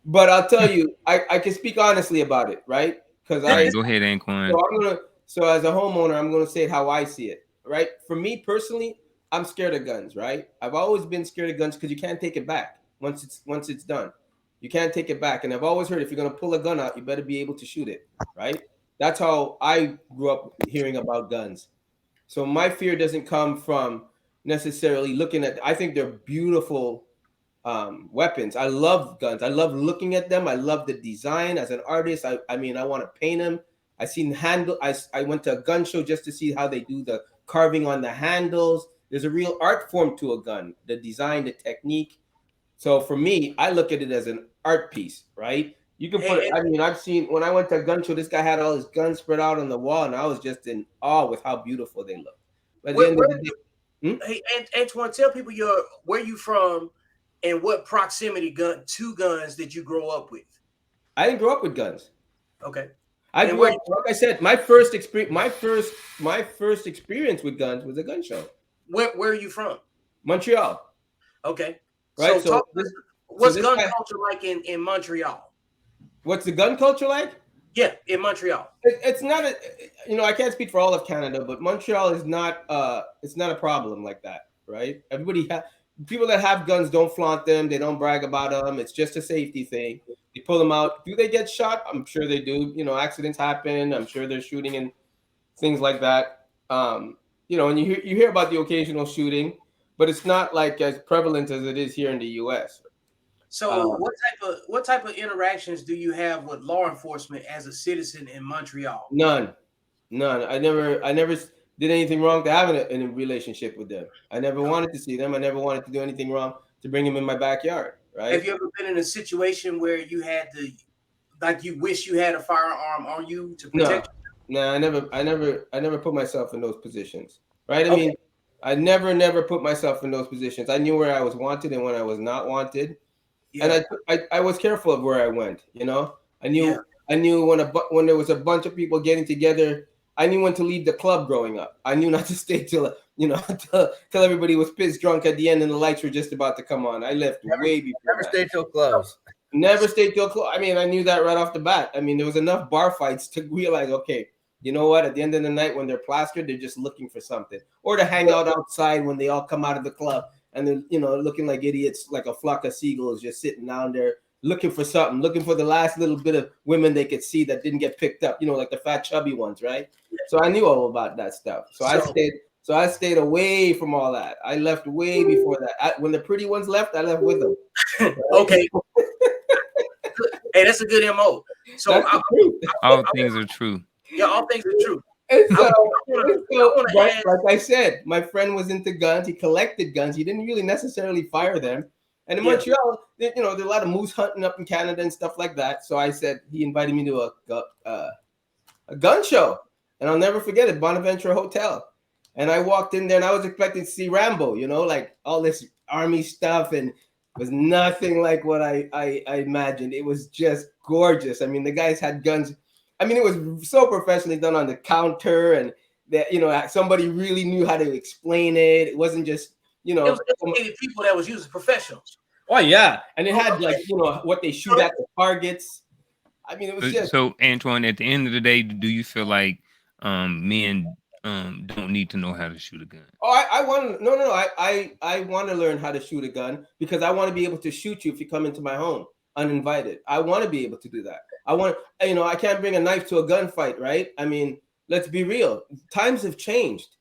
But I'll tell you, I can speak honestly about it, right? Because All I right, go ahead, so Anquan. I'm gonna so as a homeowner, I'm gonna say how I see it, right? For me personally, I'm scared of guns, right? I've always been scared of guns because you can't take it back once it's done. You can't take it back, and I've always heard if you're gonna pull a gun out, you better be able to shoot it, right? That's how I grew up hearing about guns. So my fear doesn't come from necessarily looking at. I think they're beautiful weapons. I love guns. I love looking at them. I love the design. As an artist, I mean, I want to paint them. I seen handle. I went to a gun show just to see how they do the carving on the handles. There's a real art form to a gun. The design, the technique. So for me, I look at it as an art piece, right? You can put. And I mean, I've seen when I went to a gun show. This guy had all his guns spread out on the wall, and I was just in awe with how beautiful they look. But at the end of where the day, hmm? hey, Antoine, tell people where you from and what proximity to guns did you grow up with? I didn't grow up with guns. Okay. I And grew where up, you like I said, my first experience with guns was a gun show, where are you from? Montreal, Okay. right? So talk So to us, this, so what's this gun guy, culture like in Montreal? what's the gun culture like? Yeah, in Montreal. It's not a, I can't speak for all of Canada, but Montreal is not, it's not a problem like that, right? People that have guns don't flaunt them, they don't brag about them. It's just a safety thing. They pull them out. Do they get shot? I'm sure they do. Accidents happen. I'm sure they're shooting and things like that. And you hear about the occasional shooting, but it's not like as prevalent as it is here in the U.S. So Um, what type of interactions do you have with law enforcement as a citizen in Montreal? None, none. I never did anything wrong to have a relationship with them. I never wanted to see them. I never wanted to do anything wrong to bring them in my backyard. Right? Have you ever been in a situation where you had to, like, you wish you had a firearm on you to No, protect no. I never put myself in those positions. Right? I you? Okay. mean, I never put myself in those positions. I knew where I was wanted and when I was not wanted, and Yeah. I was careful of where I went. I Yeah. knew when there was a bunch of people getting together. I knew when to leave the club growing up. I knew not to stay till till everybody was pissed drunk at the end and the lights were just about to come on. I left Never, way before never that. stay till close. Never stayed till close. I mean, I knew that right off the bat. I mean, there was enough bar fights to realize, okay, you know what? At the end of the night, when they're plastered, they're just looking for something, or to hang out outside when they all come out of the club and they're looking like idiots, like a flock of seagulls, just sitting down there looking for something, looking for the last little bit of women they could see that didn't get picked up. Like the fat chubby ones, right? So I knew all about that stuff. So I So stayed. So I stayed away from all that. I left way before that. When the pretty ones left, I left with them. Right? okay, hey, that's a good MO. So That's the truth. All things are true. yeah, all things are true. And I, so, I wanna and I so wanna right, ask. like I said, my friend was into guns. He collected guns. He didn't really necessarily fire them. And in Yeah. Montreal, there's a lot of moose hunting up in Canada and stuff like that. So I said he invited me to a gun show, and I'll never forget it, Bonaventure Hotel. And I walked in there, and I was expecting to see Rambo, like all this army stuff, and it was nothing like what I imagined. It was just gorgeous. I mean, the guys had guns. I mean, it was so professionally done on the counter, and that somebody really knew how to explain it. It wasn't just It was educated people that was using professionals. oh yeah, and it Oh, had okay. like what they shoot at the targets. I mean, it was just So, Antoine, at the end of the day, do you feel like men don't need to know how to shoot a gun? oh, I want no. I want to learn how to shoot a gun because I want to be able to shoot you if you come into my home uninvited. I want to be able to do that. I can't bring a knife to a gunfight, right? I mean, let's be real. Times have changed,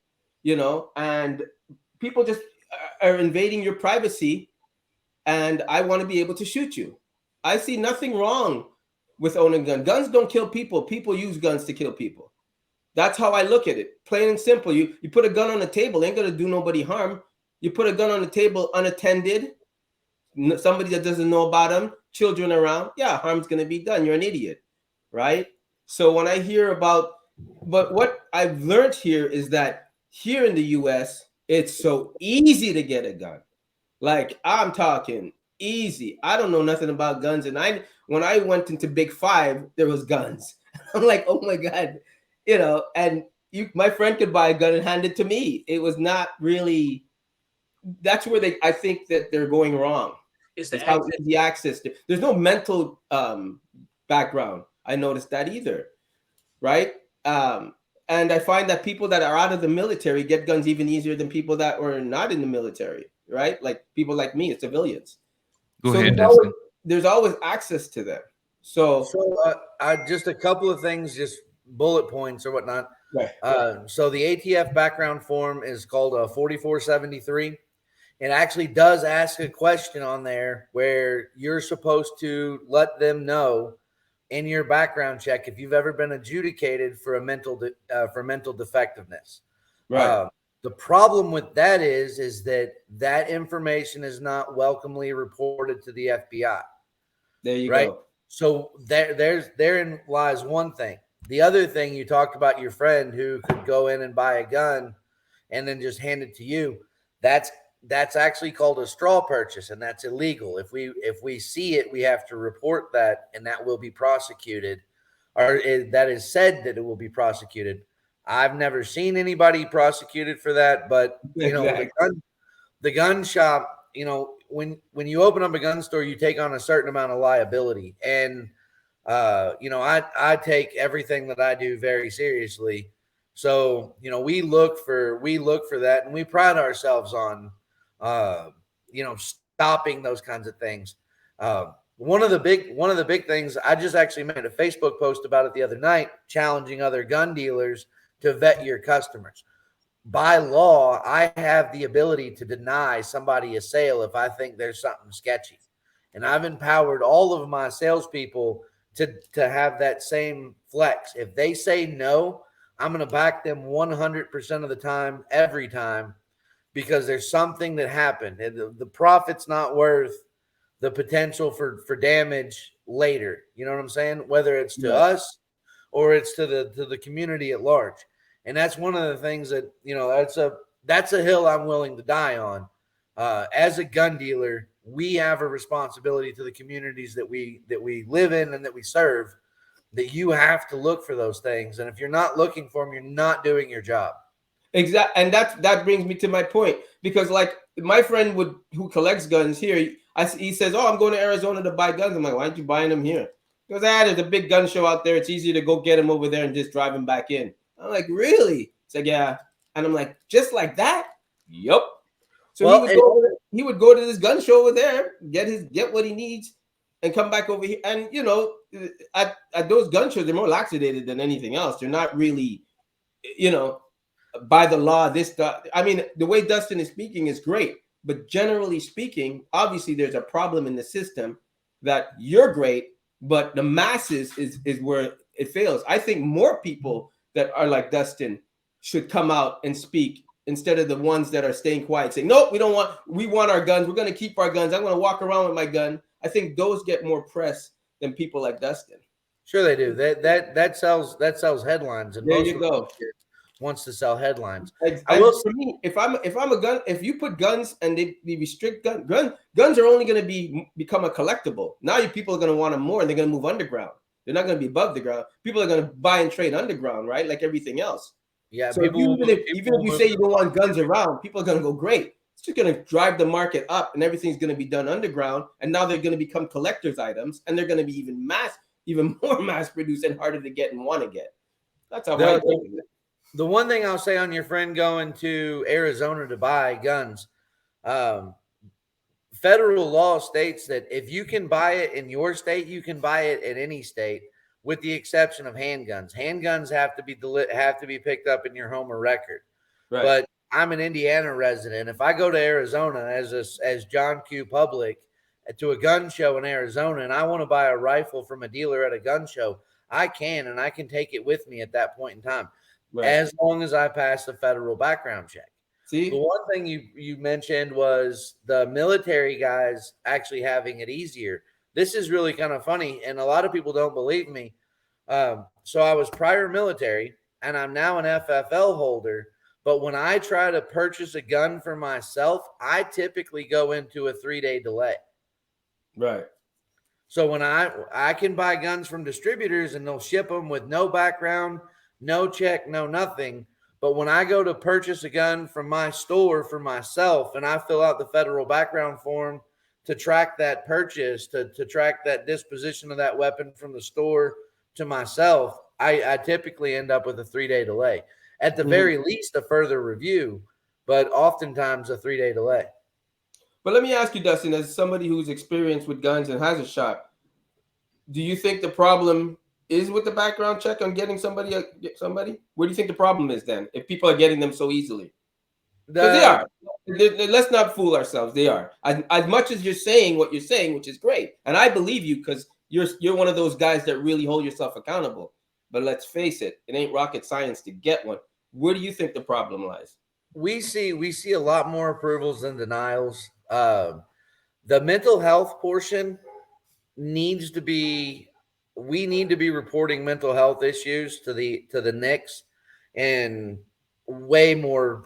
and people just are invading your privacy, and I want to be able to shoot you. I see nothing wrong with owning a gun. Guns don't kill people. People use guns to kill people. That's how I look at it. Plain and simple. You put a gun on the table, ain't gonna do nobody harm. You put a gun on the table unattended, somebody that doesn't know about them, children around, yeah, harm's gonna be done. You're an idiot, right? So when I hear about, but what I've learned here is that here in the U.S., it's so easy to get a gun. Like I'm talking easy. I don't know nothing about guns, and when I went into Big Five, there was guns. I'm like, oh my god, and my friend could buy a gun and hand it to me. It was not really. That's where I think that they're going wrong. It's It's the how access. easy access. There's no mental background. I noticed that either, right? And I find that people that are out of the military get guns even easier than people that were not in the military, right? Like people like me, civilians. Go So ahead, Dustin. there's always access to them. So I just a couple of things, just bullet points or whatnot. right. So the ATF background form is called a 4473. It actually does ask a question on there where you're supposed to let them know in your background check if you've ever been adjudicated for a mental defectiveness. Right. The problem with that is that information is not welcomely reported to the FBI. There you Right. go. So therein lies one thing. The other thing, you talked about your friend who could go in and buy a gun and then just hand it to you. That's actually called a straw purchase, and that's illegal. If we see it, we have to report that, and that will be prosecuted, or that is said that it will be prosecuted. I've never seen anybody prosecuted for that, but Exactly. the gun shop, when you open up a gun store, you take on a certain amount of liability, and I take everything that I do very seriously. So we look for that, and we pride ourselves on stopping those kinds of things. One of the big things, I just actually made a Facebook post about it the other night, challenging other gun dealers to vet your customers. By law, I have the ability to deny somebody a sale if I think there's something sketchy. And I've empowered all of my salespeople to have that same flex. If they say no, I'm going to back them 100% of the time, every time, because there's something that happened. And the profit's not worth the potential for that's later. You know what I'm saying? Whether it's to us or it's to the community at large. And that's one of the things that, that's a hill I'm willing to die on. As a gun dealer, we have a responsibility to the communities that we live in and that we serve, that you have to look for those things. And if you're not looking for them, you're not doing your job. Exactly. And that brings me to my point, because like my friend who collects guns here, he says, "Oh, I'm going to Arizona to buy guns." I'm like, "Why aren't you buying them here?" Because there's a big gun show out there. It's easier to go get them over there and just drive them back in. I'm like, "Really?" It's like, "Yeah." And I'm like, "Just like that?" Yup. So he would go to this gun show over there, get what he needs, and come back over here. And at those gun shows, they're more laxated than anything else. They're not really, by the law. I mean, the way Dustin is speaking is great, but generally speaking, obviously there's a problem in the system that you're great, but the masses is where it fails. I think more people that are like Dustin should come out and speak, instead of the ones that are staying quiet, saying, "Nope, we want our guns. We're going to keep our guns. I'm going to walk around with my gun." I think those get more press than people like Dustin. Sure they do. That sells headlines, and There most you go. wants to sell headlines. For me, if I'm a gun, if you put guns and they restrict guns are only going to become a collectible. Now people are going to want them more, and they're going to move underground. They're not going to be above the ground. People are going to buy and trade underground, right? Like everything else. Yeah. So even if you say you don't want guns around, people are going to go, "Great." It's just going to drive the market up, and everything's going to be done underground. And now they're going to become collector's items, and they're going to be even more mass produced and harder to get and want to get. That's how I think of it. The one thing I'll say on your friend going to Arizona to buy guns, federal law states that if you can buy it in your state, you can buy it in any state, with the exception of handguns. Handguns have to be picked up in your home or record. Right. But I'm an Indiana resident. If I go to Arizona as John Q. Public to a gun show in Arizona, and I want to buy a rifle from a dealer at a gun show, I can, and I can take it with me at that point in time, as long as I pass the federal background check. See, the one thing you mentioned was the military guys actually having it easier. This is really kind of funny, and a lot of people don't believe me. So I was prior military, and I'm now an FFL holder. But when I try to purchase a gun for myself, I typically go into a 3-day delay. Right. So when I can buy guns from distributors and they'll ship them with no background, no check, no nothing. But when I go to purchase a gun from my store for myself and I fill out the federal background form to track that purchase, to track that disposition of that weapon from the store to myself, I typically end up with a 3-day delay. At the very least, a further review, but oftentimes a 3-day delay. But let me ask you, Dustin, as somebody who's experienced with guns and has a shop, do you think the problem is with the background check on getting somebody? Where do you think the problem is then, if people are getting them so easily? Because they are. Let's not fool ourselves. They are. As much as you're saying what you're saying, which is great, and I believe you because you're one of those guys that really hold yourself accountable. But let's face it, it ain't rocket science to get one. Where do you think the problem lies? We see a lot more approvals than denials. The mental health portion needs to be. We need to be reporting mental health issues to the NICS, and way more.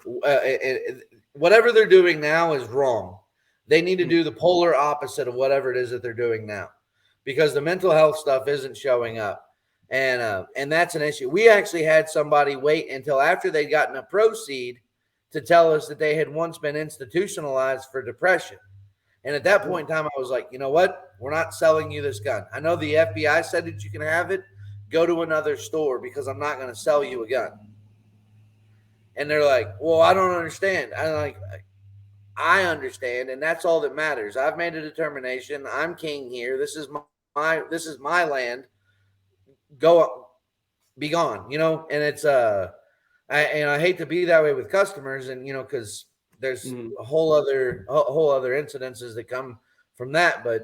Whatever they're doing now is wrong. They need to do the polar opposite of whatever it is that they're doing now, because the mental health stuff isn't showing up. And that's an issue. We actually had somebody wait until after they'd gotten a proceed to tell us that they had once been institutionalized for depression. And at that point in time, I was like, you know what? We're not selling you this gun. I know the FBI said that you can have it. Go to another store, because I'm not going to sell you a gun. And they're like, well, I don't understand. I'm like, I understand, and that's all that matters. I've made a determination. I'm king here. This is my land. Go, be gone, and it's I hate to be that way with customers, and because there's a whole other incidences that come from that, but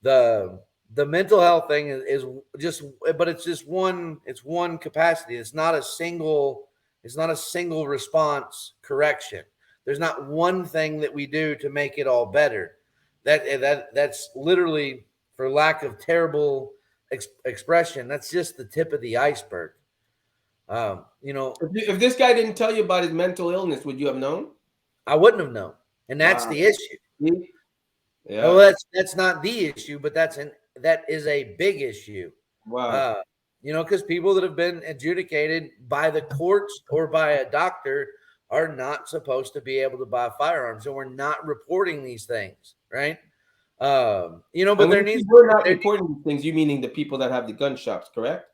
the mental health thing is just, but it's just one capacity. It's not a single response correction. There's not one thing that we do to make it all better. That's literally, for lack of terrible expression, that's just the tip of the iceberg. If this guy didn't tell you about his mental illness, would you have known? I wouldn't have known, and that's the issue. Yeah. Well, that's not the issue, but that is a big issue. Wow. Because people that have been adjudicated by the courts or by a doctor are not supposed to be able to buy firearms, and we're not reporting these things, right? But we're not reporting these things. You meaning the people that have the gun shops, correct?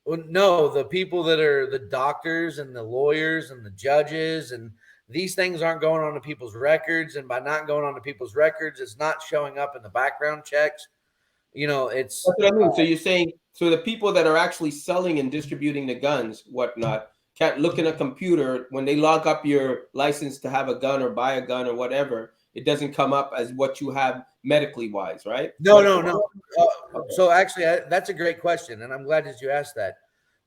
Well, no, the people that are the doctors and the lawyers and the judges, and these things aren't going on to people's records. And by not going on to people's records, it's not showing up in the background checks. It's that's what I mean. So you're saying, so the people that are actually selling and distributing the guns, whatnot, can't look in a computer when they log up your license to have a gun or buy a gun or whatever. It doesn't come up as what you have medically wise, right? No. So actually, that's a great question, and I'm glad that you asked that.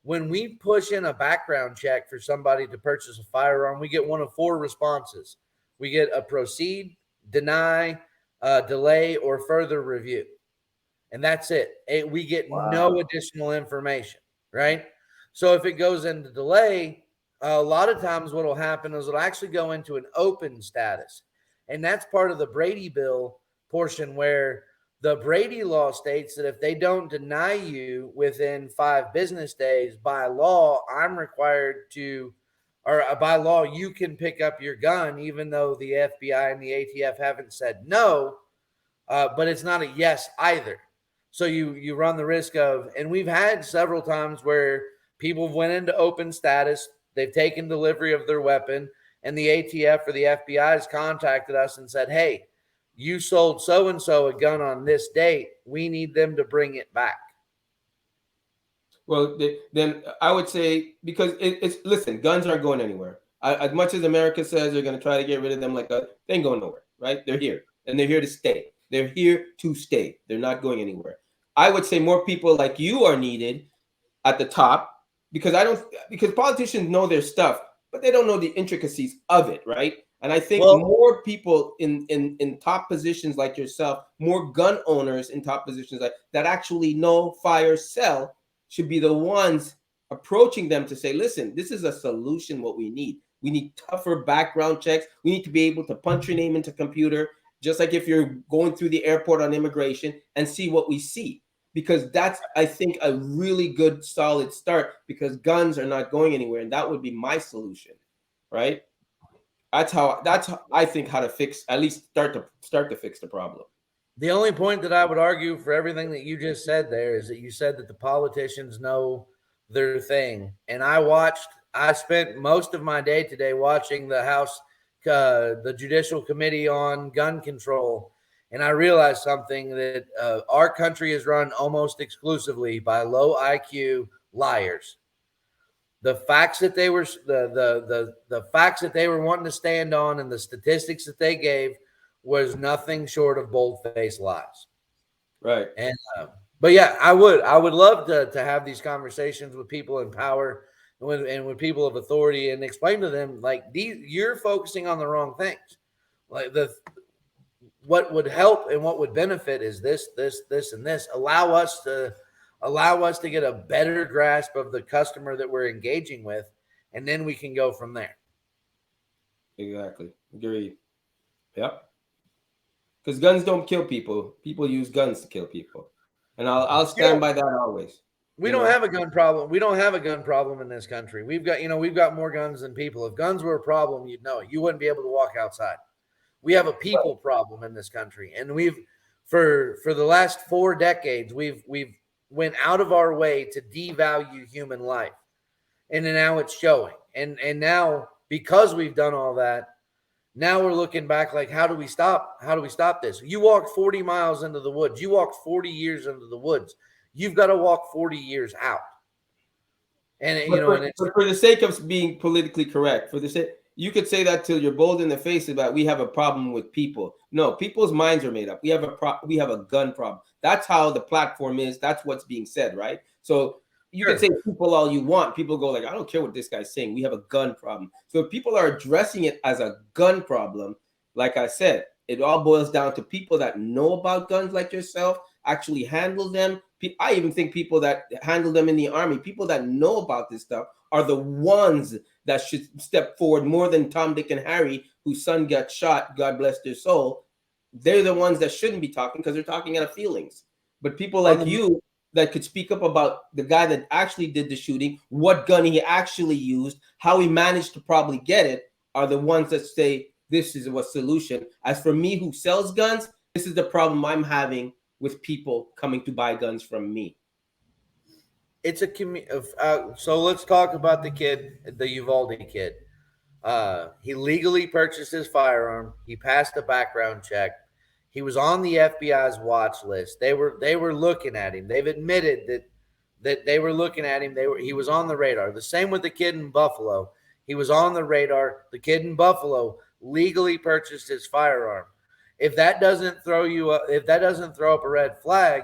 When we push in a background check for somebody to purchase a firearm, we get one of 4 responses. We get a proceed, deny, delay, or further review. And that's it. We get no additional information, right? So if it goes into delay, a lot of times what will happen is it'll actually go into an open status. And that's part of the Brady bill portion, where the Brady law states that if they don't deny you within 5 business days, by law, I'm required to, or by law, you can pick up your gun, even though the FBI and the ATF haven't said no, but it's not a yes either. So you run the risk of, and we've had several times where people went into open status, they've taken delivery of their weapon, and the ATF or the FBI has contacted us and said, hey, you sold so-and-so a gun on this date. We need them to bring it back. Well, then I would say, because listen, guns aren't going anywhere. As much as America says they're going to try to get rid of them, they ain't going nowhere, right? They're here, and they're here to stay. They're here to stay. They're not going anywhere. I would say more people like you are needed at the top, because politicians know their stuff, but they don't know the intricacies of it, right? And I think more people in top positions like yourself, more gun owners in top positions that actually know fire sell, should be the ones approaching them to say, listen, this is a solution, what we need. We need tougher background checks. We need to be able to punch your name into computer, just like if you're going through the airport on immigration, and see what we see. Because that's, I think, a really good, solid start, because guns are not going anywhere. And that would be my solution, right? That's how I think how to fix, at least start to fix the problem. The only point that I would argue for everything that you just said there is that you said that the politicians know their thing. And I spent most of my day today watching the House, the Judicial Committee on Gun Control. And I realized something that our country is run almost exclusively by low IQ liars. The facts that they were the facts that they were wanting to stand on and the statistics that they gave was nothing short of bold-faced lies. Right. And but yeah, I would love to have these conversations with people in power and with people of authority and explain to them like you're focusing on the wrong things. Like what would help and what would benefit is this, and this. Allow us to get a better grasp of the customer that we're engaging with, and then we can go from there. Exactly. Agreed. Yep. Because guns don't kill people. People use guns to kill people. And I'll stand by that always. We don't have a gun problem. We don't have a gun problem in this country. We've got more guns than people. If guns were a problem, you'd know it. You wouldn't be able to walk outside. We have a people problem in this country. And we've for the last 4 decades, we've went out of our way to devalue human life. And now it's showing. And now, because we've done all that, now we're looking back like, how do we stop this? You walked 40 miles into the woods. You walked 40 years into the woods. You've got to walk 40 years out. And but for the sake of being politically correct, you could say that till you're bold in the face about we have a problem with people. No, people's minds are made up. We have a gun problem. That's how the platform is. That's what's being said, right? So you can say people all you want. People go like, I don't care what this guy's saying. We have a gun problem. So if people are addressing it as a gun problem, like I said, it all boils down to people that know about guns like yourself, actually handle them. I even think people that handle them in the army, people that know about this stuff are the ones that should step forward more than Tom, Dick, and Harry, whose son got shot, God bless their soul. They're the ones that shouldn't be talking because they're talking out of feelings. But people like you that could speak up about the guy that actually did the shooting, what gun he actually used, how he managed to probably get it, are the ones that say this is a solution. As for me who sells guns, this is the problem I'm having with people coming to buy guns from me. It's so let's talk about the kid, the Uvalde kid. He legally purchased his firearm. He passed a background check. He was on the FBI's watch list. They were looking at him. They've admitted that they were looking at him. He was on the radar. The same with the kid in Buffalo. He was on the radar. The kid in Buffalo legally purchased his firearm. If that doesn't throw up a red flag,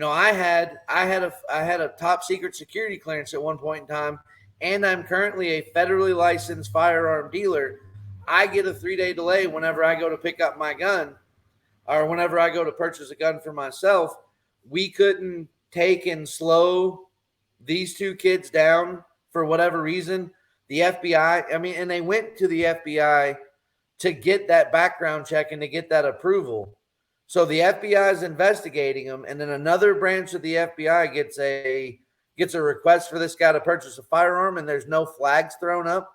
I had a top secret security clearance at one point in time, and I'm currently a federally licensed firearm dealer. I get a 3-day delay whenever I go to pick up my gun, or whenever I go to purchase a gun for myself. We couldn't take and slow these 2 kids down for whatever reason. The FBI, and they went to the FBI to get that background check and to get that approval. So the FBI is investigating them, and then another branch of the FBI gets a request for this guy to purchase a firearm, and there's no flags thrown up.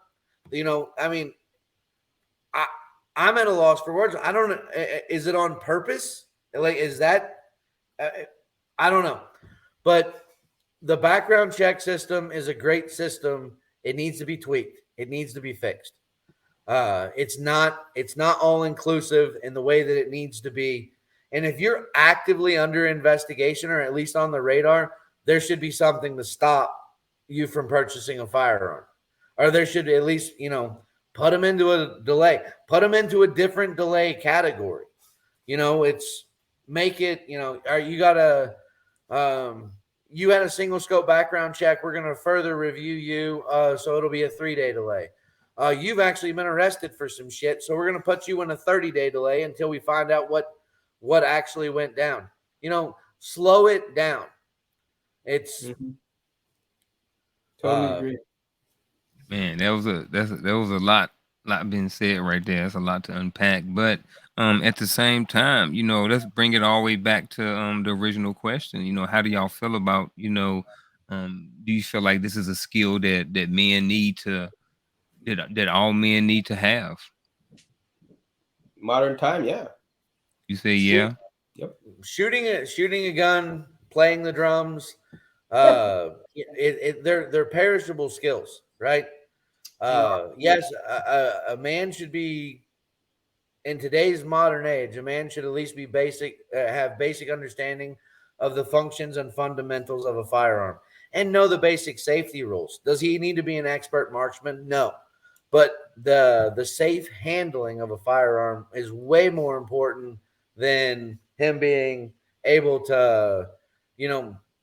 I'm at a loss for words. I don't know. Is it on purpose? Like, is that? I don't know. But the background check system is a great system. It needs to be tweaked. It needs to be fixed. It's not all inclusive in the way that it needs to be. And if you're actively under investigation or at least on the radar, there should be something to stop you from purchasing a firearm. Or there should at least, put them into a delay. Put them into a different delay category. It's make it, you had a single scope background check. We're going to further review you. So it'll be a 3-day delay. You've actually been arrested for some shit. So we're going to put you in a 30-day delay until we find out what actually went down. Slow it down. It's totally agree. Man, that was a lot being said right there. That's a lot to unpack. But at the same time, let's bring it all the way back to the original question. How do y'all feel about, do you feel like this is a skill that men need to that all men need to have? Modern time, yeah. You say yeah? Yep. Shooting a gun, playing the drums, they're perishable skills, right? They are. Yes, a man should be in today's modern age. A man should at least be have basic understanding of the functions and fundamentals of a firearm, and know the basic safety rules. Does he need to be an expert marksman? No, but the safe handling of a firearm is way more important than him being able to,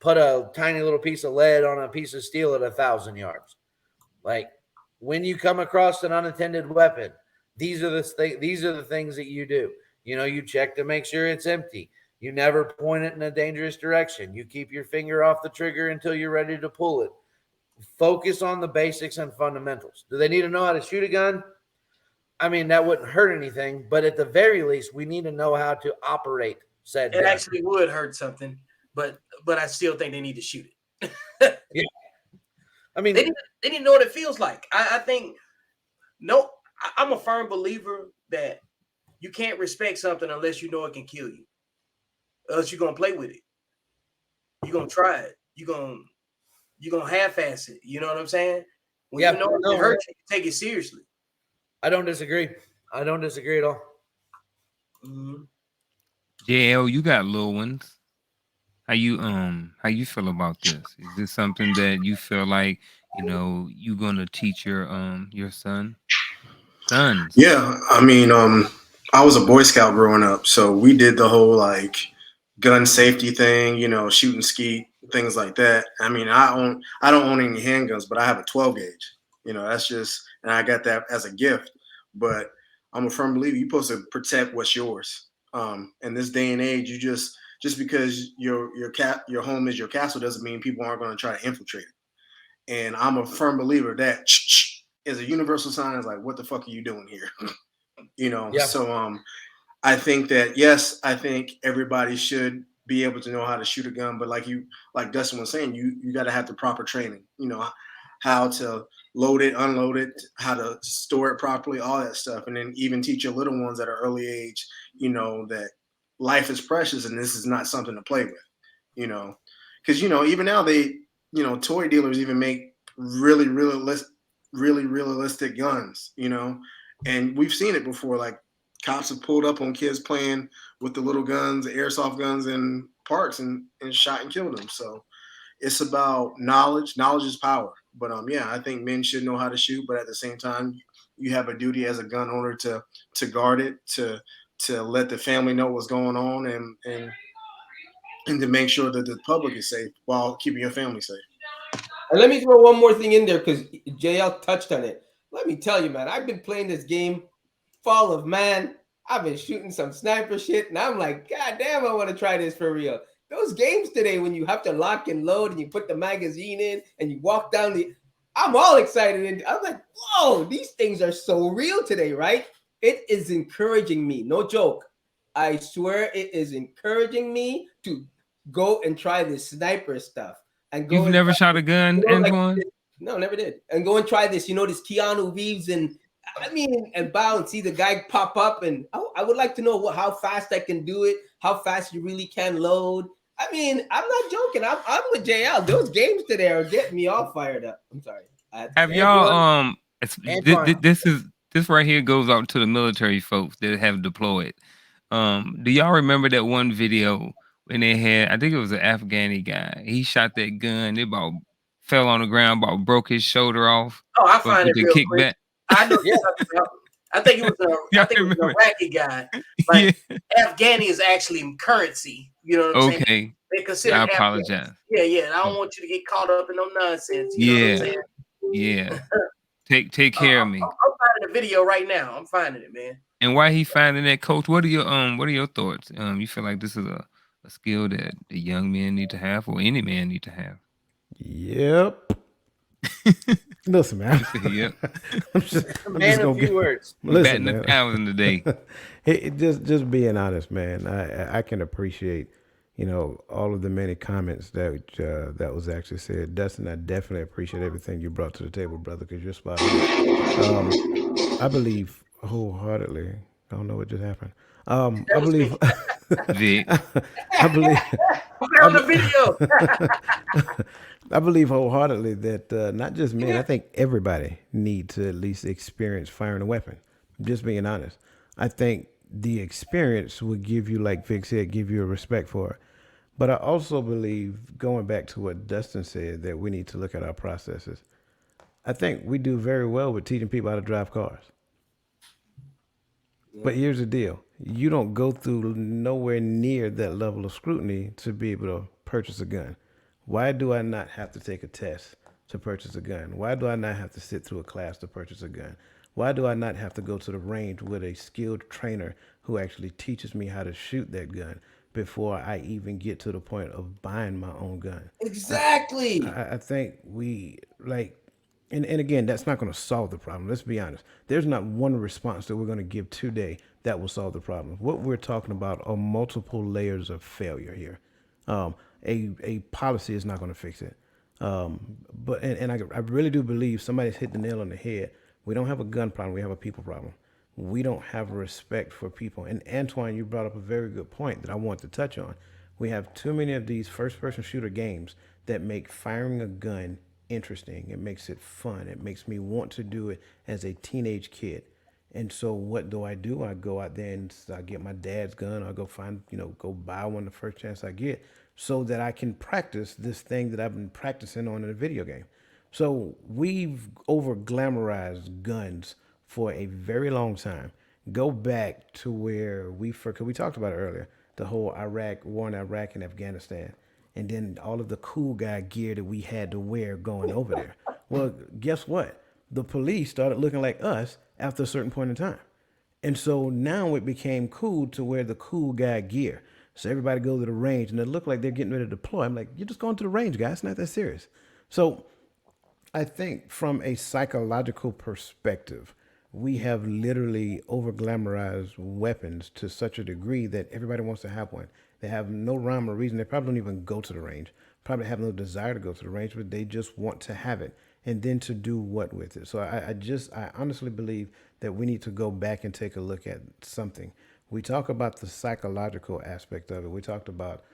put a tiny little piece of lead on a piece of steel at 1,000 yards. Like, when you come across an unattended weapon, these are the things that you do. You check to make sure it's empty. You never point it in a dangerous direction. You keep your finger off the trigger until you're ready to pull it. Focus on the basics and fundamentals. Do they need to know how to shoot a gun? I mean, that wouldn't hurt anything, but at the very least, we need to know how to operate said It gun. actually would hurt something, but I still think they need to shoot it. Yeah. I mean, they need to know what it feels like. I think I'm a firm believer that you can't respect something unless you know it can kill you. Else you're gonna play with it. You're gonna try it. You're gonna half-ass it. You know what I'm saying? When you know it can hurt you, take it seriously. I don't disagree. I don't disagree at all. Mm-hmm. JL, you got little ones. How you feel about this? Is this something that you feel like you're gonna teach your sons? Yeah, I mean, I was a Boy Scout growing up, so we did the whole like gun safety thing, shoot and skeet, things like that. I mean, I don't own any handguns, but I have a 12 gauge. That's just, and I got that as a gift. But I'm a firm believer you're supposed to protect what's yours. In this day and age, you just because your home is your castle doesn't mean people aren't going to try to infiltrate it. And I'm a firm believer that is a universal sign. Is like, what the fuck are you doing here? Yeah. So I think that, yes, I think everybody should be able to know how to shoot a gun, but like Dustin was saying, you got to have the proper training. How to load it, unload it, how to store it properly, all that stuff, and then even teach your little ones at an early age, that life is precious and this is not something to play with. Because even now they, toy dealers even make really realistic guns. And we've seen it before. Like, cops have pulled up on kids playing with the little guns, the airsoft guns in parks and shot and killed them. So it's about knowledge. Knowledge is power. But yeah, I think men should know how to shoot, but at the same time, you have a duty as a gun owner to guard it, to let the family know what's going on, and to make sure that the public is safe while keeping your family safe. And let me throw one more thing in there because JL touched on it. Let me tell you, man, I've been playing this game, Fall of Man. I've been shooting some sniper shit, and I'm like, God damn, I want to try this for real. Those games today, when you have to lock and load and you put the magazine in and you walk down I'm all excited. And I'm like, whoa, these things are so real today, right? It is encouraging me. No joke. I swear it is encouraging me to go and try this sniper stuff. And go. You've never shot a gun, Antoine? No, never did. And go and try this. This Keanu Reeves and bow and see the guy pop up. And I would like to know how fast I can do it, how fast you really can load. I mean, I'm not joking. I'm with JL. Those games today are getting me all fired up. I'm sorry. Have y'all this right here goes out to the military folks that have deployed. Do y'all remember that one video when they had, I think it was an Afghani guy. He shot that gun. It about fell on the ground, about broke his shoulder off. Oh, I find it real quick. I know. Yeah. I think it was an Iraqi guy. Like, Afghani is actually currency. You know what I'm saying? They consider I apologize. Yeah. I don't want you to get caught up in no nonsense. You know what I'm saying? Yeah. Take care of me. I'm finding the video right now. I'm finding it, man. And why he finding that, Coach? What are your thoughts? You feel like this is a skill that the young men need to have, or any man need to have? Yep. Listen, man. Yep. I'm just gonna get words. Listen, man. 1,000 a day. just being honest, man. I can appreciate, all of the many comments that was actually said. Dustin, I definitely appreciate everything you brought to the table, brother, because you're spot on. I believe wholeheartedly. I don't know what just happened. I believe Vic. I believe. Put that on the video. I believe wholeheartedly that not just men, I think everybody needs to at least experience firing a weapon. Just being honest. I think the experience would give you, like Vic said, give you a respect for it. But I also believe, going back to what Dustin said, that we need to look at our processes. I think we do very well with teaching people how to drive cars. But here's the deal. You don't go through nowhere near that level of scrutiny to be able to purchase a gun. Why do I not have to take a test to purchase a gun? Why do I not have to sit through a class to purchase a gun? Why do I not have to go to the range with a skilled trainer who actually teaches me how to shoot that gun before I even get to the point of buying my own gun? Exactly. I think we like, and again, that's not going to solve the problem. Let's be honest. There's not one response that we're going to give today that will solve the problem. What we're talking about are multiple layers of failure here. A policy is not going to fix it. I really do believe somebody's hit the nail on the head. We don't have a gun problem. We have a people problem. We don't have respect for people. And Antoine, you brought up a very good point that I want to touch on. We have too many of these first-person shooter games that make firing a gun interesting. It makes it fun. It makes me want to do it as a teenage kid. And so what do? I go out there and I get my dad's gun. I'll go find, go buy one the first chance I get so that I can practice this thing that I've been practicing on in a video game. So we've over glamorized guns for a very long time. Go back to where cause we talked about it earlier, the whole war in Iraq and Afghanistan, and then all of the cool guy gear that we had to wear going over there. Well, guess what? The police started looking like us after a certain point in time. And so now it became cool to wear the cool guy gear. So everybody goes to the range and it looked like they're getting ready to deploy. I'm like, you're just going to the range, guys. It's not that serious. So I think from a psychological perspective, we have literally over glamorized weapons to such a degree that everybody wants to have one. They have no rhyme or reason. They probably don't even go to the range, probably have no desire to go to the range, but they just want to have it. And then to do what with it? So I honestly believe that we need to go back and take a look at something. We talk about the psychological aspect of it. We talked about,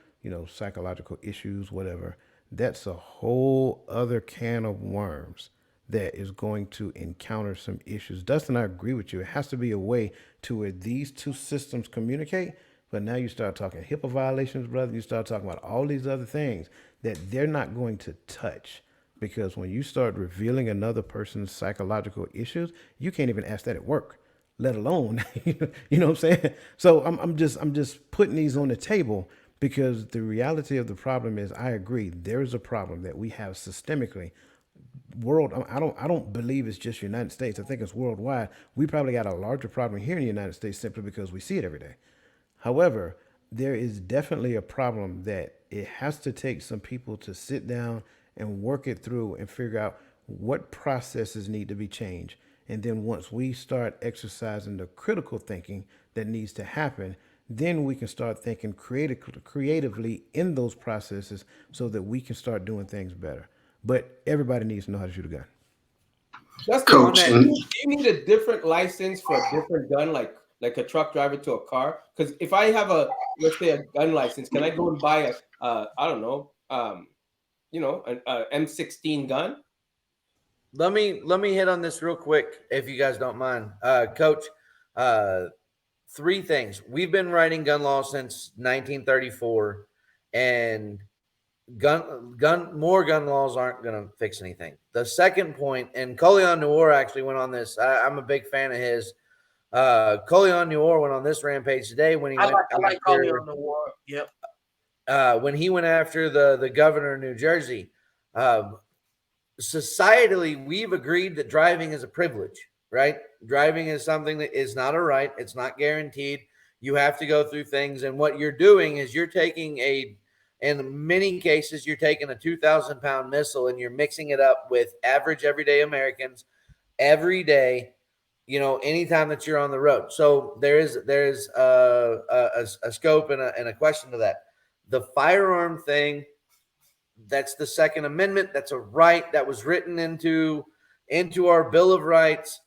psychological issues, whatever. That's a whole other can of worms that is going to encounter some issues. Dustin, I agree with you. It has to be a way to where these two systems communicate. But now you start talking HIPAA violations, brother. You start talking about all these other things that they're not going to touch. Because when you start revealing another person's psychological issues, you can't even ask that at work, let alone, you know what I'm saying? So I'm just putting these on the table because the reality of the problem is, I agree, there's a problem that we have systemically. I don't believe it's just United States. I think it's worldwide. We probably got a larger problem here in the United States simply because we see it every day. However, there is definitely a problem that it has to take some people to sit down and work it through and figure out what processes need to be changed. And then once we start exercising the critical thinking that needs to happen, then we can start thinking creatively in those processes so that we can start doing things better. But everybody needs to know how to shoot a gun. Justin, Coach, do you need a different license for a different gun, like a truck driver to a car? Because if I have let's say a gun license, can I go and buy I don't know, an M16 gun? Let me hit on this real quick, if you guys don't mind, Coach. Three things. We've been writing gun law since 1934, and more gun laws aren't going to fix anything. The second point, and Coleon Noor actually went on this. I'm a big fan of his. Coleon Noor went on this rampage today when he I like Coleon Noor. Yep. When he went after the governor of New Jersey. Societally, we've agreed that driving is a privilege, right? Driving is something that is not a right. It's not guaranteed. You have to go through things. And what you're doing is you're taking in many cases, you're taking a 2,000-pound missile and you're mixing it up with average everyday Americans every day, anytime that you're on the road. So there's a scope and a question to that. The firearm thing, that's the Second Amendment. That's a right that was written into our Bill of Rights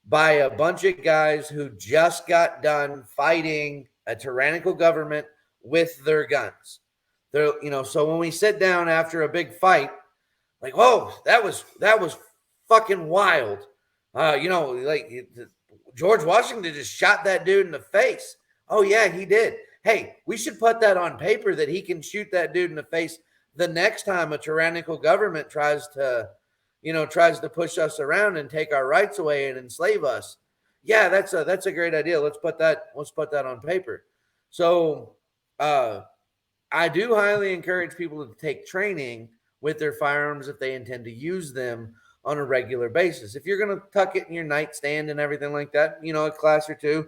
by a bunch of guys who just got done fighting a tyrannical government with their guns. They're, so when we sit down after a big fight, like, whoa, that was fucking wild. Like George Washington just shot that dude in the face. Oh yeah, he did. Hey, we should put that on paper that he can shoot that dude in the face the next time a tyrannical government tries to push us around and take our rights away and enslave us. Yeah, that's a great idea. Let's put that on paper. So I do highly encourage people to take training with their firearms if they intend to use them on a regular basis. If you're going to tuck it in your nightstand and everything like that, a class or two,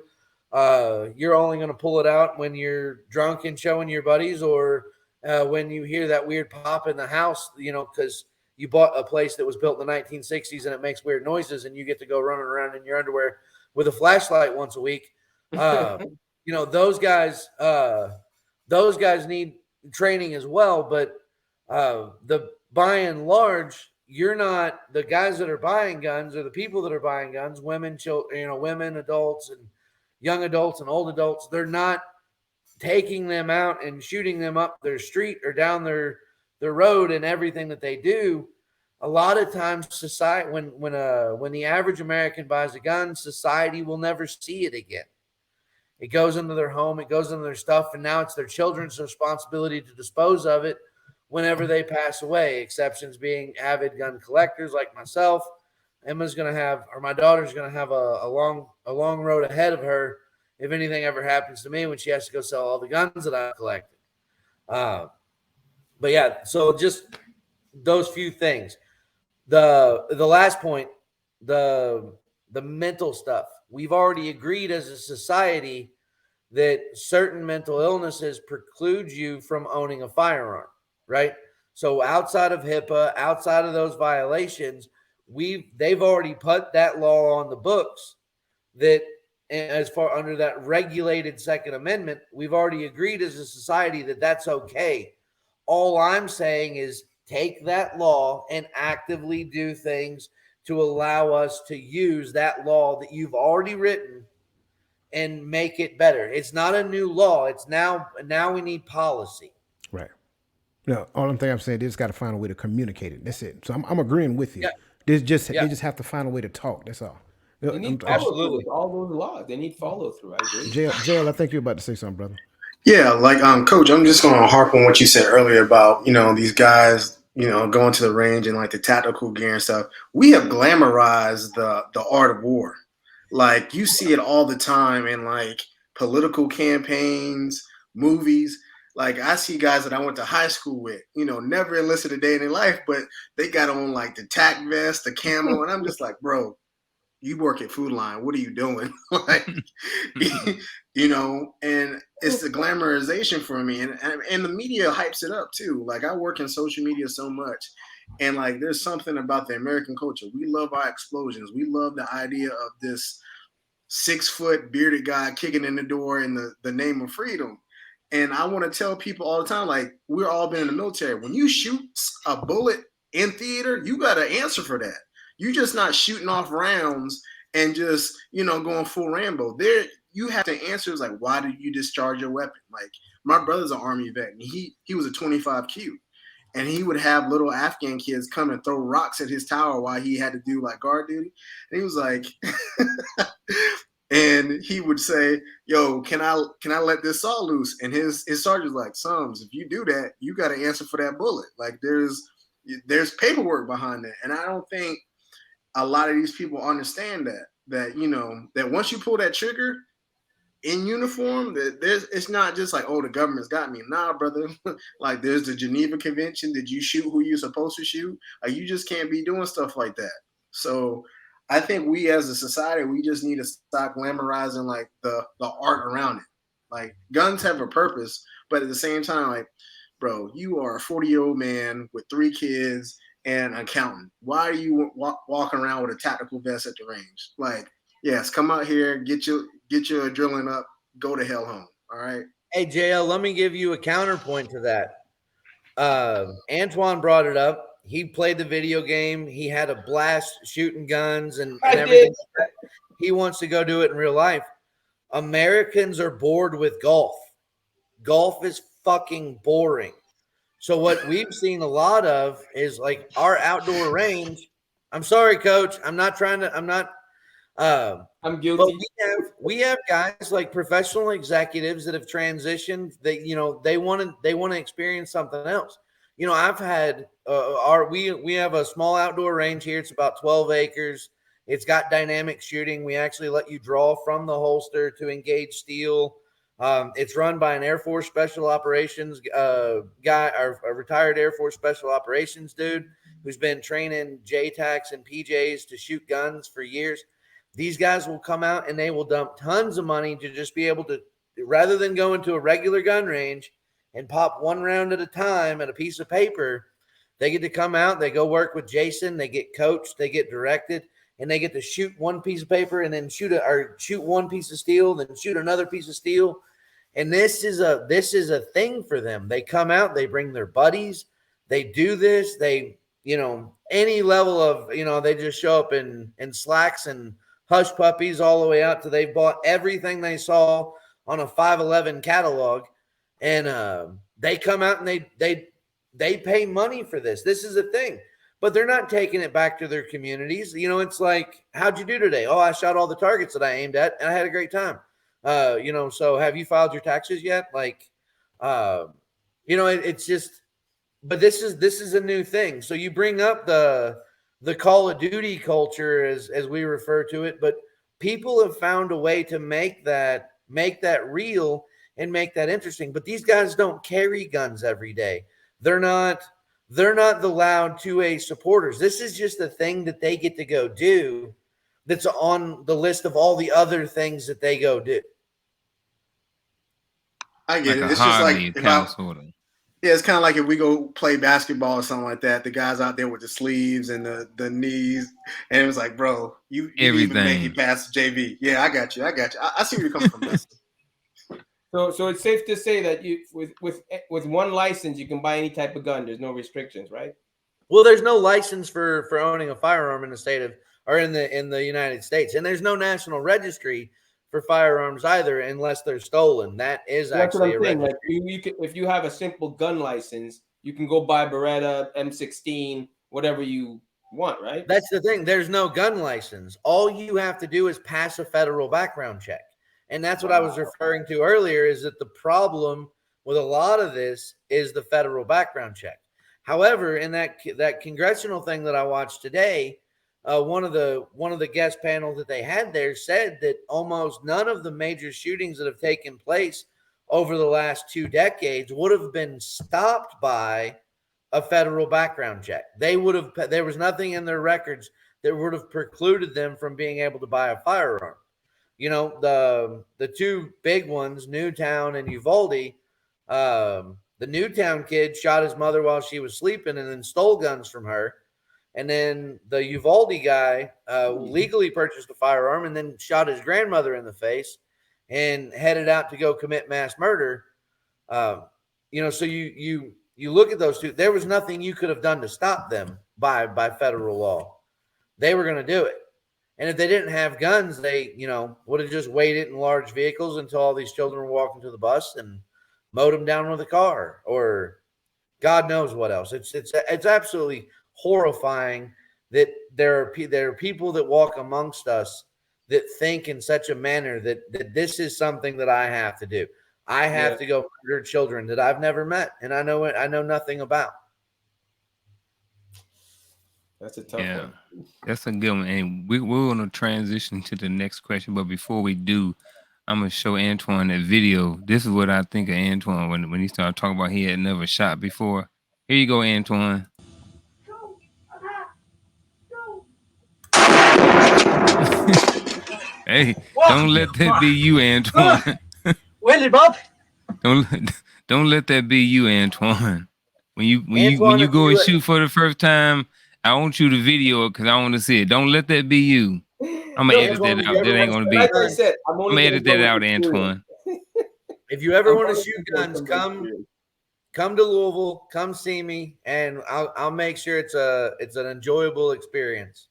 you're only going to pull it out when you're drunk and showing your buddies, or when you hear that weird pop in the house, because you bought a place that was built in the 1960s and it makes weird noises and you get to go running around in your underwear with a flashlight once a week. Those guys need training as well, but by and large, you're not the guys that are buying guns, or the people that are buying guns, women, children, women, adults, and young adults and old adults. They're not taking them out and shooting them up their street or down their road and everything that they do. A lot of times, society, when the average American buys a gun, society will never see it again. It goes into their home, it goes into their stuff, and now it's their children's responsibility to dispose of it whenever they pass away. Exceptions being avid gun collectors like myself. Emma's going to have, or my daughter's going to have a long road ahead of her if anything ever happens to me when she has to go sell all the guns that I've collected. But yeah, so just those few things. The last point, the mental stuff. We've already agreed as a society that certain mental illnesses preclude you from owning a firearm, right? So outside of HIPAA, outside of those violations, they've already put that law on the books that, as far under that regulated Second Amendment, we've already agreed as a society that that's okay. All I'm saying is take that law and actively do things to allow us to use that law that you've already written and make it better. It's not a new law. It's now we need policy. Right. No, all I'm saying, they just got to find a way to communicate it. That's it. So I'm agreeing with you. Yeah. They just have to find a way to talk. That's all. They need follow through with all those laws. They need follow through. I agree. JL, I think you're about to say something, brother. Yeah, like Coach, I'm just going to harp on what you said earlier about these guys going to the range and like the tactical gear and stuff. We have glamorized the art of war. Like you see it all the time in like political campaigns, movies. Like I see guys that I went to high school with, never enlisted a day in their life, but they got on like the tack vest, the camo, and I'm just like, bro, you work at Food Line. What are you doing? Like, and it's the glamorization for me. And the media hypes it up too. Like I work in social media so much. And like, there's something about the American culture. We love our explosions. We love the idea of this 6-foot bearded guy kicking in the door in the name of freedom. And I want to tell people all the time, like, we're all been in the military. When you shoot a bullet in theater, you got to answer for that. You're just not shooting off rounds and just, going full Rambo. There, you have to answer. It's like, why did you discharge your weapon? Like, my brother's an Army vet, and he was a 25Q. And he would have little Afghan kids come and throw rocks at his tower while he had to do, like, guard duty. And he was like, and he would say, yo, can I let this saw loose? And his sergeant's like, Sums, if you do that, you got to answer for that bullet. Like, there's paperwork behind that. And I don't think a lot of these people understand that once you pull that trigger in uniform, it's not just like, oh, the government's got me. Nah, brother. Like there's the Geneva Convention. Did you shoot who you're supposed to shoot? Like you just can't be doing stuff like that. So I think we as a society, we just need to stop glamorizing like the art around it. Like guns have a purpose, but at the same time, like, bro, you are a 40-year-old man with 3 kids and an accountant. Why are you walking around with a tactical vest at the range? Like, yes, come out here, get your adrenaline up, go to hell home. All right. Hey, JL, let me give you a counterpoint to that. Antoine brought it up. He played the video game. He had a blast shooting guns and everything. He wants to go do it in real life. Americans are bored with golf. golf is fucking boring. So what we've seen a lot of is like our outdoor range. I'm sorry, coach. I'm not. I'm But guilty. we have guys like professional executives that have transitioned. They want to experience something else. I've had we have a small outdoor range here. It's about 12 acres. It's got dynamic shooting. We actually let you draw from the holster to engage steel. It's run by an Air Force Special Operations guy, or a retired Air Force Special Operations dude who's been training JTACs and PJs to shoot guns for years. These guys will come out and they will dump tons of money to just be able to, rather than go into a regular gun range and pop one round at a time at a piece of paper, they get to come out, they go work with Jason, they get coached, they get directed, and they get to shoot one piece of paper and then shoot one piece of steel, then shoot another piece of steel. And this is a thing for them. They come out, they bring their buddies, they do this, any level of, they just show up in slacks and hush puppies all the way out to they've bought everything they saw on a 511 catalog, and they come out and they pay money for this. This is a thing, but they're not taking it back to their communities. It's like, how'd you do today? Oh, I shot all the targets that I aimed at and I had a great time. So have you filed your taxes yet? It's just, but this is a new thing. So you bring up the Call of Duty culture as we refer to it, but people have found a way to make that real and make that interesting. But these guys don't carry guns every day. They're not the loud 2A supporters. This is just a thing that they get to go do that's on the list of all the other things that they go do. I get like it. a It's just like hobby, if kind of, sort of. yeah, it's kind of like if we go play basketball or something like that. The guys out there with the sleeves and the knees, and it was like, bro, you didn't even make it past JV. Yeah, I got you. I see where you're coming from. So it's safe to say that you with one license you can buy any type of gun. There's no restrictions, right? Well, there's no license for owning a firearm in the state of, or in the United States, and there's no national registry for firearms either, unless they're stolen. That is actually a registry. Like you can, if you have a simple gun license, you can go buy Beretta, M16, whatever you want, right? That's the thing. There's no gun license. All you have to do is pass a federal background check. And that's what I was referring to earlier, is that the problem with a lot of this is the federal background check. However, in that congressional thing that I watched today, one of the guest panels that they had there said that almost none of the major shootings that have taken place over the last 2 decades would have been stopped by a federal background check. There was nothing in their records that would have precluded them from being able to buy a firearm. The two big ones, Newtown and Uvalde, the Newtown kid shot his mother while she was sleeping and then stole guns from her. And then the Uvalde guy legally purchased a firearm and then shot his grandmother in the face and headed out to go commit mass murder. So you look at those two. There was nothing you could have done to stop them by federal law. They were going to do it. And if they didn't have guns, they would have just waited in large vehicles until all these children were walking to the bus and mowed them down with a car, or God knows what else. It's absolutely horrifying that there are people that walk amongst us that think in such a manner that this is something that I have to do. I have to go murder children that I've never met and I know nothing about. That's a tough one. That's a good one. And we're going to transition to the next question. But before we do, I'm going to show Antoine that video. This is what I think of Antoine when he started talking about he had never shot before. Here you go, Antoine. Hey, don't let that be you, Antoine. Willie Bob. Don't let that be you, Antoine. When you go and shoot for the first time, I want you to video it because I want to see it. Don't let that be you. I'm gonna edit that out. That ain't gonna be. Like I said, I'm gonna edit that out, Antoine. If you ever want to shoot guns, come to Louisville, come see me, and I'll make sure it's an enjoyable experience.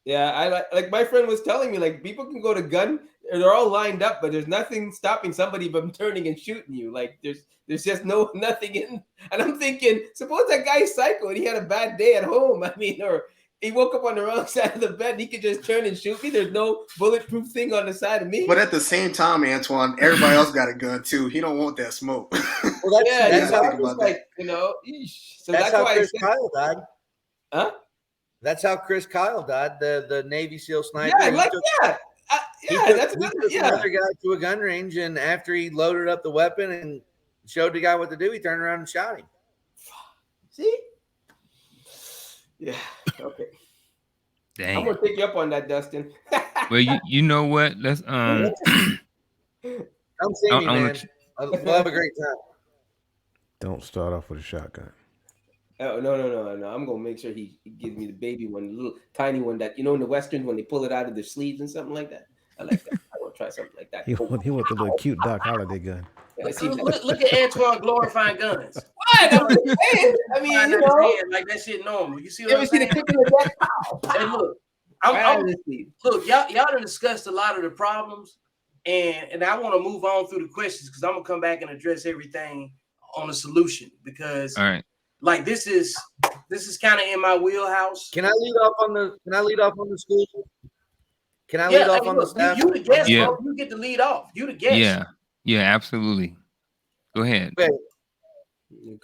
Yeah, I like my friend was telling me, like, people can go to gun, they're all lined up, but there's nothing stopping somebody from turning and shooting you. Like there's just nothing in. And I'm thinking, suppose that guy's psycho and he had a bad day at home. I mean, or he woke up on the wrong side of the bed and he could just turn and shoot me. There's no bulletproof thing on the side of me. But at the same time, Antoine, everybody else got a gun too. He don't want that smoke. Well, That's how- how I was like, So that's how why Chris I said, Kyle died. huh? That's how Chris Kyle died, the Navy SEAL sniper. Yeah, He like took- that's he another, took yeah. another guy to a gun range, and after he loaded up the weapon and showed the guy what to do, he turned around and shot him. See? Yeah. Okay. I'm Dang. gonna take you up on that, Dustin. Well, you know what? Let's Come see I- me, I wanna man. We'll have a great time. Don't start off with a shotgun. Oh no! I'm gonna make sure he gives me the baby one, the little tiny one that in the westerns when they pull it out of their sleeves and something like that. I like that. I want to try something like that. He want the little cute Doc Holliday gun. I see that. Look at Antoine glorifying guns. What? I'm just saying. I mean, Flying out his hand like that shit normal. You see you what ever I'm see the saying? clip in the deck? Hey, look, Honestly. look, y'all done discussed a lot of the problems, and I want to move on through the questions because I'm gonna come back and address everything on the solution because all right. like this is kind of in my wheelhouse. Can I lead off on the school? Can I lead off hey, on the look, staff? you the guest, Yeah. bro. You get to lead off. You the guest. Yeah, absolutely. Go ahead. Okay.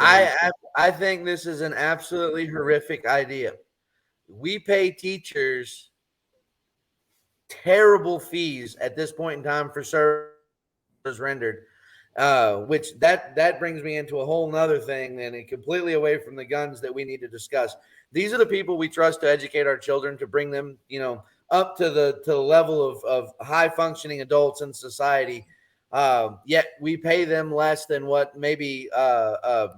I think this is an absolutely horrific idea. We pay teachers terrible fees at this point in time for services rendered, which that brings me into a whole nother thing and completely away from the guns that we need to discuss. These are the people we trust to educate our children, to bring them, up to the level of high functioning adults in society. Yet we pay them less than what maybe a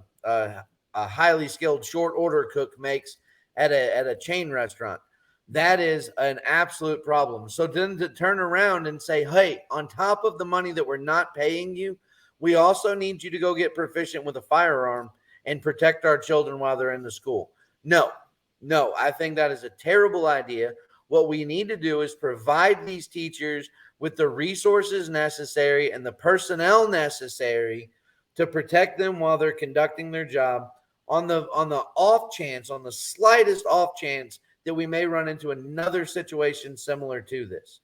highly skilled short order cook makes at a chain restaurant. That is an absolute problem. So then to turn around and say, hey, on top of the money that we're not paying you, we also need you to go get proficient with a firearm and protect our children while they're in the school. No, I think that is a terrible idea. What we need to do is provide these teachers with the resources necessary and the personnel necessary to protect them while they're conducting their job. On the off chance, on the slightest off chance that we may run into another situation similar to this.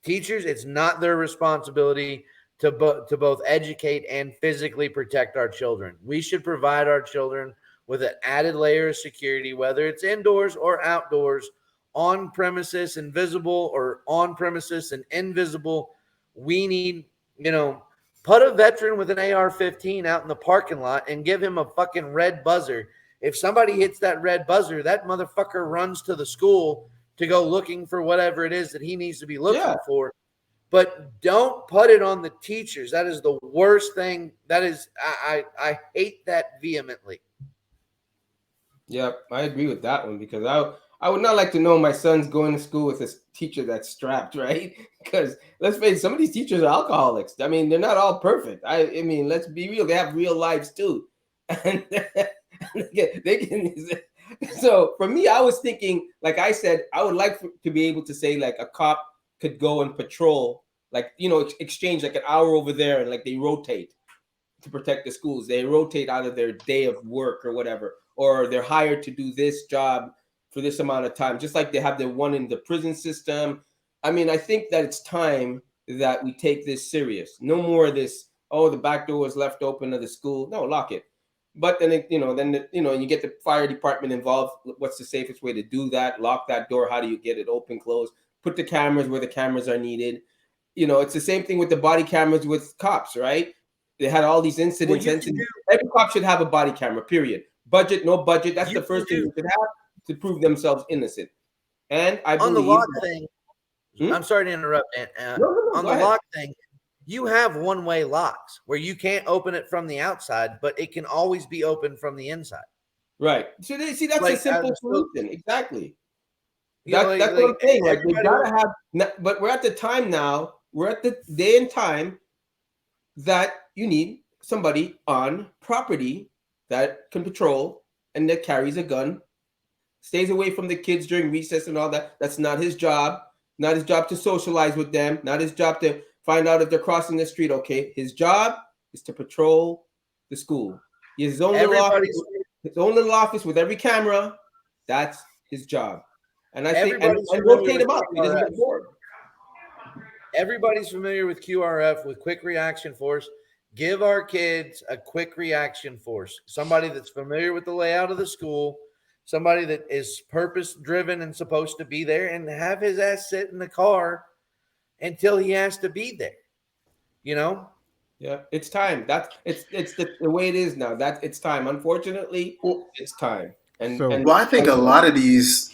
Teachers, it's not their responsibility to both educate and physically protect our children. We should provide our children with an added layer of security, whether it's indoors or outdoors, on premises and visible, or on premises and invisible. We need, put a veteran with an AR-15 out in the parking lot and give him a fucking red buzzer. If somebody hits that red buzzer, that motherfucker runs to the school to go looking for whatever it is that he needs to be looking for. But don't put it on the teachers. That is the worst thing. That is, I hate that vehemently. Yeah, I agree with that one because I would not like to know my son's going to school with a teacher that's strapped, right? Because let's face it, some of these teachers are alcoholics. I mean, they're not all perfect. I mean, let's be real. They have real lives too. And they can. So for me, I was thinking, like I said, I would like to be able to say like a cop could go and patrol, like, exchange like an hour over there and like they rotate to protect the schools. They rotate out of their day of work or whatever, or they're hired to do this job for this amount of time, just like they have the one in the prison system. I mean, I think that it's time that we take this serious. No more of this, oh, the back door was left open of the school. No, lock it. But then, you get the fire department involved. What's the safest way to do that? Lock that door. How do you get it open, closed? Put the cameras where the cameras are needed. It's the same thing with the body cameras with cops, right? They had all these incidents. Every cop should have a body camera, period. Budget, no budget. That's the first thing you should have to prove themselves innocent. And I believe on the lock thing, I'm sorry to interrupt. On the lock thing, you have one-way locks where you can't open it from the outside, but it can always be opened from the inside. Right. So that's a simple solution. Exactly. That's what I'm saying. Like we gotta have, but we're at the time now. We're at the day and time that you need somebody on property that can patrol and that carries a gun stays away from the kids during recess and all that. That's not his job. Not his job to socialize with them. Not his job to find out if they're crossing the street. Okay, his job is to patrol the school. He has his own little office with every camera. That's his job. And I think and rotate him up. He doesn't get bored. Everybody's familiar with QRF, with quick reaction force. Give our kids a quick reaction force. Somebody that's familiar with the layout of the school, somebody that is purpose driven and supposed to be there, and have his ass sit in the car until he has to be there. You know? Yeah, it's time. It's the way it is now. That it's time. Unfortunately, it's time. Well, I think a lot of these,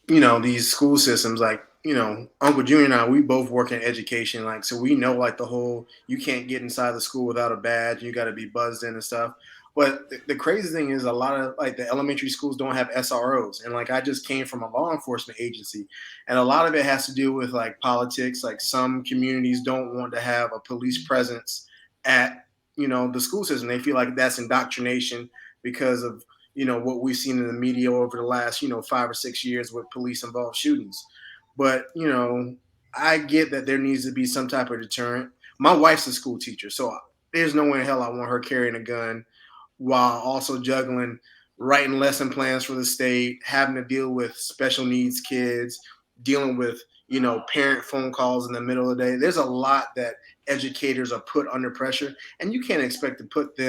these school systems, like, Uncle Junior and I, we both work in education, like, so we know, like, the whole, you can't get inside the school without a badge, you got to be buzzed in and stuff. But the crazy thing is, a lot of, like, the elementary schools don't have SROs. And, like, I just came from a law enforcement agency, and a lot of it has to do with, like, politics. Like, some communities don't want to have a police presence at, the school system. They feel like that's indoctrination because of, what we've seen in the media over the last, 5 or 6 years with police involved shootings. But, I get that there needs to be some type of deterrent. My wife's a school teacher, so there's no way in hell I want her carrying a gun while also juggling writing lesson plans for the state, having to deal with special needs kids, dealing with, parent phone calls in the middle of the day. There's a lot that educators are put under pressure, and you can't expect to put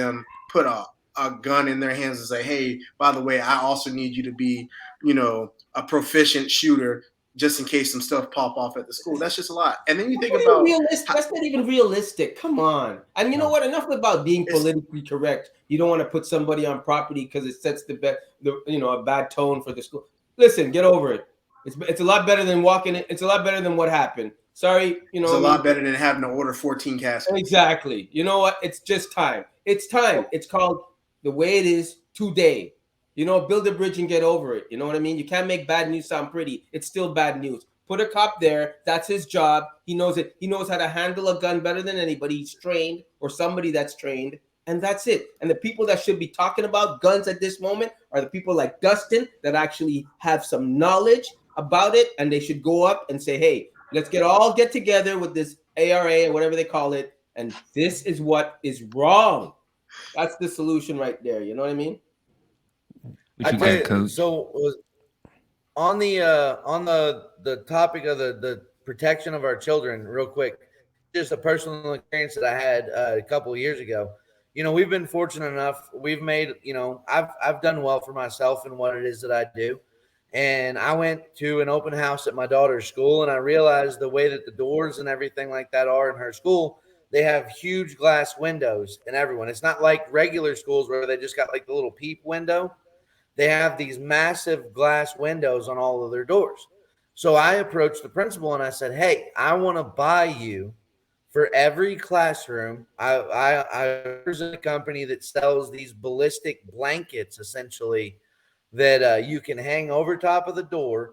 a gun in their hands and say, hey, by the way, I also need you to be, a proficient shooter just in case some stuff pop off at the school. That's just a lot. And then you think about that's not even realistic. Come on. And you know what? Enough about being politically correct. You don't want to put somebody on property because it sets a bad tone for the school. Listen, get over it. It's a lot better than walking it. It's a lot better than what happened. Sorry, it's a lot better than having to order 14 caskets. Exactly. You know what? It's just time. It's time. It's called the way it is today. Build a bridge and get over it. You know what I mean? You can't make bad news sound pretty. It's still bad news. Put a cop there. That's his job. He knows it. He knows how to handle a gun better than anybody. He's trained, or somebody that's trained. And that's it. And the people that should be talking about guns at this moment are the people like Dustin that actually have some knowledge about it. And they should go up and say, hey, let's get together with this ARA or whatever they call it. And this is what is wrong. That's the solution right there. You know what I mean? So on the topic of the protection of our children, real quick, just a personal experience that I had a couple of years ago. We've been fortunate enough. We've made, I've done well for myself in what it is that I do. And I went to an open house at my daughter's school, and I realized the way that the doors and everything like that are in her school. They have huge glass windows in everyone. It's not like regular schools where they just got like the little peep window. They have these massive glass windows on all of their doors. So I approached the principal and I said, hey, I want to buy you for every classroom. I represent a company that sells these ballistic blankets, essentially, that you can hang over top of the door.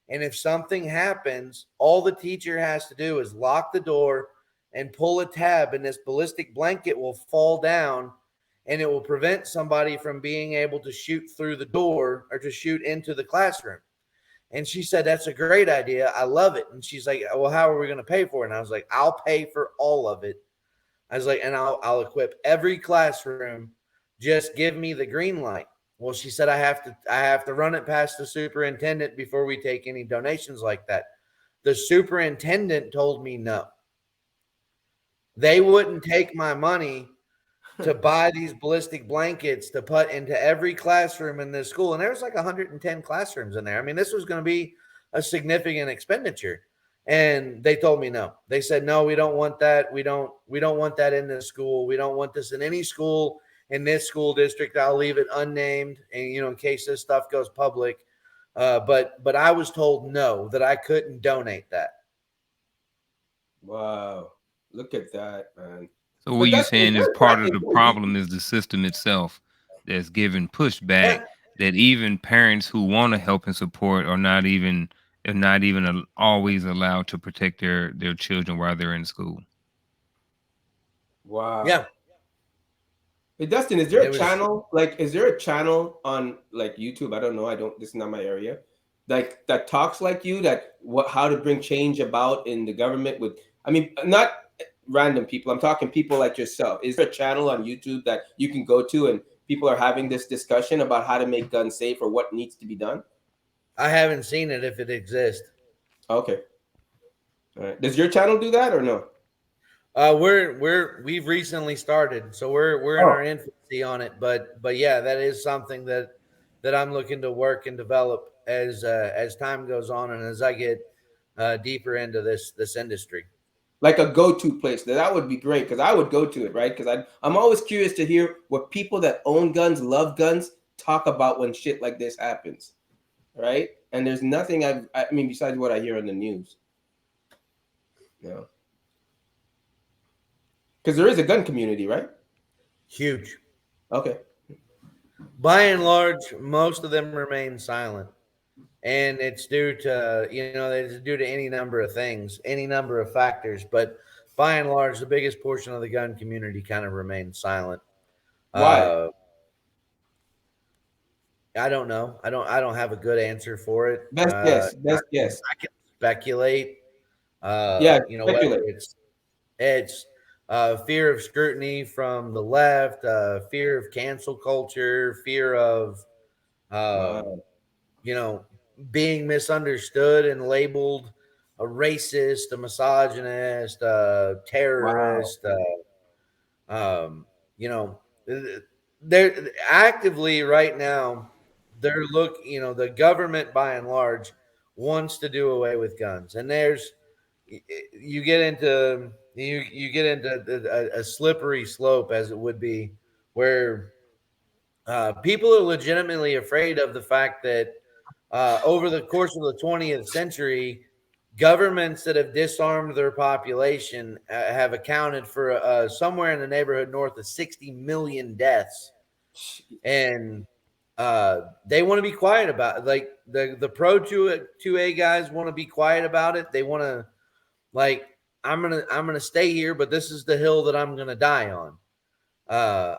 And if something happens, all the teacher has to do is lock the door and pull a tab, and this ballistic blanket will fall down, and it will prevent somebody from being able to shoot through the door or to shoot into the classroom. And she said, that's a great idea. I love it. And she's like, well, how are we going to pay for it? And I was like, I'll pay for all of it. I was like, and I'll equip every classroom. Just give me the green light. Well, she said, I have to run it past the superintendent before we take any donations like that. The superintendent told me no. They wouldn't take my money to buy these ballistic blankets to put into every classroom in this school. And there was like 110 classrooms in there. I mean, this was going to be a significant expenditure. And they told me no. They said, no, we don't want that. We don't want that in this school. We don't want this in any school in this school district. I'll leave it unnamed, and in case this stuff goes public. But I was told no, that I couldn't donate that. Wow. Look at that, man. So what you're saying is part of the problem is the system itself that's giving pushback, that even parents who want to help and support are not even always allowed to protect their children while they're in school. Wow. Yeah. Hey Dustin, is there a channel is there a channel on like YouTube? I don't know. This is not my area. Like that talks like you, how to bring change about in the government with, I mean, not random people. I'm talking people like yourself. Is there a channel on YouTube that you can go to and people are having this discussion about how to make guns safe or what needs to be done? I haven't seen it if it exists. Okay. All right. Does your channel do that or no? We've recently started, so we're in our infancy on it, but yeah, that is something that I'm looking to work and develop as time goes on and as I get deeper into this industry. Like a go-to place. That would be great because I would go to it, right? Because I'm always curious to hear what people that own guns, love guns, talk about when shit like this happens, right? And there's nothing I mean besides what I hear on the news. Yeah. Because there is a gun community, right? Huge. Okay. By and large, most of them remain silent. And it's due to, it's due to any number of things, any number of factors. But by and large, the biggest portion of the gun community kind of remains silent. Why? I don't know. I don't have a good answer for it. Best guess. I can speculate. Speculate. Whether it's fear of scrutiny from the left, fear of cancel culture, fear of, being misunderstood and labeled a racist, a misogynist, a terrorist. They're actively right now. They're the government by and large wants to do away with guns, and you get into a slippery slope, as it would be, where people are legitimately afraid of the fact that over the course of the 20th century, governments that have disarmed their population have accounted for somewhere in the neighborhood north of 60 million deaths. And they want to be quiet about it. Like the pro 2A guys want to be quiet about it. They want to, I'm gonna stay here, but this is the hill that I'm gonna die on.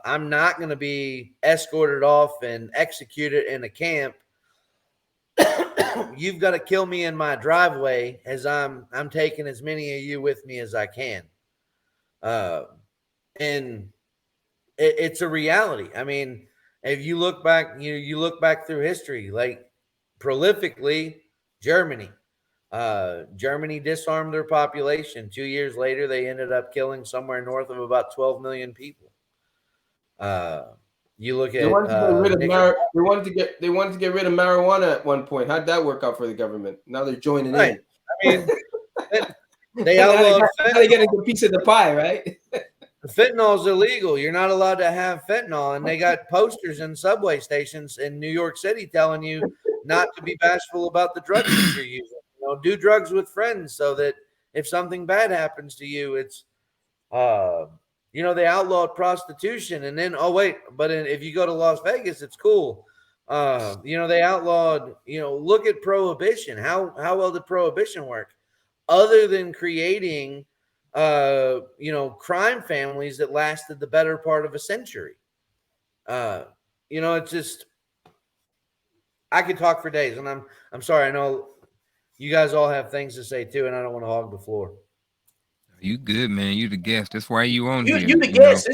I'm not gonna be escorted off and executed in a camp. You've got to kill me in my driveway as I'm taking as many of you with me as I can. And it's a reality. I mean, if you look back, you look back through history, like prolifically, Germany disarmed their population. 2 years later, they ended up killing somewhere north of about 12 million people. You look at they wanted to get rid of marijuana at one point. How'd that work out for the government? Now they're joining in. I mean, they outlawed. They get a good piece of the pie, right? Fentanyl is illegal. You're not allowed to have fentanyl, and they got posters in subway stations in New York City telling you not to be bashful about the drugs that you're using. Do drugs with friends so that if something bad happens to you, it's they outlawed prostitution, and then if you go to Las Vegas, it's cool. They outlawed. Look at prohibition. How well did prohibition work? Other than creating, crime families that lasted the better part of a century. It's just I could talk for days, and I'm sorry. I know you guys all have things to say too, and I don't want to hog the floor. You good, man. You the guest. That's why you on here. You the guest.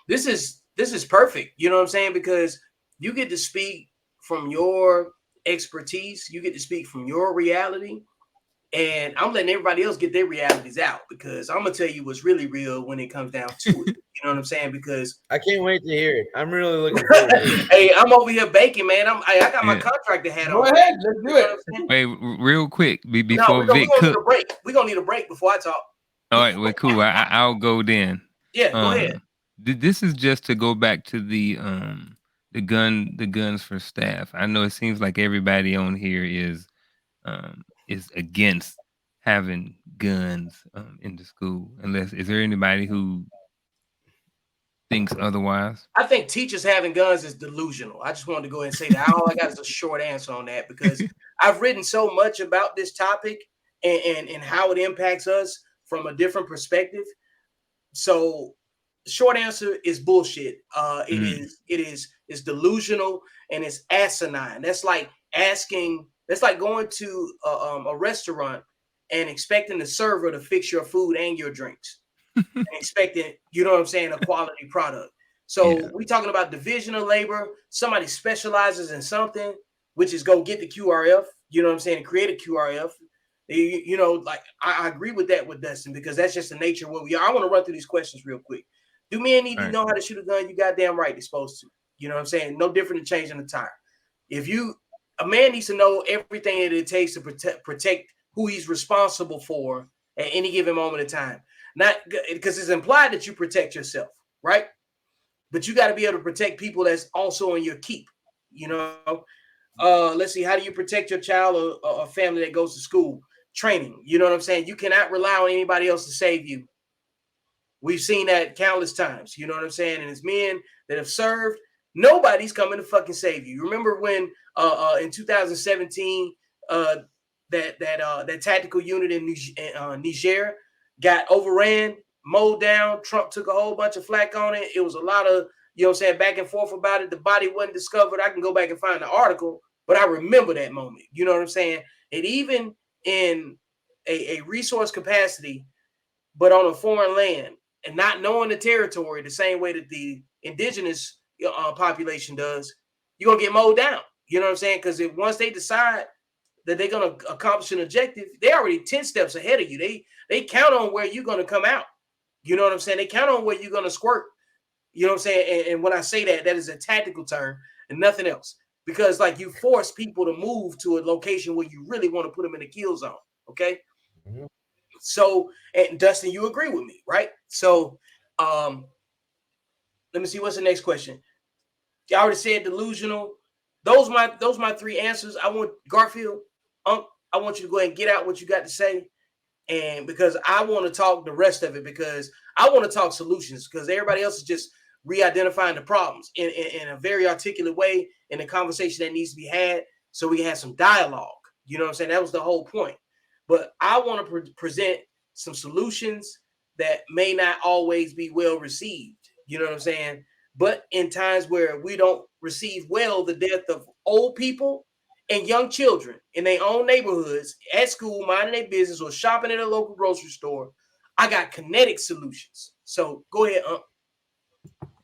This is perfect. You know what I'm saying? Because you get to speak from your expertise. You get to speak from your reality. And I'm letting everybody else get their realities out because I'm gonna tell you what's really real when it comes down to it. You know what I'm saying? Because I can't wait to hear it. I'm really looking forward to it. Hey, I'm over here baking, man. I got my contractor hat on. Go ahead, let's do it. Wait, real quick before Vic cook. We're gonna need a break before I talk. All right, well, cool. I'll go then. Yeah, go ahead. This is just to go back to the guns for staff. I know it seems like everybody on here is against having guns in the school. Is there anybody who thinks otherwise? I think teachers having guns is delusional. I just wanted to go ahead and say that. All I got is a short answer on that because I've written so much about this topic and how it impacts us from a different perspective. So short answer is bullshit. It's delusional and it's asinine. That's like asking. That's like going to a restaurant and expecting the server to fix your food and your drinks, and expecting, you know what I'm saying, a quality product. So we talking about division of labor. Somebody specializes in something, which is go get the QRF. You know what I'm saying, and create a QRF. You know, like I agree with that with Dustin, because that's just the nature of what we are. I want to run through these questions real quick. Do men need to know how to shoot a gun? You goddamn right, they're supposed to. You know what I'm saying? No different than changing the tire. A man needs to know everything that it takes to protect who he's responsible for at any given moment in time. Not because it's implied that you protect yourself, right? But you got to be able to protect people that's also in your keep. You know, let's see, how do you protect your child or a family that goes to school? Training. You know what I'm saying? You cannot rely on anybody else to save you. We've seen that countless times. You know what I'm saying? And as men that have served, nobody's coming to fucking save you. You remember when in 2017 that tactical unit in Niger got overran, mowed down. Trump took a whole bunch of flack on it. It was a lot of, you know what I'm saying, back and forth about it. The body wasn't discovered. I can go back and find the article, but I remember that moment. You know what I'm saying? And even in a resource capacity, but on a foreign land and not knowing the territory the same way that the indigenous population does, you're going to get mowed down. You know what I'm saying? Because once they decide that they're going to accomplish an objective, they're already 10 steps ahead of you. They count on where you're going to come out. You know what I'm saying? They count on where you're going to squirt. You know what I'm saying? And when I say that, that is a tactical term and nothing else. Because like you force people to move to a location where you really want to put them in a kill zone. Okay. Mm-hmm. So, and Dustin, you agree with me, right? So, let me see. What's the next question? You already said delusional. Those my three answers. I want Garfield. I want you to go ahead and get out what you got to say, and because I want to talk the rest of it, because I want to talk solutions, because everybody else is just re-identifying the problems in a very articulate way in a conversation that needs to be had, so we can have some dialogue. You know what I'm saying? That was the whole point. But I want to present some solutions that may not always be well received. You know what I'm saying? But in times where we don't receive well the death of old people and young children in their own neighborhoods, at school, minding their business, or shopping at a local grocery store, I got kinetic solutions. So go ahead.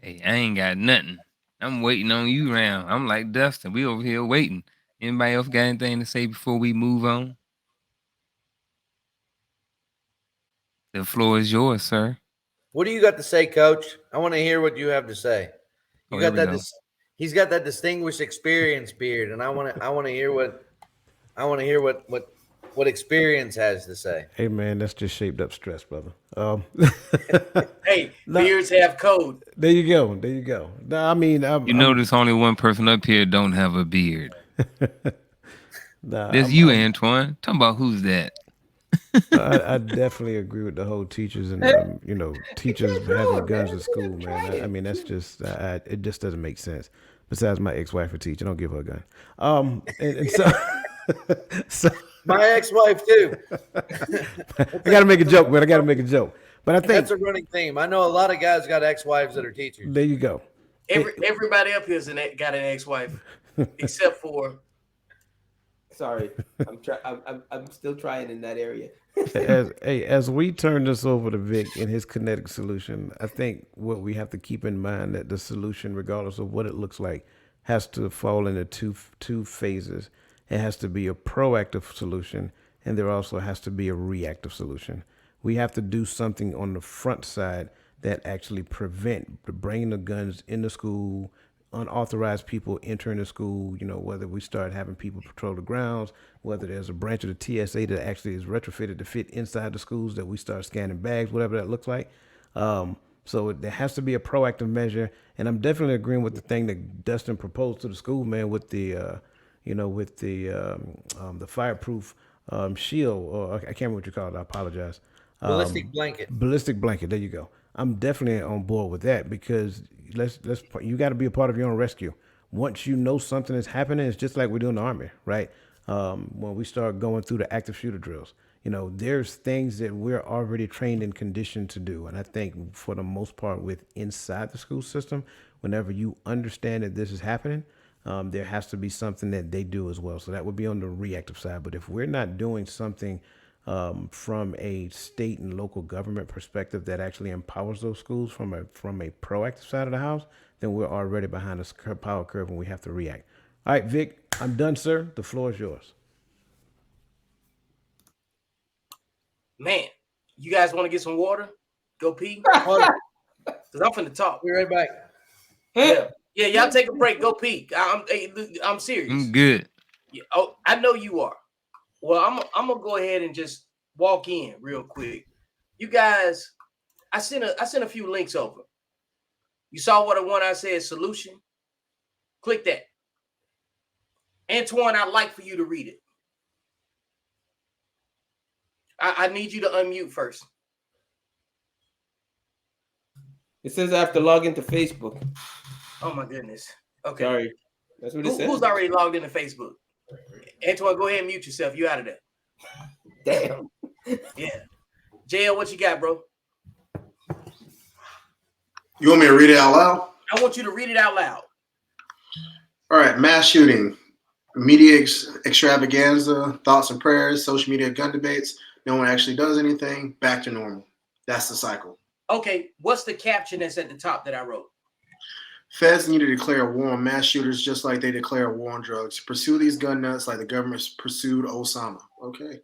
Hey, I ain't got nothing. I'm waiting on you round. I'm like Dustin. We over here waiting. Anybody else got anything to say before we move on? The floor is yours, sir. What do you got to say, Coach? I want to hear what you have to say. You got that. He's got that distinguished experience beard, and I want to hear what experience has to say. Hey man, that's just shaped up stress, brother. Hey, beards have code. There you go. No, I mean, notice only one person up here don't have a beard. That's you, Antoine. Talking about who's that? I definitely agree with the whole teachers and teachers having guns at school, man. I mean, that's just it just doesn't make sense. Besides, my ex-wife a teacher, don't give her a gun. And so my ex-wife too. I got to make a joke, man. But I think that's a running theme. I know a lot of guys got ex-wives that are teachers. There you go. Everybody up here's got an ex-wife, except for. Sorry, I'm still trying in that area. As we turn this over to Vic and his kinetic solution, I think what we have to keep in mind that the solution, regardless of what it looks like, has to fall into two phases. It has to be a proactive solution, and there also has to be a reactive solution. We have to do something on the front side that actually prevent bringing the guns into school, unauthorized people entering the school, whether we start having people patrol the grounds, whether there's a branch of the TSA that actually is retrofitted to fit inside the schools, that we start scanning bags, whatever that looks like. So there has to be a proactive measure. And I'm definitely agreeing with the thing that Dustin proposed to the school, man, with the, the fireproof shield, or I can't remember what you call it. I apologize. Ballistic blanket. Ballistic blanket. There you go. I'm definitely on board with that, because you got to be a part of your own rescue. Once you know something is happening, it's just like we do in the Army, right? When we start going through the active shooter drills, there's things that we're already trained and conditioned to do. And I think for the most part with inside the school system, whenever you understand that this is happening, there has to be something that they do as well. So that would be on the reactive side. But if we're not doing something from a state and local government perspective that actually empowers those schools from a proactive side of the house, then we're already behind the power curve and we have to react. All right, Vic, I'm done, sir. The floor is yours. Man, you guys want to get some water? Go pee? Because I'm finna talk. Be right back. Yeah, y'all take a break. Go pee. I'm serious. I'm good. Yeah, oh, I know you are. Well, I'm gonna go ahead and just walk in real quick. You guys, I sent a few links over. You saw what I said solution? Click that. Antoine, I'd like for you to read it. I need you to unmute first. It says I have to log into Facebook. Oh my goodness. Okay. Sorry. That's what it says. Who's already logged into Facebook? Antoine, go ahead and mute yourself. You out of there. Damn. Yeah. JL, what you got, bro? You want me to read it out loud? I want you to read it out loud. All right. Mass shooting, media extravaganza, thoughts and prayers, social media gun debates. No one actually does anything. Back to normal. That's the cycle. Okay. What's the caption that's at the top that I wrote? Feds need to declare a war on mass shooters just like they declare a war on drugs. Pursue these gun nuts like the government pursued Osama. Okay.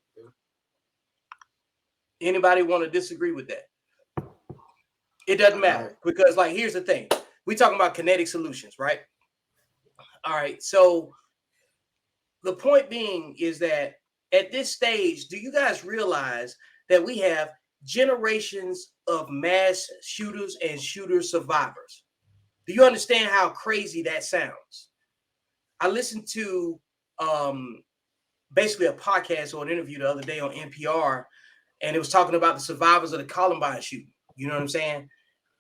Anybody want to disagree with that? It doesn't matter because, like, here's the thing. We're talking about kinetic solutions, right? All right. So the point being is that at this stage, do you guys realize that we have generations of mass shooters and shooter survivors? Do you understand how crazy that sounds? I listened to basically a podcast or an interview the other day on NPR, and it was talking about the survivors of the Columbine shooting. You know what I'm saying?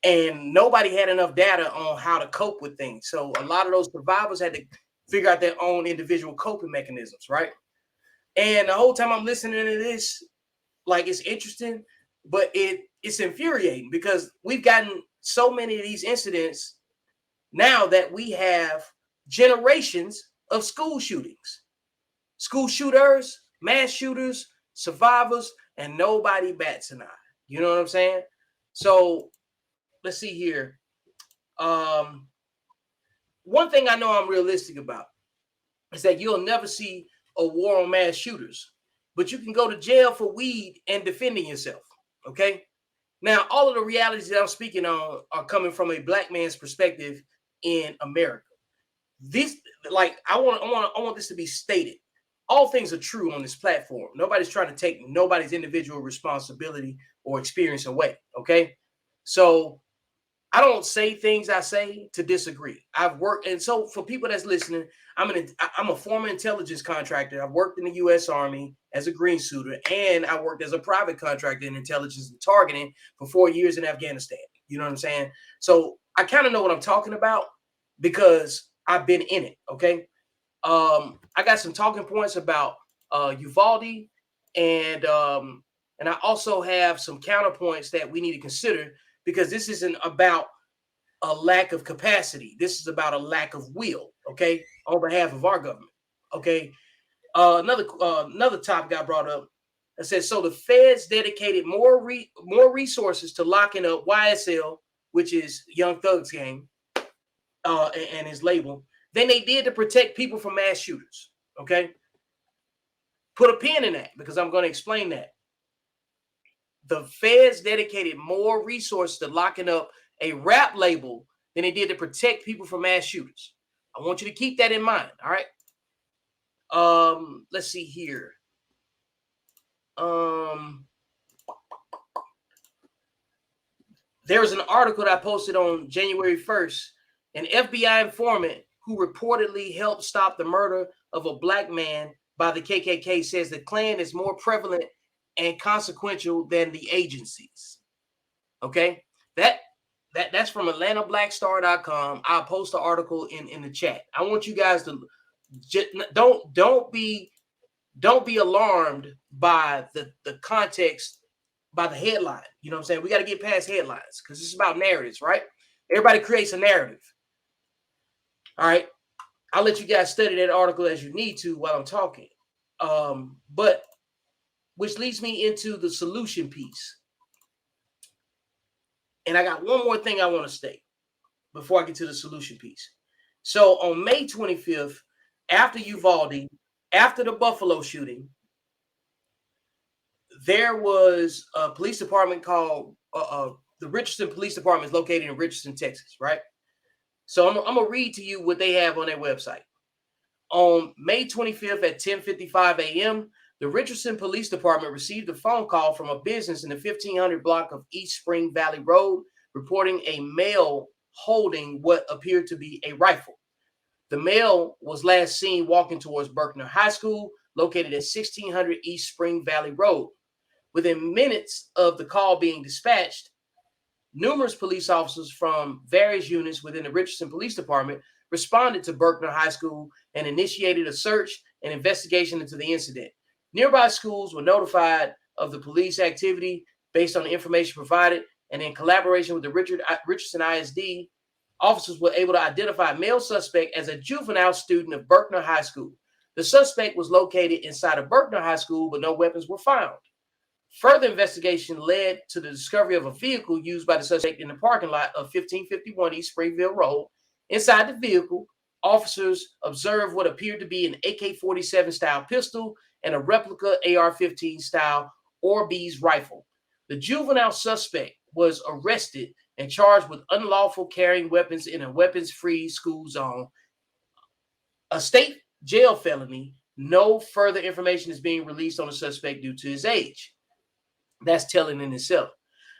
And nobody had enough data on how to cope with things. So a lot of those survivors had to figure out their own individual coping mechanisms, right? And the whole time I'm listening to this, like, it's interesting, but it's infuriating because we've gotten so many of these incidents now that we have generations of school shootings, school shooters, mass shooters, survivors, and nobody bats an eye. You know what I'm saying? So let's see here. One thing I know I'm realistic about is that you'll never see a war on mass shooters, but you can go to jail for weed and defending yourself. Okay. Now, all of the realities that I'm speaking on are coming from a black man's perspective in America. This, like, I want this to be stated. All things are true on this platform. Nobody's trying to take nobody's individual responsibility or experience away. Okay. So I don't say things I say to disagree. I've worked, and so for people that's listening, I'm a former intelligence contractor. I've worked in the U.S. Army as a green suiter, and I worked as a private contractor in intelligence and targeting for 4 years in Afghanistan. You know what I'm saying? So I kind of know what I'm talking about because I've been in it. Okay. I got some talking points about Uvalde, and I also have some counterpoints that we need to consider, because this isn't about a lack of capacity. This is about a lack of will, okay, on behalf of our government, okay? Another topic got brought up that says, so the feds dedicated more resources to locking up YSL, which is Young Thug's gang, and his label, than they did to protect people from mass shooters, okay? Put a pin in that because I'm going to explain that. The feds dedicated more resources to locking up a rap label than they did to protect people from mass shooters. I want you to keep that in mind. All right. Let's see here. There was an article that I posted on January 1st. An FBI informant who reportedly helped stop the murder of a black man by the KKK says the Klan is more prevalent and consequential than the agencies. Okay, that's from AtlantaBlackStar.com. I'll post the article in the chat. I want you guys to don't be don't be alarmed by the context, by the headline. You know what I'm saying? We got to get past headlines because it's about narratives, right? Everybody creates a narrative. All right. I'll let you guys study that article as you need to while I'm talking. But which leads me into the solution piece. And I got one more thing I want to state before I get to the solution piece. So on May 25th, after Uvalde, after the Buffalo shooting, there was a police department called the Richardson Police Department is located in Richardson, Texas, right? So I'm going to read to you what they have on their website. On May 25th at 10:55 a.m., the Richardson Police Department received a phone call from a business in the 1500 block of East Spring Valley Road reporting a male holding what appeared to be a rifle. The male was last seen walking towards Berkner High School, located at 1600 East Spring Valley Road. Within minutes of the call being dispatched, numerous police officers from various units within the Richardson Police Department responded to Berkner High School and initiated a search and investigation into the incident. Nearby schools were notified of the police activity based on the information provided, and in collaboration with the Richardson ISD, officers were able to identify a male suspect as a juvenile student of Berkner High School. The suspect was located inside of Berkner High School, but no weapons were found. Further investigation led to the discovery of a vehicle used by the suspect in the parking lot of 1551 East Springville Road. Inside the vehicle, officers observed what appeared to be an AK-47 style pistol and a replica AR-15 style Orbeez rifle. The juvenile suspect was arrested and charged with unlawful carrying weapons in a weapons-free school zone, a state jail felony. No further information is being released on the suspect due to his age. That's telling in itself.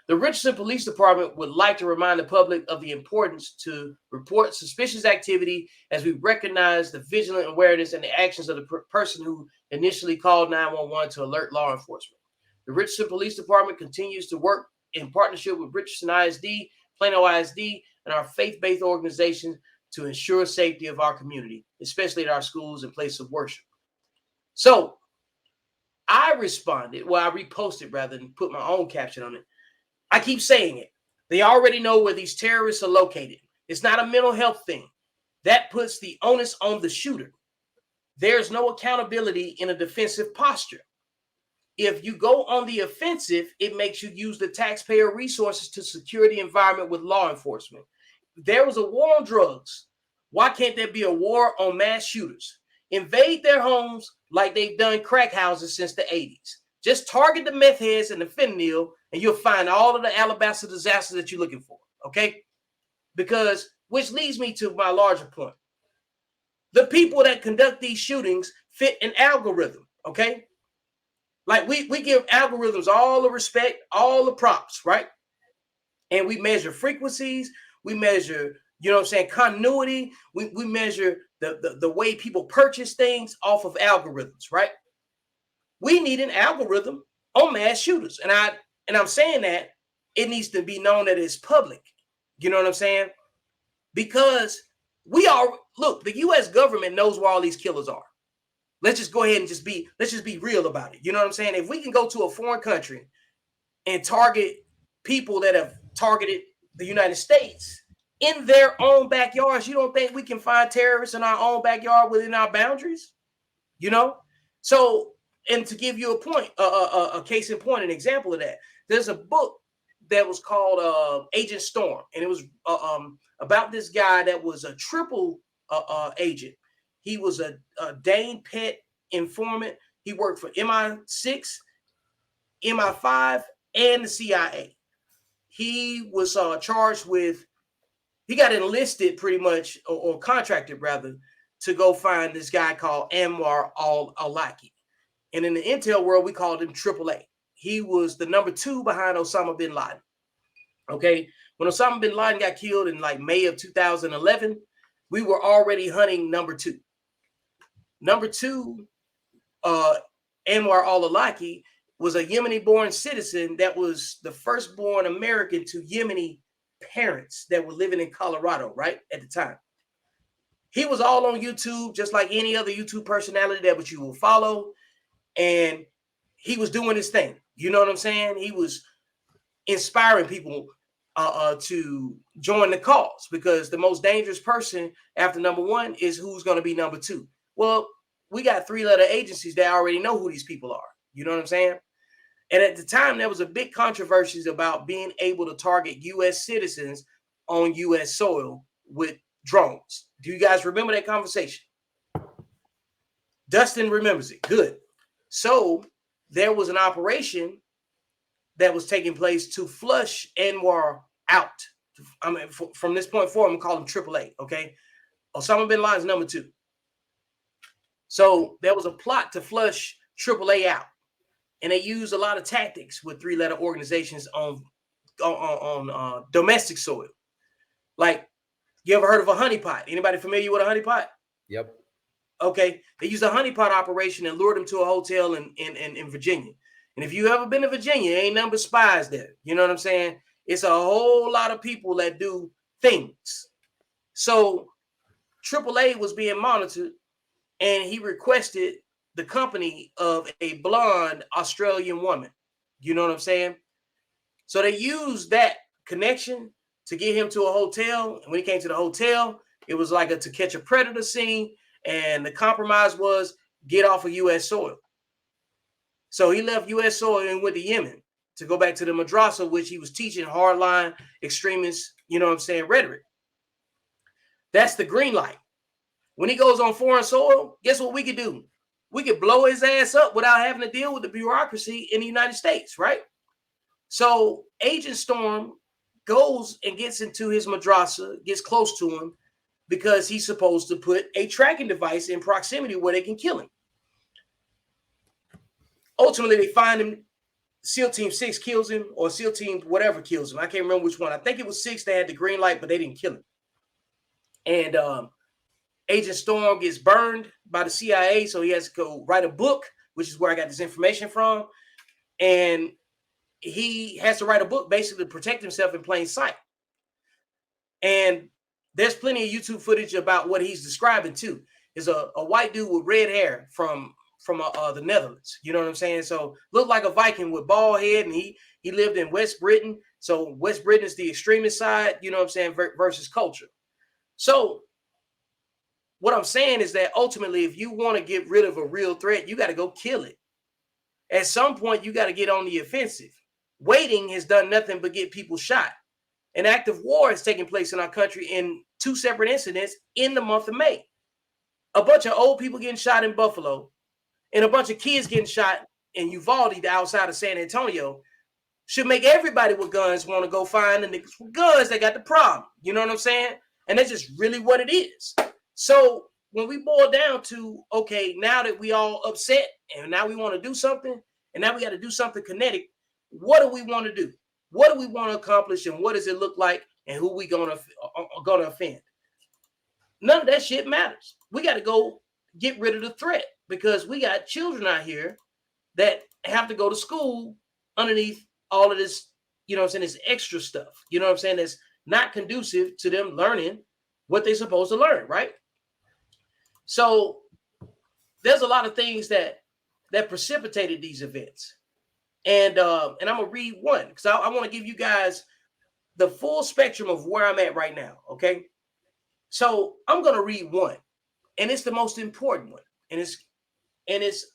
The Richardson Police Department would like to remind the public of the importance to report suspicious activity as we recognize the vigilant awareness and the actions of the person who initially called 911 to alert law enforcement. The Richardson Police Department continues to work in partnership with Richardson ISD, Plano ISD, and our faith-based organizations to ensure safety of our community, especially at our schools and places of worship. So I responded, well, I reposted rather than put my own caption on it. I keep saying it. They already know where these terrorists are located. It's not a mental health thing. That puts the onus on the shooter. There's no accountability in a defensive posture. If you go on the offensive, it makes you use the taxpayer resources to secure the environment with law enforcement. There was a war on drugs. Why can't there be a war on mass shooters? Invade their homes like they've done crack houses since the 80s. Just target the meth heads and the fentanyl, and you'll find all of the Alabama disasters that you're looking for, okay? Because, which leads me to my larger point. The people that conduct these shootings fit an algorithm, okay? Like we give algorithms all the respect, all the props, right? And we measure frequencies, we measure, you know what I'm saying, continuity, we measure the way people purchase things off of algorithms, right? We need an algorithm on mass shooters. And I'm saying that it needs to be known that it's public. You know what I'm saying? Because look, the US government knows where all these killers are. Let's just go ahead and let's just be real about it. You know what I'm saying? If we can go to a foreign country and target people that have targeted the United States in their own backyards, you don't think we can find terrorists in our own backyard within our boundaries? You know? So, and to give you a point, a case in point, an example of that, there's a book that was called Agent Storm, and it was about this guy that was a triple agent. He was a Dane Pet informant. He worked for MI6, MI5, and the CIA. He was charged with, he got enlisted pretty much, or contracted rather, to go find this guy called Anwar al-Awlaki. And in the intel world, we called him AAA. He was the number 2 behind Osama bin Laden. Okay, when Osama bin Laden got killed in like May of 2011, we were already hunting number 2. Number 2, Anwar al-Awlaki was a Yemeni-born citizen that was the firstborn American to Yemeni parents that were living in Colorado, right, at the time. He was all on YouTube, just like any other YouTube personality that you will follow. and he was doing his thing. You know what I'm saying? He was inspiring people to join the cause, because the most dangerous person after number one is who's going to be number two. Well, we got 3-letter agencies that already know who these people are. You know what I'm saying? And at the time, there was a big controversy about being able to target U.S. citizens on U.S. soil with drones. Do you guys remember that conversation? Dustin remembers it. Good. So there was an operation that was taking place to flush Anwar out. I mean, from this point forward, I'm going to call him AAA, okay? Osama bin Laden's number two. So there was a plot to flush AAA out. And they used a lot of tactics with 3-letter organizations on domestic soil. Like, you ever heard of a honeypot? Anybody familiar with a honeypot? Yep. Okay. They used a honeypot operation and lured them to a hotel in Virginia. And if you ever been to Virginia, ain't nothing but spies there. You know what I'm saying? It's a whole lot of people that do things. So AAA was being monitored, and he requested the company of a blonde Australian woman. You know what I'm saying? So they used that connection to get him to a hotel. And when he came to the hotel, it was like a To Catch a Predator scene. And the compromise was get off of U.S. soil. So he left U.S. soil and went to Yemen to go back to the madrasa, which he was teaching hardline extremist, you know what I'm saying, rhetoric. That's the green light. When he goes on foreign soil, guess what we could do? We could blow his ass up without having to deal with the bureaucracy in the United States, right? So Agent Storm goes and gets into his madrasa, gets close to him, because he's supposed to put a tracking device in proximity where they can kill him. Ultimately, they find him. SEAL Team 6 kills him, or SEAL Team whatever kills him. I can't remember which one. I think it was 6. They had the green light, but they didn't kill him. And Agent Storm gets burned by the CIA, so he has to go write a book, which is where I got this information from. And he has to write a book basically to protect himself in plain sight. And there's plenty of YouTube footage about what he's describing too. Is a white dude with red hair from the Netherlands. You know what I'm saying? So looked like a Viking with bald head, and he lived in West Britain. So West Britain is the extremist side, you know what I'm saying, versus culture. So what I'm saying is that ultimately, if you want to get rid of a real threat, you got to go kill it. At some point, you got to get on the offensive. Waiting has done nothing but get people shot. An active war is taking place in our country in 2 separate incidents in the month of May. A bunch of old people getting shot in Buffalo, and a bunch of kids getting shot in Uvalde, outside of San Antonio, should make everybody with guns want to go find the niggas with guns that got the problem. You know what I'm saying? And that's just really what it is. So when we boil down to, okay, now that we all upset and now we want to do something, and now we got to do something kinetic, what do we want to do? What do we want to accomplish, and what does it look like, and who we gonna offend? None of that shit matters. We got to go get rid of the threat, because we got children out here that have to go to school underneath all of this, you know what I'm saying, this extra stuff, you know what I'm saying, that's not conducive to them learning what they're supposed to learn, right? So there's a lot of things that precipitated these events. And I'm gonna read one, because I want to give you guys the full spectrum of where I'm at right now. Okay, so I'm gonna read one, and it's the most important one, and it's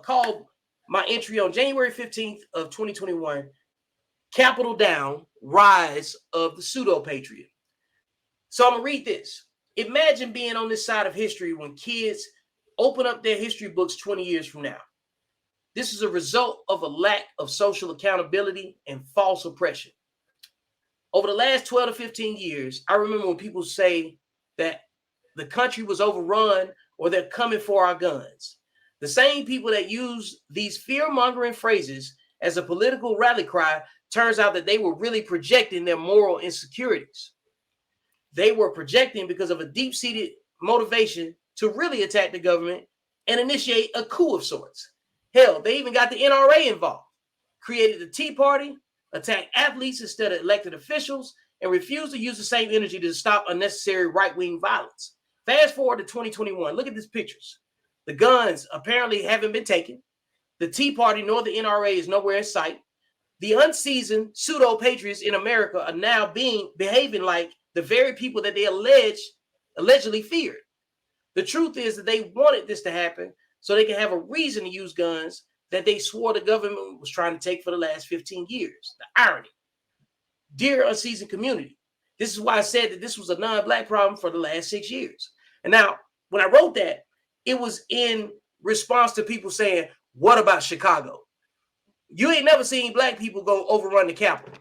called my entry on January 15th of 2021. Capital Down: Rise of the Pseudo Patriot. So I'm gonna read this. Imagine being on this side of history when kids open up their history books 20 years from now. This is a result of a lack of social accountability and false oppression. Over the last 12 to 15 years, I remember when people say that the country was overrun or they're coming for our guns. The same people that use these fear-mongering phrases as a political rally cry, turns out that they were really projecting their moral insecurities. They were projecting because of a deep-seated motivation to really attack the government and initiate a coup of sorts. Hell, they even got the NRA involved, created the Tea Party, attacked athletes instead of elected officials, and refused to use the same energy to stop unnecessary right-wing violence. Fast forward to 2021. Look at these pictures. The guns apparently haven't been taken. The Tea Party nor the NRA is nowhere in sight. The unseasoned pseudo-patriots in America are now behaving like the very people that they allegedly feared. The truth is that they wanted this to happen so they can have a reason to use guns that they swore the government was trying to take for the last 15 years. The irony. Dear unseasoned community, this is why I said that this was a non-black problem for the last 6 years. And now, when I wrote that, it was in response to people saying, what about Chicago? You ain't never seen black people go overrun the Capitol.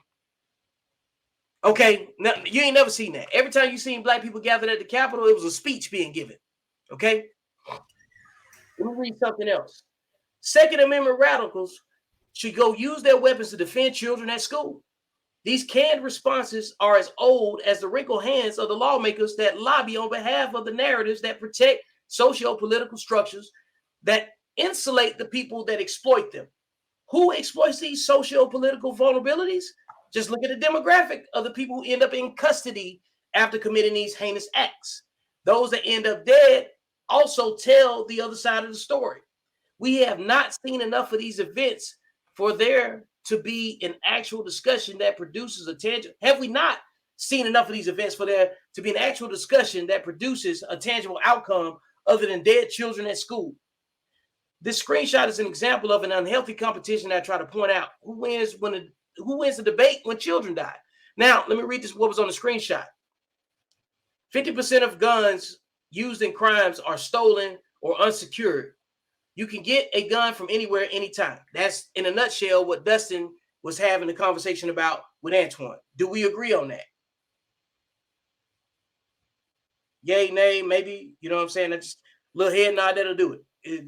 Okay, now, you ain't never seen that. Every time you seen black people gathered at the Capitol, it was a speech being given. Okay? Let me read something else. Second Amendment radicals should go use their weapons to defend children at school. These canned responses are as old as the wrinkled hands of the lawmakers that lobby on behalf of the narratives that protect socio-political structures that insulate the people that exploit them. Who exploits these socio-political vulnerabilities? Just look at the demographic of the people who end up in custody after committing these heinous acts. Those that end up dead also tell the other side of the story. We have not seen enough of these events for there to be an actual discussion that produces a tangible. Have we not seen enough of these events for there to be an actual discussion that produces a tangible outcome other than dead children at school? This screenshot is an example of an unhealthy competition that I try to point out. Who wins the debate when children die? Now, let me read this, what was on the screenshot. 50% of guns used in crimes are stolen or unsecured. You can get a gun from anywhere, anytime. That's, in a nutshell, what Dustin was having a conversation about with Antoine. Do we agree on that? Yay, nay, maybe. You know what I'm saying? That's just a little head nod that'll do it.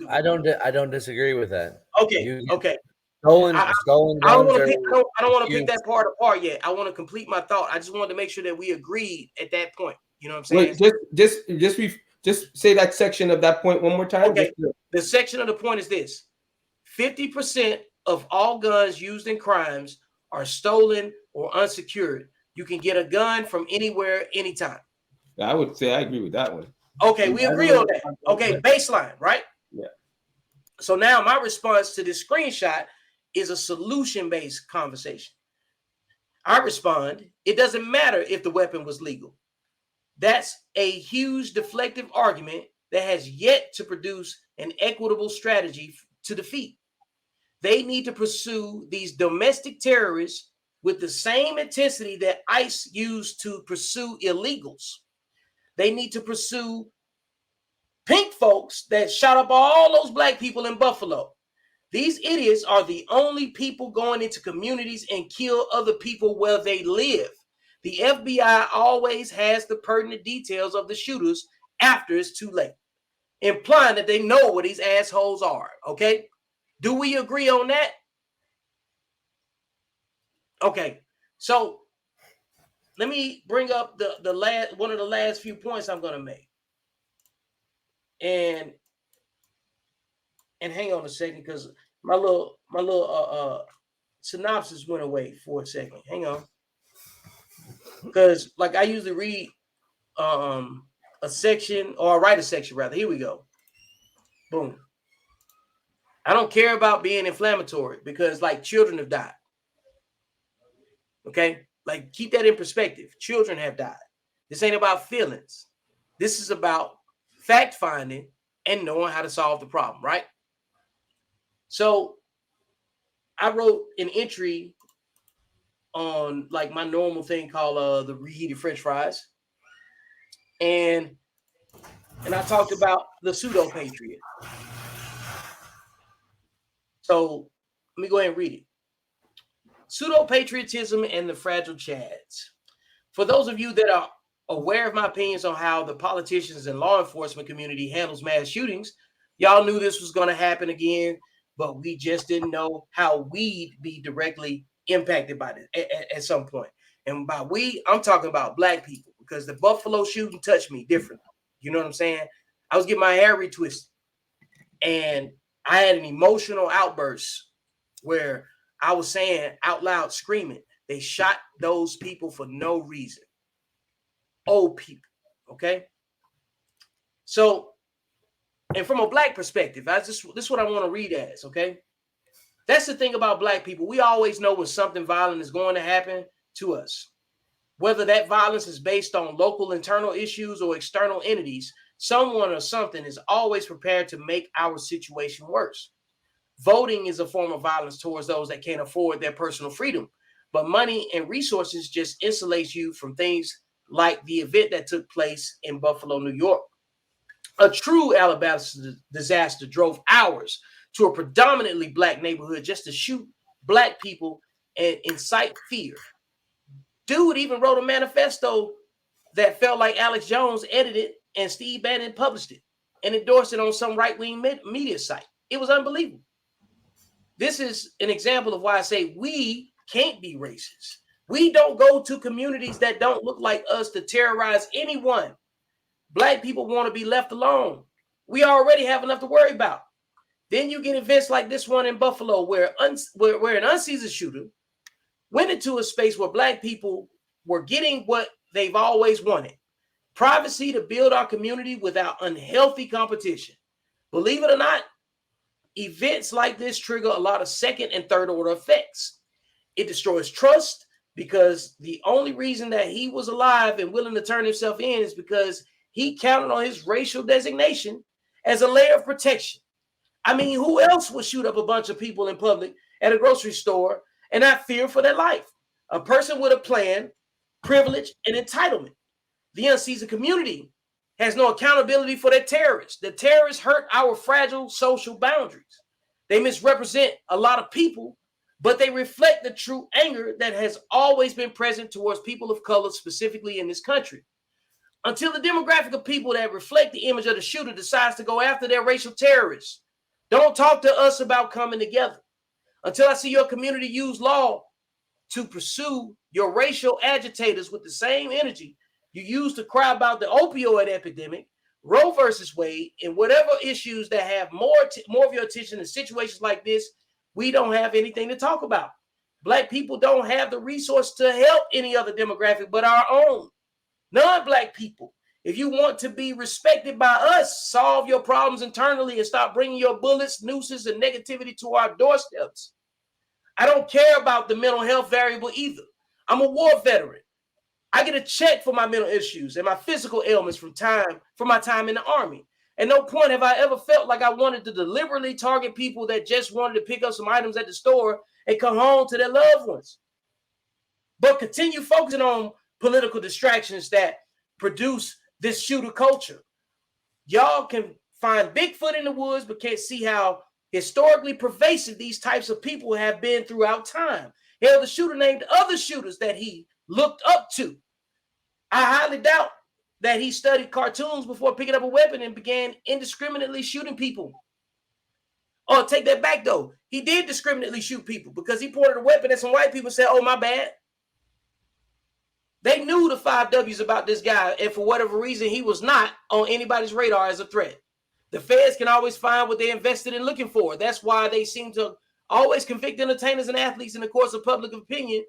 I don't disagree with that. Okay, okay. Stolen I don't don't guns want to pick that part apart yet. I want to complete my thought. I just wanted to make sure that we agreed at that point. You know what I'm saying? Wait, just say that section of that point one more time. Okay. The section of the point is this: 50% of all guns used in crimes are stolen or unsecured. You can get a gun from anywhere, anytime. I would say I agree with that one. Okay, we agree on that. Okay, baseline, right? Yeah. So now my response to this screenshot is a solution-based conversation. I respond, it doesn't matter if the weapon was legal. That's a huge deflective argument that has yet to produce an equitable strategy to defeat. They need to pursue these domestic terrorists with the same intensity that ICE used to pursue illegals. They need to pursue pink folks that shot up all those black people in Buffalo. These idiots are the only people going into communities and kill other people where they live. The FBI always has the pertinent details of the shooters after it's too late, implying that they know where these assholes are. Okay, do we agree on that? Okay, so let me bring up the last one of the last few points I'm going to make, and hang on a second because my little synopsis went away for a second. Hang on. Because like I usually read a section, or I write a section rather. Here we go. Boom. I don't care about being inflammatory because like children have died. Okay? Like keep that in perspective. Children have died. This ain't about feelings. This is about fact finding and knowing how to solve the problem, right? So I wrote an entry on like my normal thing called the reheated French fries, and I talked about the pseudo patriot. So let me go ahead and read it. Pseudo patriotism and the fragile chads. For those of you that are aware of my opinions on how the politicians and law enforcement community handles mass shootings, y'all knew this was going to happen again, but we just didn't know how we'd be directly impacted by this at some point. And by we, I'm talking about black people, because the Buffalo shooting touched me differently. You know what I'm saying? I was getting my hair retwisted, and I had an emotional outburst where I was saying out loud, screaming, they shot those people for no reason. Old people, okay? So, and from a black perspective, this is what I want to read as, okay? That's the thing about black people. We always know when something violent is going to happen to us. Whether that violence is based on local internal issues or external entities, someone or something is always prepared to make our situation worse. Voting is a form of violence towards those that can't afford their personal freedom. But money and resources just insulates you from things like the event that took place in Buffalo, New York. A true Alabama disaster drove hours to a predominantly black neighborhood just to shoot black people and incite fear. Dude even wrote a manifesto that felt like Alex Jones edited and Steve Bannon published it and endorsed it on some right-wing media site. It was unbelievable. This is an example of why I say we can't be racist. We don't go to communities that don't look like us to terrorize anyone. Black people want to be left alone. We already have enough to worry about. Then you get events like this one in Buffalo where an unseasoned shooter went into a space where black people were getting what they've always wanted. Privacy to build our community without unhealthy competition. Believe it or not, events like this trigger a lot of second and third order effects. It destroys trust because the only reason that he was alive and willing to turn himself in is because he counted on his racial designation as a layer of protection. I mean, who else would shoot up a bunch of people in public at a grocery store and not fear for their life? A person with a plan, privilege, and entitlement. The unseasoned community has no accountability for their terrorists. The terrorists hurt our fragile social boundaries. They misrepresent a lot of people, but they reflect the true anger that has always been present towards people of color, specifically in this country. Until the demographic of people that reflect the image of the shooter decides to go after their racial terrorists, don't talk to us about coming together. Until I see your community use law to pursue your racial agitators with the same energy you use to cry about the opioid epidemic, Roe versus Wade, and whatever issues that have more of your attention in situations like this, we don't have anything to talk about. Black people don't have the resource to help any other demographic but our own. Non-black people, if you want to be respected by us, solve your problems internally and stop bringing your bullets, nooses, and negativity to our doorsteps. I don't care about the mental health variable either. I'm a war veteran. I get a check for my mental issues and my physical ailments from my time in the Army. At no point have I ever felt like I wanted to deliberately target people that just wanted to pick up some items at the store and come home to their loved ones. But continue focusing on political distractions that produce this shooter culture. Y'all can find Bigfoot in the woods, but can't see how historically pervasive these types of people have been throughout time. Hell, the shooter named other shooters that he looked up to. I highly doubt that he studied cartoons before picking up a weapon and began indiscriminately shooting people. Oh, take that back though. He did discriminately shoot people because he pointed a weapon at some white people and said, oh, my bad. They knew the 5 W's about this guy, and for whatever reason, he was not on anybody's radar as a threat. The feds can always find what they invested in looking for. That's why they seem to always convict entertainers and athletes in the courts of public opinion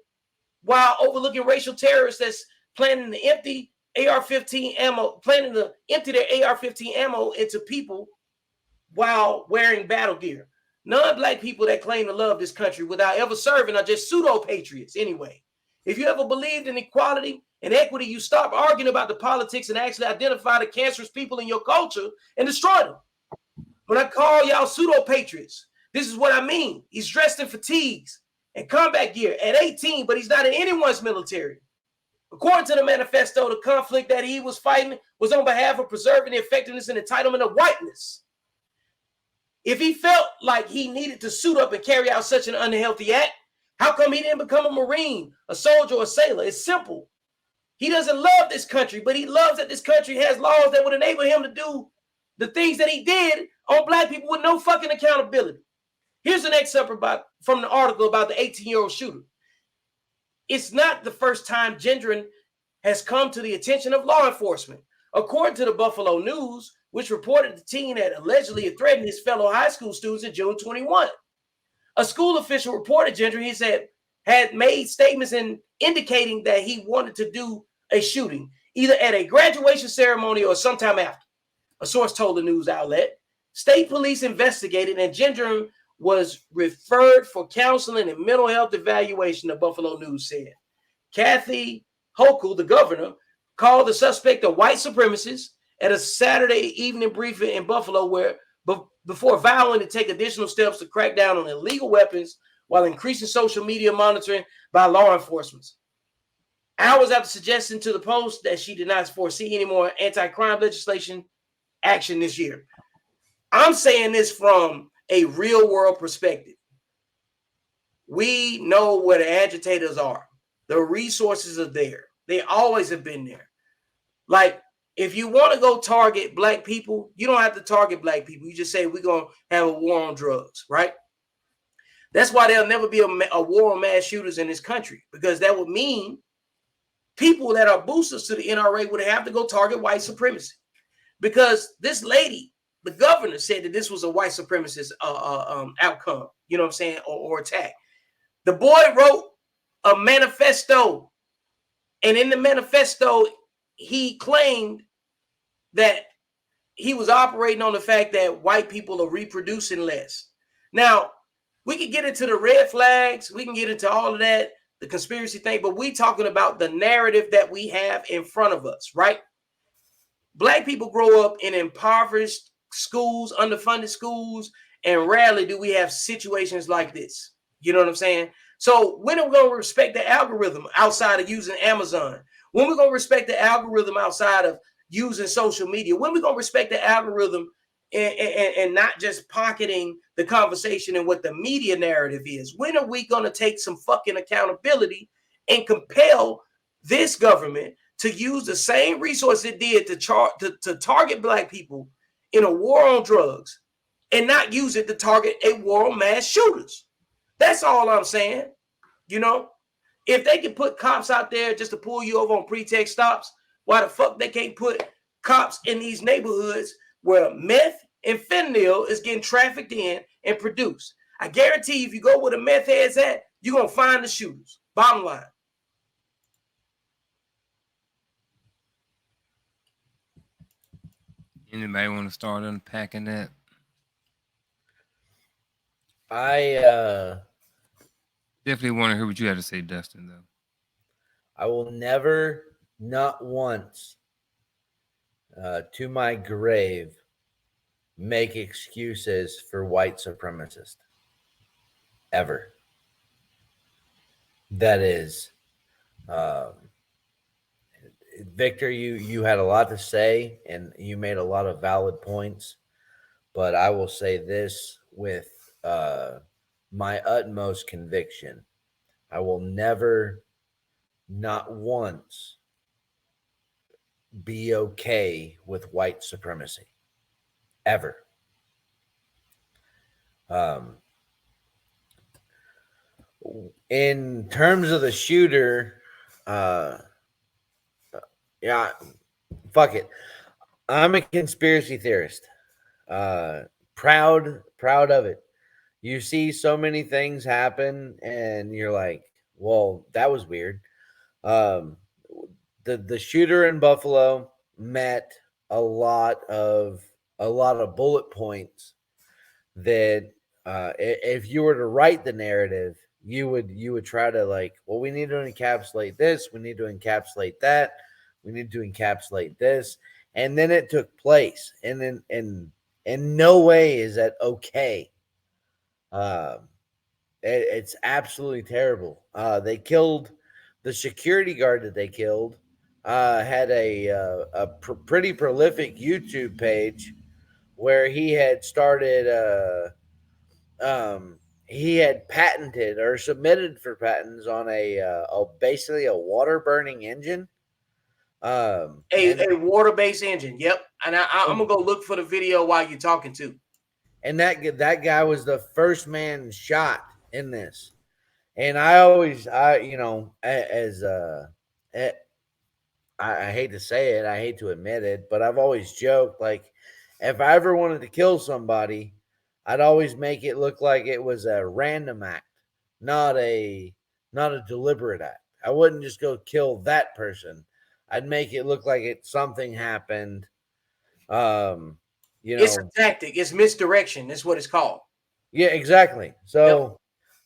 while overlooking racial terrorists that's planning to empty AR-15 ammo, planning to empty their AR-15 ammo into people while wearing battle gear. Non-black people that claim to love this country without ever serving are just pseudo-patriots anyway. If you ever believed in equality and equity, you stop arguing about the politics and actually identify the cancerous people in your culture and destroy them. When I call y'all pseudo-patriots, this is what I mean. He's dressed in fatigues and combat gear at 18, but he's not in anyone's military. According to the manifesto, the conflict that he was fighting was on behalf of preserving the effectiveness and entitlement of whiteness. If he felt like he needed to suit up and carry out such an unhealthy act, how come he didn't become a Marine, a soldier, or a sailor? It's simple. He doesn't love this country, but he loves that this country has laws that would enable him to do the things that he did on black people with no fucking accountability. Here's an excerpt from the article about the 18-year-old shooter. It's not the first time gendering has come to the attention of law enforcement. According to the Buffalo News, which reported the teen had allegedly threatened his fellow high school students in June 21. A school official reported gendering. He said had made statements indicating that he wanted to do a shooting, either at a graduation ceremony or sometime after. A source told the news outlet. State police investigated, and gendering was referred for counseling and mental health evaluation, the Buffalo News said. Kathy Hochul, the governor, called the suspect a white supremacist at a Saturday evening briefing in Buffalo, where before vowing to take additional steps to crack down on illegal weapons while increasing social media monitoring by law enforcement. Hours after suggesting to the Post that she did not foresee any more anti-crime legislation action this year. I'm saying this from a real world perspective. We know where the agitators are. The resources are there. They always have been there. Like, if you want to go target black people, you don't have to target black people. You just say we're going to have a war on drugs, right? That's why there'll never be a war on mass shooters in this country, because that would mean people that are boosters to the NRA would have to go target white supremacy. Because this lady, the governor, said that this was a white supremacist outcome, you know what I'm saying, or attack. The boy wrote a manifesto, and in the manifesto, he claimed that he was operating on the fact that white people are reproducing less. Now, we can get into the red flags, we can get into all of that, the conspiracy thing, but we talking about the narrative that we have in front of us, right? Black people grow up in impoverished schools, underfunded schools, and rarely do we have situations like this. You know what I'm saying? So when are we going to respect the algorithm outside of using Amazon? When are we going to respect the algorithm outside of using social media? When are we going to respect the algorithm and not just pocketing the conversation and what the media narrative is? When are we going to take some fucking accountability and compel this government to use the same resource it did to target black people in a war on drugs and not use it to target a war on mass shooters? That's all I'm saying. You know, if they can put cops out there just to pull you over on pretext stops, why the fuck they can't put cops in these neighborhoods where meth and fentanyl is getting trafficked in and produced? I guarantee you, if you go where the meth heads at, you're going to find the shooters. Bottom line. Anybody want to start unpacking that? I Definitely want to hear what you had to say, Dustin, though. I will never, not once, to my grave, make excuses for white supremacists. Ever. That is, Victor, you had a lot to say, and you made a lot of valid points, but I will say this with my utmost conviction. I will never, not once, be okay with white supremacy. Ever. In terms of the shooter, yeah, fuck it. I'm a conspiracy theorist. Proud of it. You see so many things happen, and you're like, "Well, that was weird." The shooter in Buffalo met a lot of bullet points that if you were to write the narrative, you would try to like, well, we need to encapsulate this, we need to encapsulate that, we need to encapsulate this, and then it took place, and then in no way is that okay. It's absolutely terrible. They killed the security guard that they killed. Had a pretty prolific YouTube page where he had started. He had patented or submitted for patents on basically a water burning engine. A water-based engine. Yep. And I'm gonna go look for the video while you're talking too. And that guy was the first man shot in this. And I hate to say it, I hate to admit it, but I've always joked, like, if I ever wanted to kill somebody, I'd always make it look like it was a random act, not a deliberate act. I wouldn't just go kill that person. I'd make it look like something happened. It's a tactic. It's misdirection. That's what it's called. Yeah, exactly. So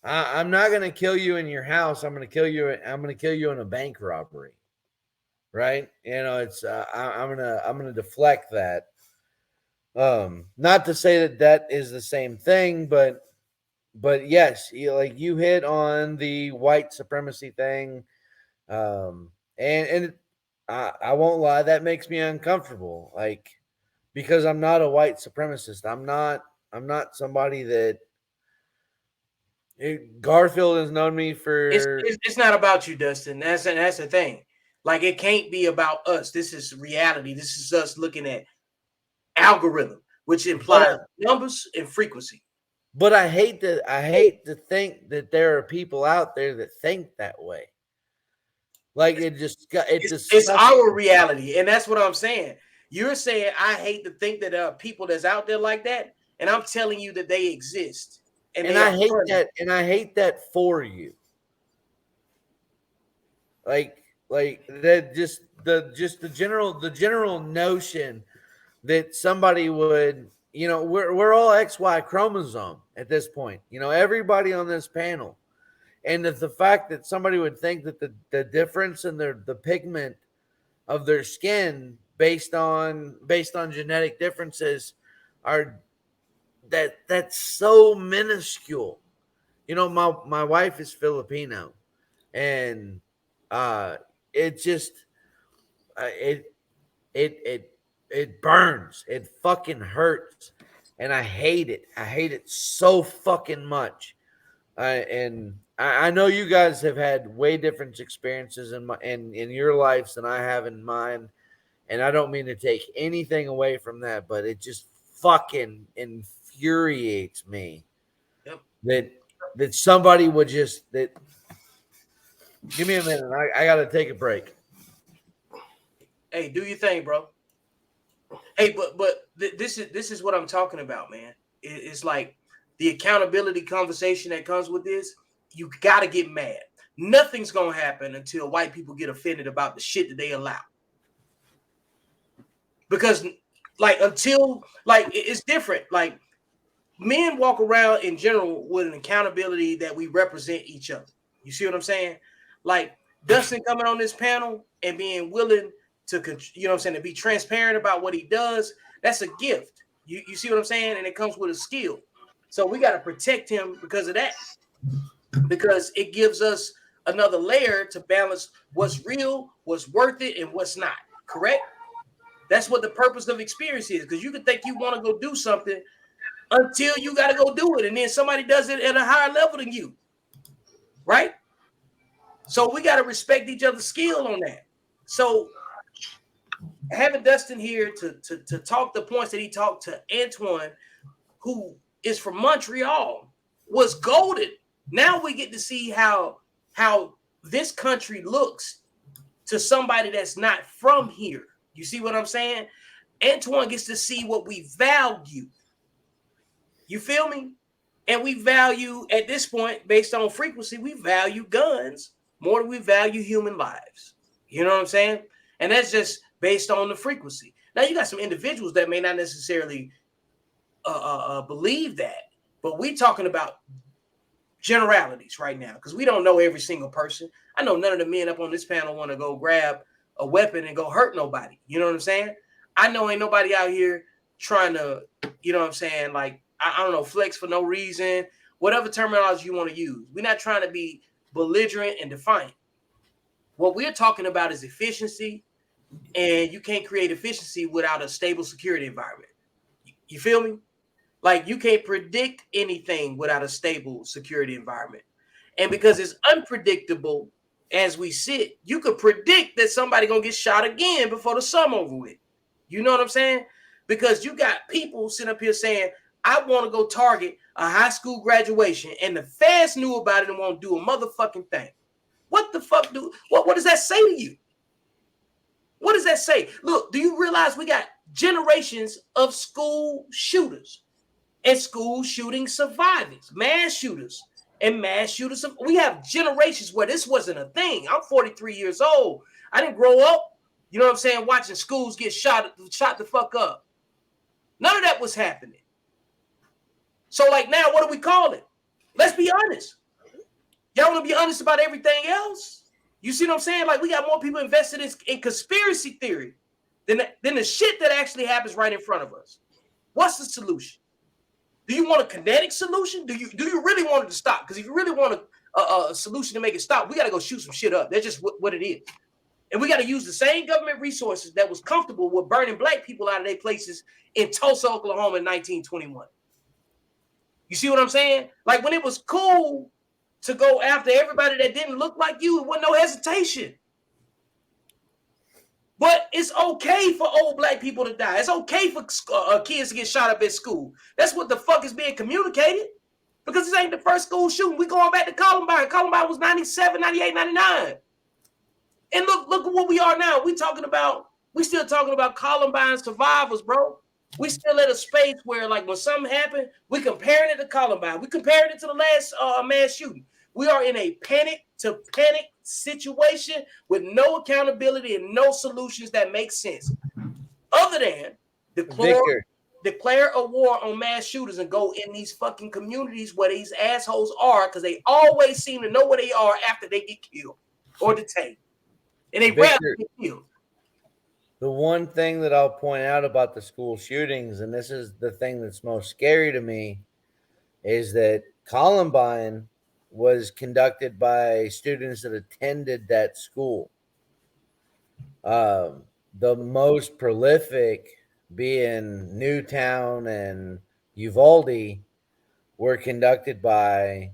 I'm not going to kill you in your house. I'm going to kill you. I'm going to kill you in a bank robbery. Right. It's I'm going to deflect that. Not to say that is the same thing, but yes, you hit on the white supremacy thing. And I won't lie, that makes me uncomfortable. Like, because I'm not a white supremacist. I'm not somebody that Garfield has known me for. It's not about you, Dustin. That's the thing. Like, it can't be about us. This is reality. This is us looking at algorithm, which implies numbers and frequency. But I hate to think that there are people out there that think that way. Like, it's our reality, and that's what I'm saying. You're saying I hate to think that there are people that's out there like that, and I'm telling you that they exist. And I hate that, and I hate that for you. Like that, just the general notion that somebody would, we're all XY chromosome at this point. Everybody on this panel, and the fact that somebody would think that the difference in the pigment of their skin based on genetic differences are that's so minuscule. My wife is Filipino, and it just it burns. It fucking hurts, and I hate it. I hate it so fucking much. And I know you guys have had way different experiences in your lives than I have in mine, and I don't mean to take anything away from that, but it just fucking infuriates me that somebody would just that. Give me a minute. I got to take a break. Hey, do your thing, bro. Hey, but this is what I'm talking about, man. It's like the accountability conversation that comes with this. You got to get mad. Nothing's gonna happen until white people get offended about the shit that they allow. Because, until it's different. Like, men walk around in general with an accountability that we represent each other. You see what I'm saying? Like, Dustin coming on this panel and being willing to, to be transparent about what he does, that's a gift. You see what I'm saying? And it comes with a skill. So we got to protect him because of that. Because it gives us another layer to balance what's real, what's worth it, and what's not. Correct? That's what the purpose of experience is. Because you can think you want to go do something until you got to go do it. And then somebody does it at a higher level than you. Right? So we got to respect each other's skill on that. So having Dustin here to talk the points that he talked to Antoine, who is from Montreal, was golden. Now we get to see how this country looks to somebody that's not from here. You see what I'm saying? Antoine gets to see what we value. You feel me? And we value, at this point, based on frequency, we value guns more than we value human lives. You know what I'm saying? And that's just based on the frequency. Now, you got some individuals that may not necessarily believe that, but we're talking about generalities right now because we don't know every single person. I know none of the men up on this panel want to go grab a weapon and go hurt nobody. You know what I'm saying? I know ain't nobody out here trying to, you know what I'm saying, like, I don't know, flex for no reason, whatever terminology you want to use. We're not trying to be belligerent and defiant. What we're talking about is efficiency, and you can't create efficiency without a stable security environment. You feel me? Like, you can't predict anything without a stable security environment. And because it's unpredictable as we sit, you could predict that somebody gonna get shot again before the summer over with. You know what I'm saying? Because you got people sitting up here saying, I want to go target a high school graduation, and the feds knew about it and won't do a motherfucking thing. What the fuck what does that say to you? What does that say? Look, do you realize we got generations of school shooters and school shooting survivors, mass shooters and mass shooters? We have generations where this wasn't a thing. I'm 43 years old. I didn't grow up, you know what I'm saying, watching schools get shot the fuck up. None of that was happening. So like now, what do we call it? Let's be honest. Y'all want to be honest about everything else? You see what I'm saying? Like we got more people invested in conspiracy theory than the shit that actually happens right in front of us. What's the solution? Do you want a kinetic solution? Do you really want it to stop? Because if you really want a solution to make it stop, we got to go shoot some shit up. That's just what it is. And we got to use the same government resources that was comfortable with burning black people out of their places in Tulsa, Oklahoma in 1921. You see what I'm saying? Like when it was cool to go after everybody that didn't look like you, it wasn't no hesitation. But it's okay for old black people to die. It's okay for kids to get shot up at school. That's what the fuck is being communicated. Because this ain't the first school shooting. We going back to Columbine. Columbine was 97, 98, 99. And look at what we are now. We still talking about Columbine survivors, bro. We still at a space where, like, when something happened, we comparing it to Columbine. We comparing it to the last mass shooting. We are in a panic situation with no accountability and no solutions that make sense, other than declare a war on mass shooters and go in these fucking communities where these assholes are, because they always seem to know where they are after they get killed or detained, and they rarely get killed. The one thing that I'll point out about the school shootings, and this is the thing that's most scary to me, is that Columbine was conducted by students that attended that school. The most prolific being Newtown and Uvalde were conducted by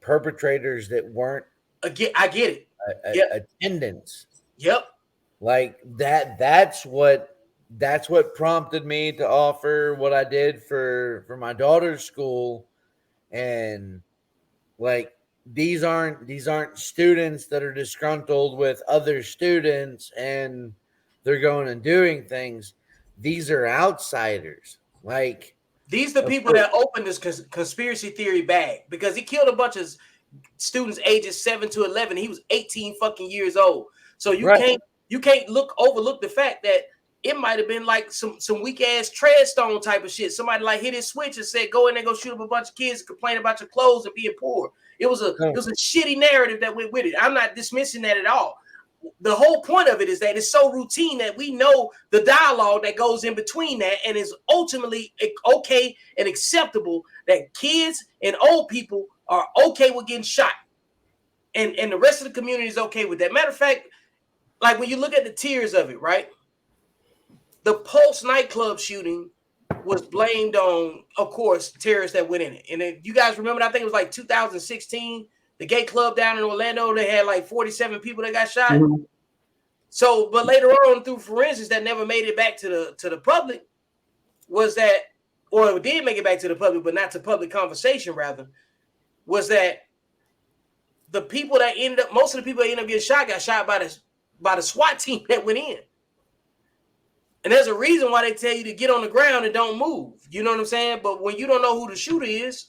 perpetrators that weren't I get it. Attendants. Yep. Like that's what prompted me to offer what I did for my daughter's school. And like these aren't students that are disgruntled with other students and they're going and doing things. These are outsiders. Like these are the people that opened this conspiracy theory bag, because he killed a bunch of students ages 7 to 11. He was 18 fucking years old. So you can't overlook the fact that it might have been like some weak ass Treadstone type of shit. Somebody like hit his switch and said, "Go in there, go shoot up a bunch of kids and complain about your clothes and being poor." It was a shitty narrative that went with it. I'm not dismissing that at all. The whole point of it is that it's so routine that we know the dialogue that goes in between that, and is ultimately okay and acceptable that kids and old people are okay with getting shot, and the rest of the community is okay with that. Matter of fact, like when you look at the tiers of it, right? The Pulse nightclub shooting was blamed on, of course, terrorists that went in it. And then you guys remember, I think it was like 2016, the gay club down in Orlando, they had like 47 people that got shot. Mm-hmm. So, but later on through forensics that never made it back to the public was that, or it did make it back to the public, but not to public conversation rather, was that the people that most of the people that ended up getting shot got shot by the SWAT team that went in. And there's a reason why they tell you to get on the ground and don't move. You know what I'm saying? But when you don't know who the shooter is,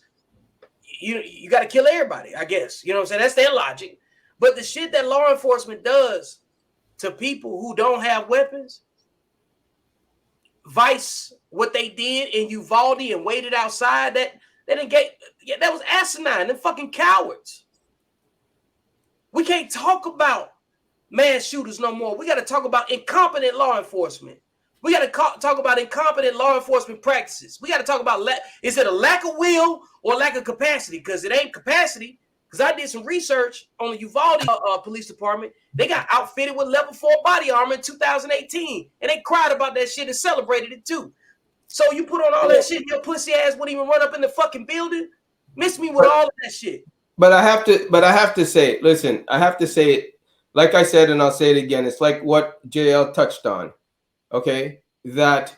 you got to kill everybody, I guess. You know what I'm saying? That's their logic. But the shit that law enforcement does to people who don't have weapons, vice what they did in Uvalde and waited outside, that was asinine. Them fucking cowards. We can't talk about mass shooters no more. We got to talk about incompetent law enforcement. We got to talk about incompetent law enforcement practices. We got to talk about, is it a lack of will or lack of capacity? Because it ain't capacity. Because I did some research on the Uvalde Police Department. They got outfitted with level 4 body armor in 2018. And they cried about that shit and celebrated it too. So you put on all that shit, your pussy ass wouldn't even run up in the fucking building? Miss me with all of that shit. But I have to say, listen, I have to say it. Like I said, and I'll say it again, it's like what JL touched on, okay? That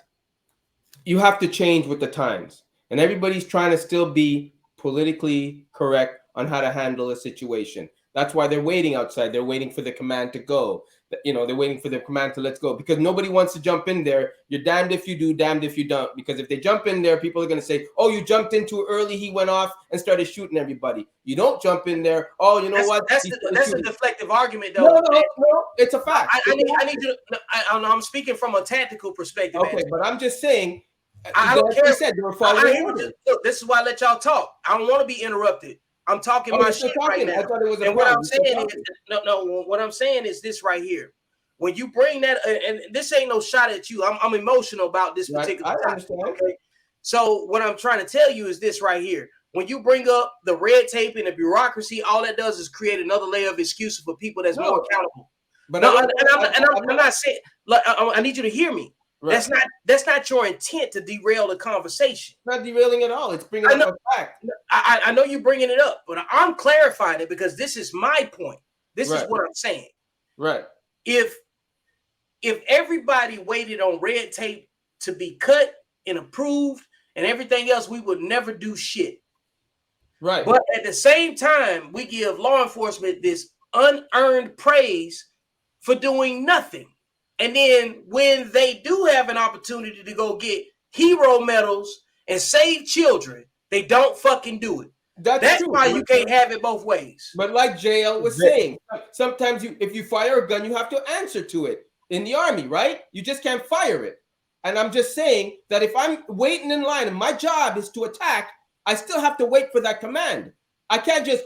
you have to change with the times. And everybody's trying to still be politically correct on how to handle a situation. That's why they're waiting outside. They're waiting for the command to go. You know, they're waiting for the command to let's go, because nobody wants to jump in there. You're damned if you do, damned if you don't. Because if they jump in there, people are going to say, oh, you jumped in too early. He went off and started shooting everybody. You don't jump in there. Oh, you know what? That's a deflective argument, though. No, it's a fact. I need you to, I'm speaking from a tactical perspective. Okay, but I'm just saying, I don't care. They said they were following orders. Look, this is why I let y'all talk. I don't want to be interrupted. I'm talking my shit right now. I thought it was and what I'm saying is, what I'm saying is this right here. When you bring that, and this ain't no shot at you. I'm emotional about this particular topic. Okay. So what I'm trying to tell you is this right here. When you bring up the red tape and the bureaucracy, all that does is create another layer of excuses for people that's more accountable. But I'm not saying. Like, I need you to hear me. Right. That's not your intent to derail the conversation. It's not derailing at all. It's bringing up a fact. I know you're bringing it up, but I'm clarifying it because this is my point. This is what I'm saying. Right. If everybody waited on red tape to be cut and approved and everything else, we would never do shit. Right. But at the same time, we give law enforcement this unearned praise for doing nothing. And then when they do have an opportunity to go get hero medals and save children, they don't fucking do it. That's why you can't have it both ways. But like JL was saying, sometimes if you fire a gun, you have to answer to it. In the Army, right? You just can't fire it. And I'm just saying that if I'm waiting in line and my job is to attack, I still have to wait for that command. I can't just,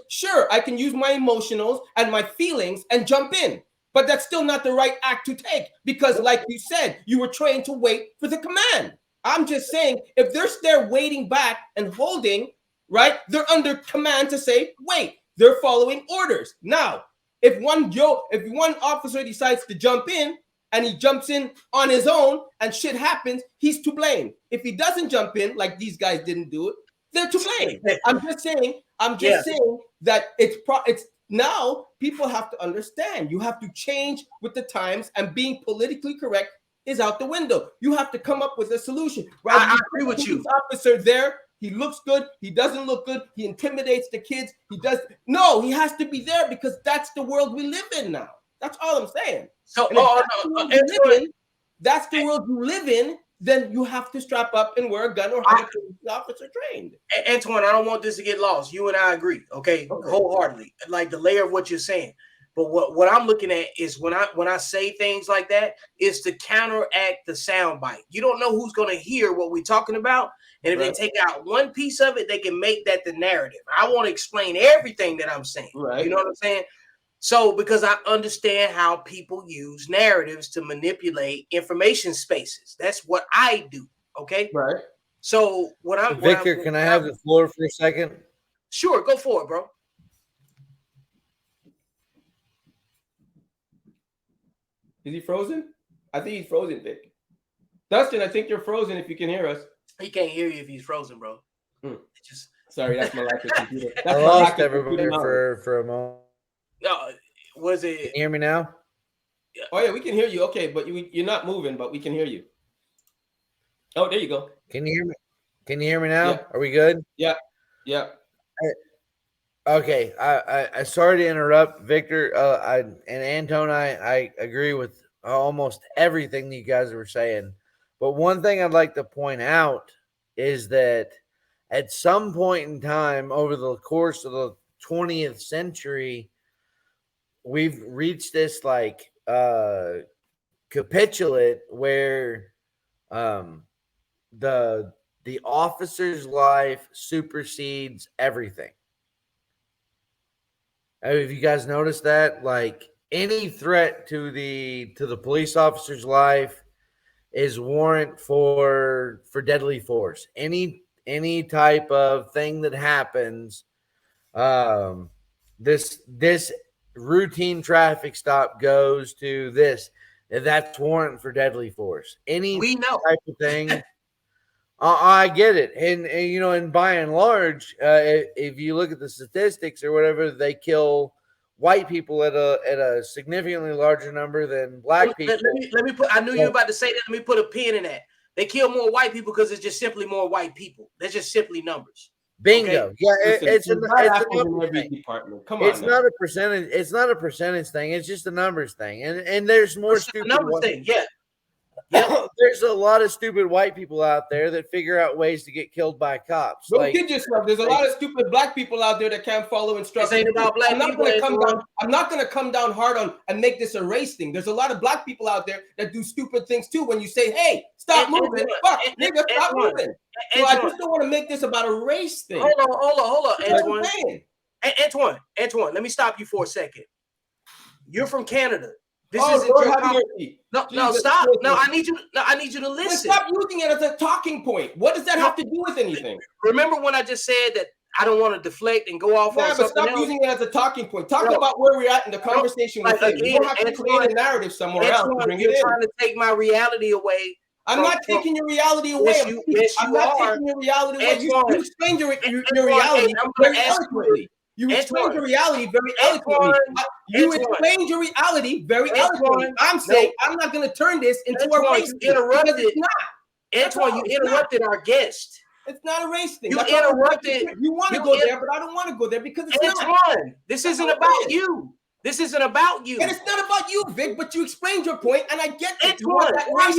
I can use my emotionals and my feelings and jump in. But that's still not the right act to take because like you said, you were trained to wait for the command. I'm just saying, if they're there waiting back and holding, right, they're under command to say, wait, they're following orders. Now, if one officer decides to jump in and he jumps in on his own and shit happens, he's to blame. If he doesn't jump in, like these guys didn't do it, they're to blame. I'm just saying that it's now people have to understand. You have to change with the times, and being politically correct is out the window. You have to come up with a solution. Right? I agree with you. Officer there, he looks good. He doesn't look good. He intimidates the kids. He has to be there because that's the world we live in now. That's all I'm saying. So that's the world you live in. Then you have to strap up and wear a gun or have a officer trained. Antoine, I don't want this to get lost. You and I agree, okay? Wholeheartedly. Like the layer of what you're saying. But what I'm looking at is when I say things like that, is to counteract the soundbite. You don't know who's going to hear what we're talking about. And if they take out one piece of it, they can make that the narrative. I want to explain everything that I'm saying. Right. You know what I'm saying? So because I understand how people use narratives to manipulate information spaces. That's what I do. Okay. Right. So Victor, can I have the floor for a second? Sure, go for it, bro. Is he frozen? I think he's frozen, Vic. Dustin, I think you're frozen if you can hear us. He can't hear you if he's frozen, bro. Sorry, that's my lack of computer. I lost everybody for a moment. No, was it? Can you hear me now? Oh yeah, we can hear you. Okay, but you're not moving, but we can hear you. Oh, there you go. Can you hear me? Can you hear me now? Yeah. Are we good? Yeah. Okay. I sorry to interrupt, Victor. And Antone, I agree with almost everything you guys were saying. But one thing I'd like to point out is that at some point in time over the course of the 20th century, we've reached this like capitulate where the officer's life supersedes everything. Have you guys noticed that? Like any threat to the police officer's life is warrant for deadly force. Any type of thing that happens, this routine traffic stop goes to this, and that's warrant for deadly force. We know type of thing. I get it, and you know, and by and large, if you look at the statistics or whatever, they kill white people at a significantly larger number than black people. Let me put. I knew you were about to say that. Let me put a pin in that. They kill more white people because it's just simply more white people. That's just simply numbers. Bingo. Okay? Yeah, it's a number thing. Department. Come on. It's not a percentage. It's not a percentage thing. It's just a numbers thing. And there's more stupid numbers thing. Yeah. there's a lot of stupid white people out there that figure out ways to get killed by cops. Don't kid yourself. There's a lot of stupid black people out there that can't follow instructions. This ain't about black people. I'm not gonna come down hard on and make this a race thing. There's a lot of black people out there that do stupid things too. When you say, "Hey, stop moving," fuck, nigga, stop moving. So I just don't want to make this about a race thing. Hold on, Antoine, let me stop you for a second. You're from Canada. This isn't your No, stop. No, I need you to listen. Stop using it as a talking point. What does that have to do with anything? Remember when I just said that I don't want to deflect and go off on something stop else? using it as a talking point. Talk about where we're at in the conversation. You don't have to create a narrative somewhere else to bring it in. You're trying to take my reality away. I'm not taking your reality away. I'm not taking your reality away. You explained your reality very eloquently. You explained your reality very eloquently. You explained your reality very eloquently. I'm saying I'm not going to turn this into a race thing. It's not. Antoine, you interrupted our guest. It's not a race thing. You interrupted. You want to go there, but I don't want to go there because it's not. Antoine, this isn't about you. This isn't about you. And it's not about you, Vic, but you explained your point, and I get it. Antoine, why are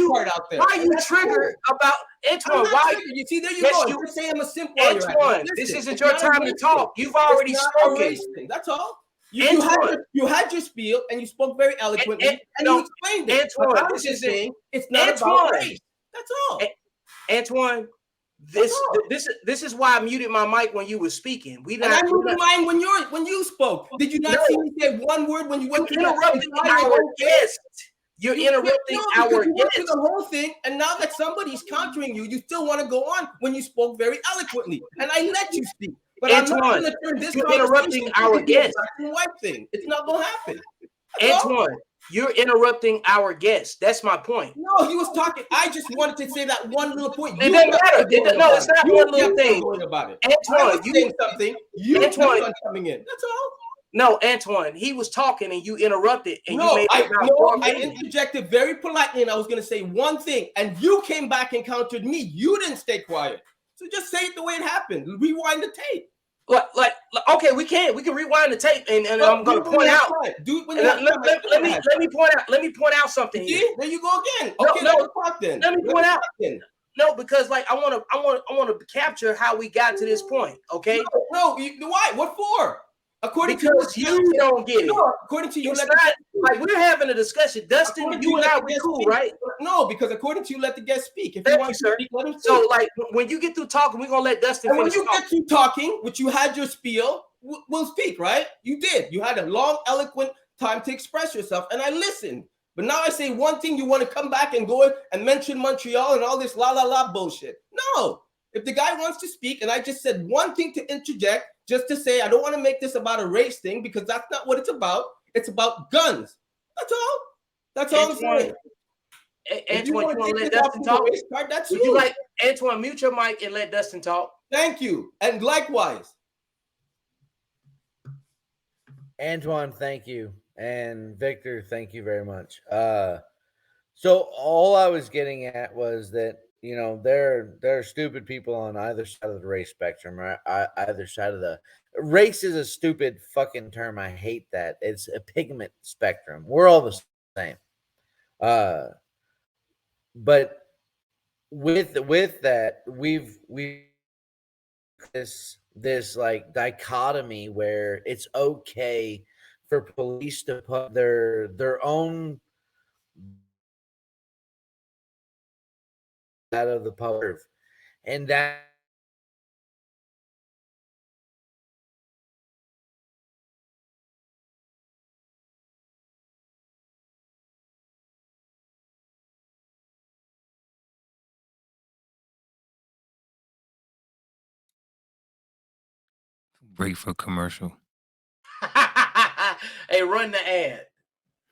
you triggered about Antoine? Why? You see, there you go. You're saying I'm a simp. Antoine, this isn't your time to talk. You've already spoken. That's all. You had your spiel, and you spoke very eloquently, and you explained it. Antoine, this is saying it's not about race. That's all. Antoine, this is why I muted my mic when you were speaking. I muted mine when you spoke. Did you not see me say one word when you went to interrupting our guest? You're interrupting our guest. The whole thing, and now that somebody's countering you, you still want to go on when you spoke very eloquently, and I let you speak. But Antoine, I'm not going to turn this you're interrupting our guest. White thing. It's not going to happen. Antoine, you're interrupting our guest. That's my point. No, he was talking. I just wanted to say that one little point. It doesn't matter. No, it's not one little thing. About it. Antoine, you saying something. Antoine coming in. That's all. No, Antoine, he was talking and you interrupted. And I interjected very politely, and I was going to say one thing, and you came back and countered me. You didn't stay quiet. So just say it the way it happened. Rewind the tape. Okay, we can rewind the tape, and I'm going to point out. Let me point out something here. There you go again. Okay, let me point out. No, because I want to capture how we got to this point. Okay. No, why? What for? According because to you don't get it. No, according to you, we're having a discussion. Dustin, you and I were cool, right? No, because according to you, let the guest speak. If Thank you want you, sir. Speak, let him speak. So, when you get through talking, we're gonna let Dustin finish. When you get through talking, which you had your spiel, we'll speak, right? You did. You had a long, eloquent time to express yourself, and I listened. But now I say one thing, you want to come back and go and mention Montreal and all this la bullshit. No. If the guy wants to speak, and I just said one thing to interject, just to say I don't want to make this about a race thing because that's not what it's about. It's about guns. That's all. That's all I'm saying. Antoine, you want to let Dustin talk? That's Would you like Antoine, mute your mic and let Dustin talk? Thank you. And likewise. Antoine, thank you. And Victor, thank you very much. So all I was getting at was that, there are stupid people on either side of the race spectrum, right? Either side of the race is a stupid fucking term. I hate that. It's a pigment spectrum. We're all the same. But with that, we've this like dichotomy where it's okay for police to put their own out of the public, and that break for commercial. Hey, run the ad.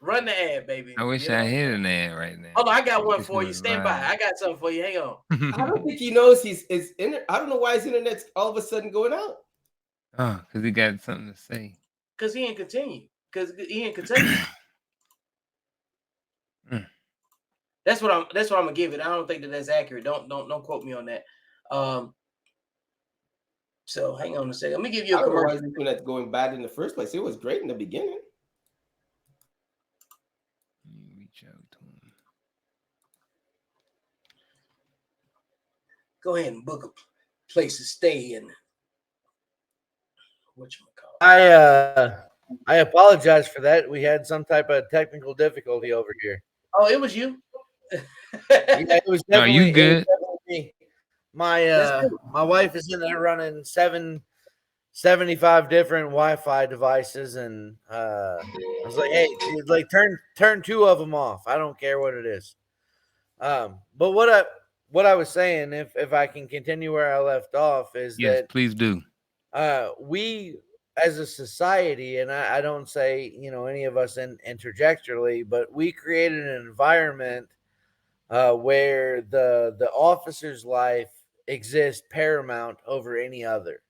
Run the ad, baby. I wish I had an ad right now. Hold on, I got one for you. Stand by. I got something for you. Hang on. I don't think he knows he's in. I don't know why his internet's all of a sudden going out. Oh, because he got something to say. Because he ain't continue. Because he ain't continue. That's what I'm gonna give it. I don't think that's accurate. Don't quote me on that. So hang on a second. Let me give you a commercial. That's going bad in the first place. It was great in the beginning. Reach out to him. go ahead and book a place to stay and whatchamacallit. I apologize for that. We had some type of technical difficulty over here. Oh, it was you. Yeah, it was No, definitely, you good. me. My wife is in there running 75 different Wi-Fi devices, and I was like, "Hey, dude, like turn 2 of them off. I don't care what it is." But what I was saying, if I can continue where I left off, is Yes, that please do. we as a society, and I don't say any of us interjectorally, but we created an environment where the officer's life exists paramount over any other.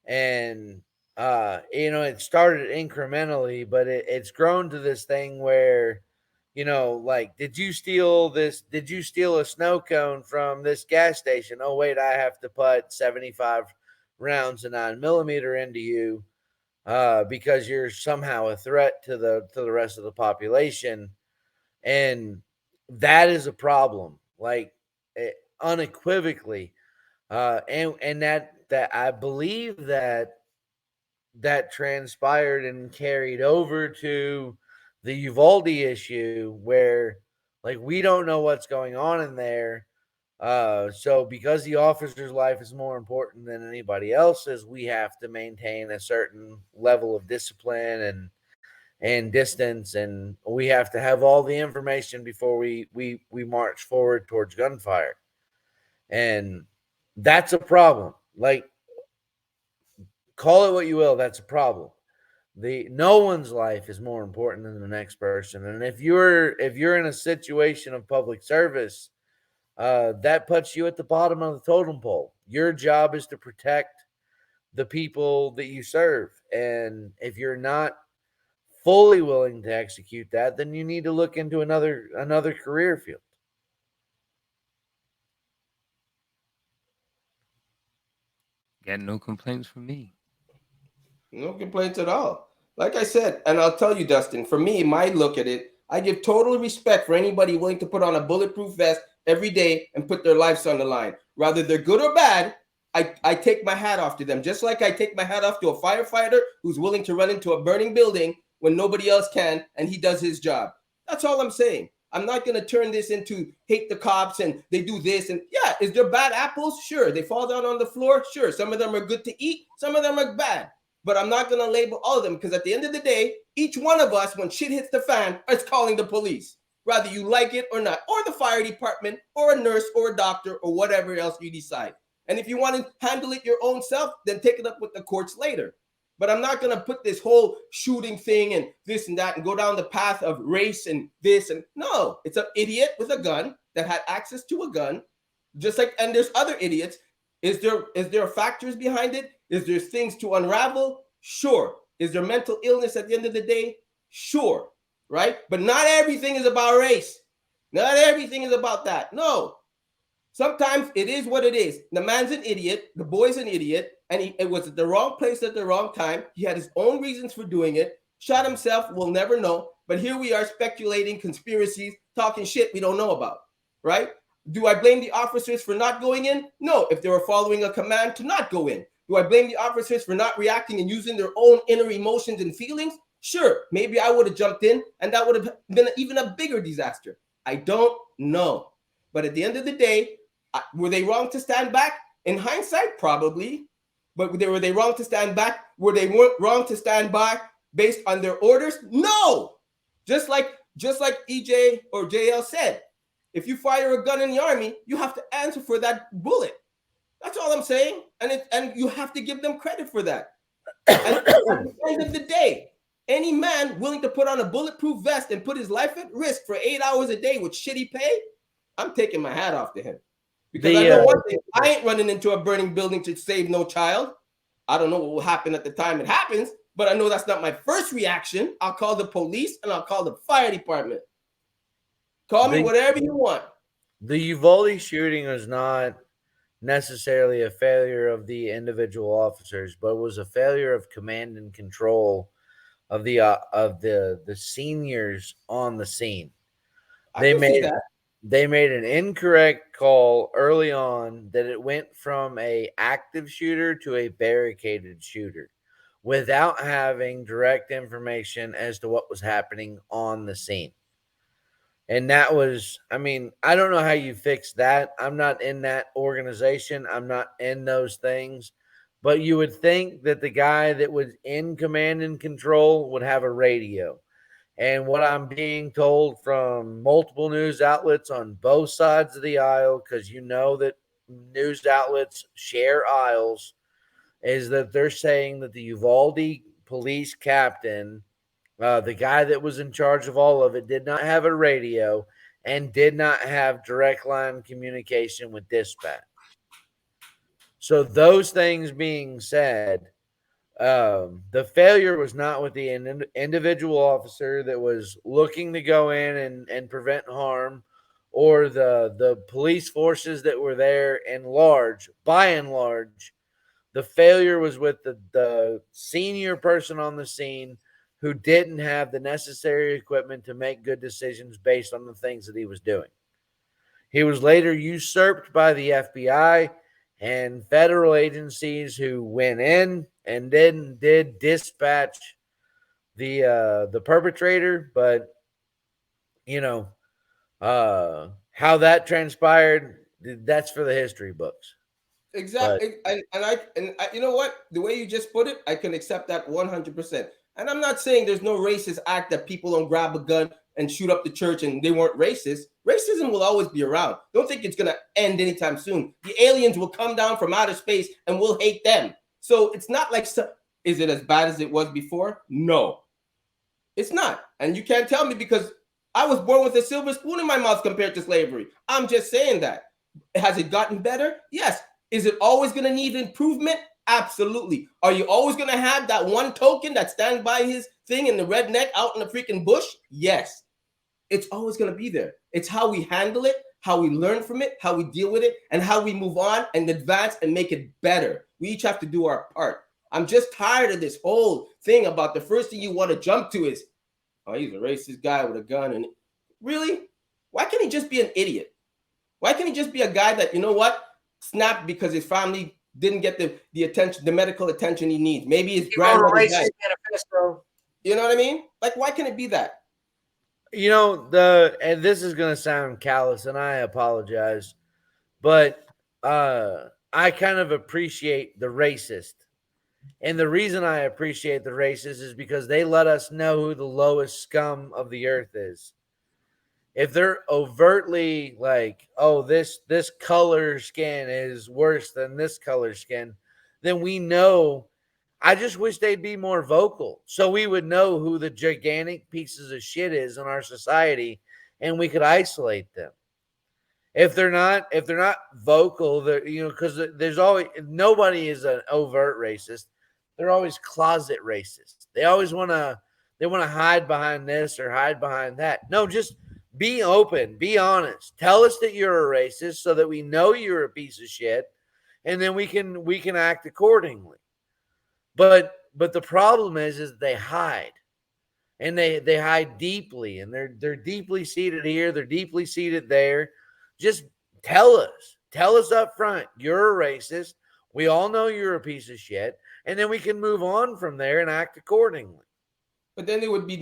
And it started incrementally, but it's grown to this thing where like, did you steal a snow cone from this gas station? Oh wait, I have to put 75 rounds of 9mm into you because you're somehow a threat to the rest of the population. And that is a problem, like, unequivocally. And that I believe that transpired and carried over to the Uvalde issue, where, like, we don't know what's going on in there. So because the officer's life is more important than anybody else's, we have to maintain a certain level of discipline and distance, and we have to have all the information before we march forward towards gunfire. And that's a problem. Like, call it what you will, that's a problem. No one's life is more important than the next person. And if you're in a situation of public service, that puts you at the bottom of the totem pole. Your job is to protect the people that you serve. And if you're not fully willing to execute that, then you need to look into another career field. Got no complaints from me. No complaints at all. Like I said, and I'll tell you, Dustin, for me, my look at it, I give total respect for anybody willing to put on a bulletproof vest every day and put their lives on the line. Whether they're good or bad, I take my hat off to them. Just like I take my hat off to a firefighter who's willing to run into a burning building when nobody else can, and he does his job. That's all I'm saying. I'm not going to turn this into hate the cops and they do this. And yeah, is there bad apples? Sure. They fall down on the floor? Sure. Some of them are good to eat. Some of them are bad. But I'm not going to label all of them, because at the end of the day, each one of us, when shit hits the fan, is calling the police, whether you like it or not, or the fire department, or a nurse, or a doctor, or whatever else you decide. And if you want to handle it your own self, then take it up with the courts later. But I'm not going to put this whole shooting thing and this and that and go down the path of race and this. And no, it's an idiot with a gun that had access to a gun, just like, and there's other idiots. Is there factors behind it? Is there things to unravel? Sure. Is there mental illness at the end of the day? Sure. Right? But not everything is about race. Not everything is about that. No. Sometimes it is what it is. The man's an idiot. The boy's an idiot. And it was at the wrong place at the wrong time. He had his own reasons for doing it. Shot himself. We'll never know. But here we are speculating, conspiracies, talking shit we don't know about. Right? Do I blame the officers for not going in? No, if they were following a command to not go in. Do I blame the officers for not reacting and using their own inner emotions and feelings? Sure, maybe I would have jumped in and that would have been even a bigger disaster. I don't know. But at the end of the day, were they wrong to stand back? In hindsight, probably. But were they wrong to stand back? Were they wrong to stand back based on their orders? No. Just like EJ or JL said, if you fire a gun in the army, you have to answer for that bullet. That's all I'm saying. And you have to give them credit for that. And at the end of the day, any man willing to put on a bulletproof vest and put his life at risk for 8 hours a day with shitty pay, I'm taking my hat off to him. Because I know one thing, I ain't running into a burning building to save no child. I don't know what will happen at the time it happens, but I know that's not my first reaction. I'll call the police and I'll call the fire department. Call me whatever you want. The Uvalde shooting was not necessarily a failure of the individual officers, but was a failure of command and control of the seniors on the scene. They made they made an incorrect call early on that it went from a active shooter to a barricaded shooter without having direct information as to what was happening on the scene. And that was, I mean, I don't know how you fix that. I'm not in that organization. I'm not in those things. But you would think that the guy that was in command and control would have a radio. And what I'm being told from multiple news outlets on both sides of the aisle, because you know that news outlets share aisles, is that they're saying that the Uvalde police captain, the guy that was in charge of all of it, did not have a radio and did not have direct line communication with dispatch. So those things being said, the failure was not with the individual officer that was looking to go in and prevent harm, or the police forces that were there by and large. The failure was with the senior person on the scene who didn't have the necessary equipment to make good decisions based on the things that he was doing. He was later usurped by the FBI and federal agencies who went in and then did dispatch the perpetrator. But you know how that transpired, that's for the history books. Exactly, and you know what? The way you just put it, I can accept that 100%. And I'm not saying there's no racist act that people don't grab a gun and shoot up the church and they weren't racist. Racism will always be around. Don't think it's gonna end anytime soon. The aliens will come down from outer space and we'll hate them. So it's not like, is it as bad as it was before? No, it's not. And you can't tell me because I was born with a silver spoon in my mouth compared to slavery. I'm just saying that. Has it gotten better? Yes. Is it always going to need improvement? Absolutely. Are you always going to have that one token that stands by his thing in the redneck out in the freaking bush? Yes. It's always going to be there. It's how we handle it, how we learn from it, how we deal with it, and how we move on and advance and make it better. We each have to do our part. I'm just tired of this whole thing about the first thing you want to jump to is, oh, he's a racist guy with a gun. And really? Why can't he just be an idiot? Why can't he just be a guy that, you know what, snapped because his family didn't get the attention, the medical attention he needs? Maybe his grandmother died. You know what I mean? Like, why can't it be that? You know, and this is going to sound callous, and I apologize, but I kind of appreciate the racist. And the reason I appreciate the racist is because they let us know who the lowest scum of the earth is. If they're overtly like, oh, this color skin is worse than this color skin, then we know. I just wish they'd be more vocal so we would know who the gigantic pieces of shit is in our society and we could isolate them. If they're not vocal, because there's always, nobody is an overt racist. They're always closet racist. They always want to hide behind this or hide behind that. No, just be open, be honest. Tell us that you're a racist so that we know you're a piece of shit, and then we can act accordingly. But the problem is they hide, and they hide deeply, and they're deeply seated here, they're deeply seated there. Just tell us up front, you're a racist. We all know you're a piece of shit, and then we can move on from there and act accordingly. But then they would be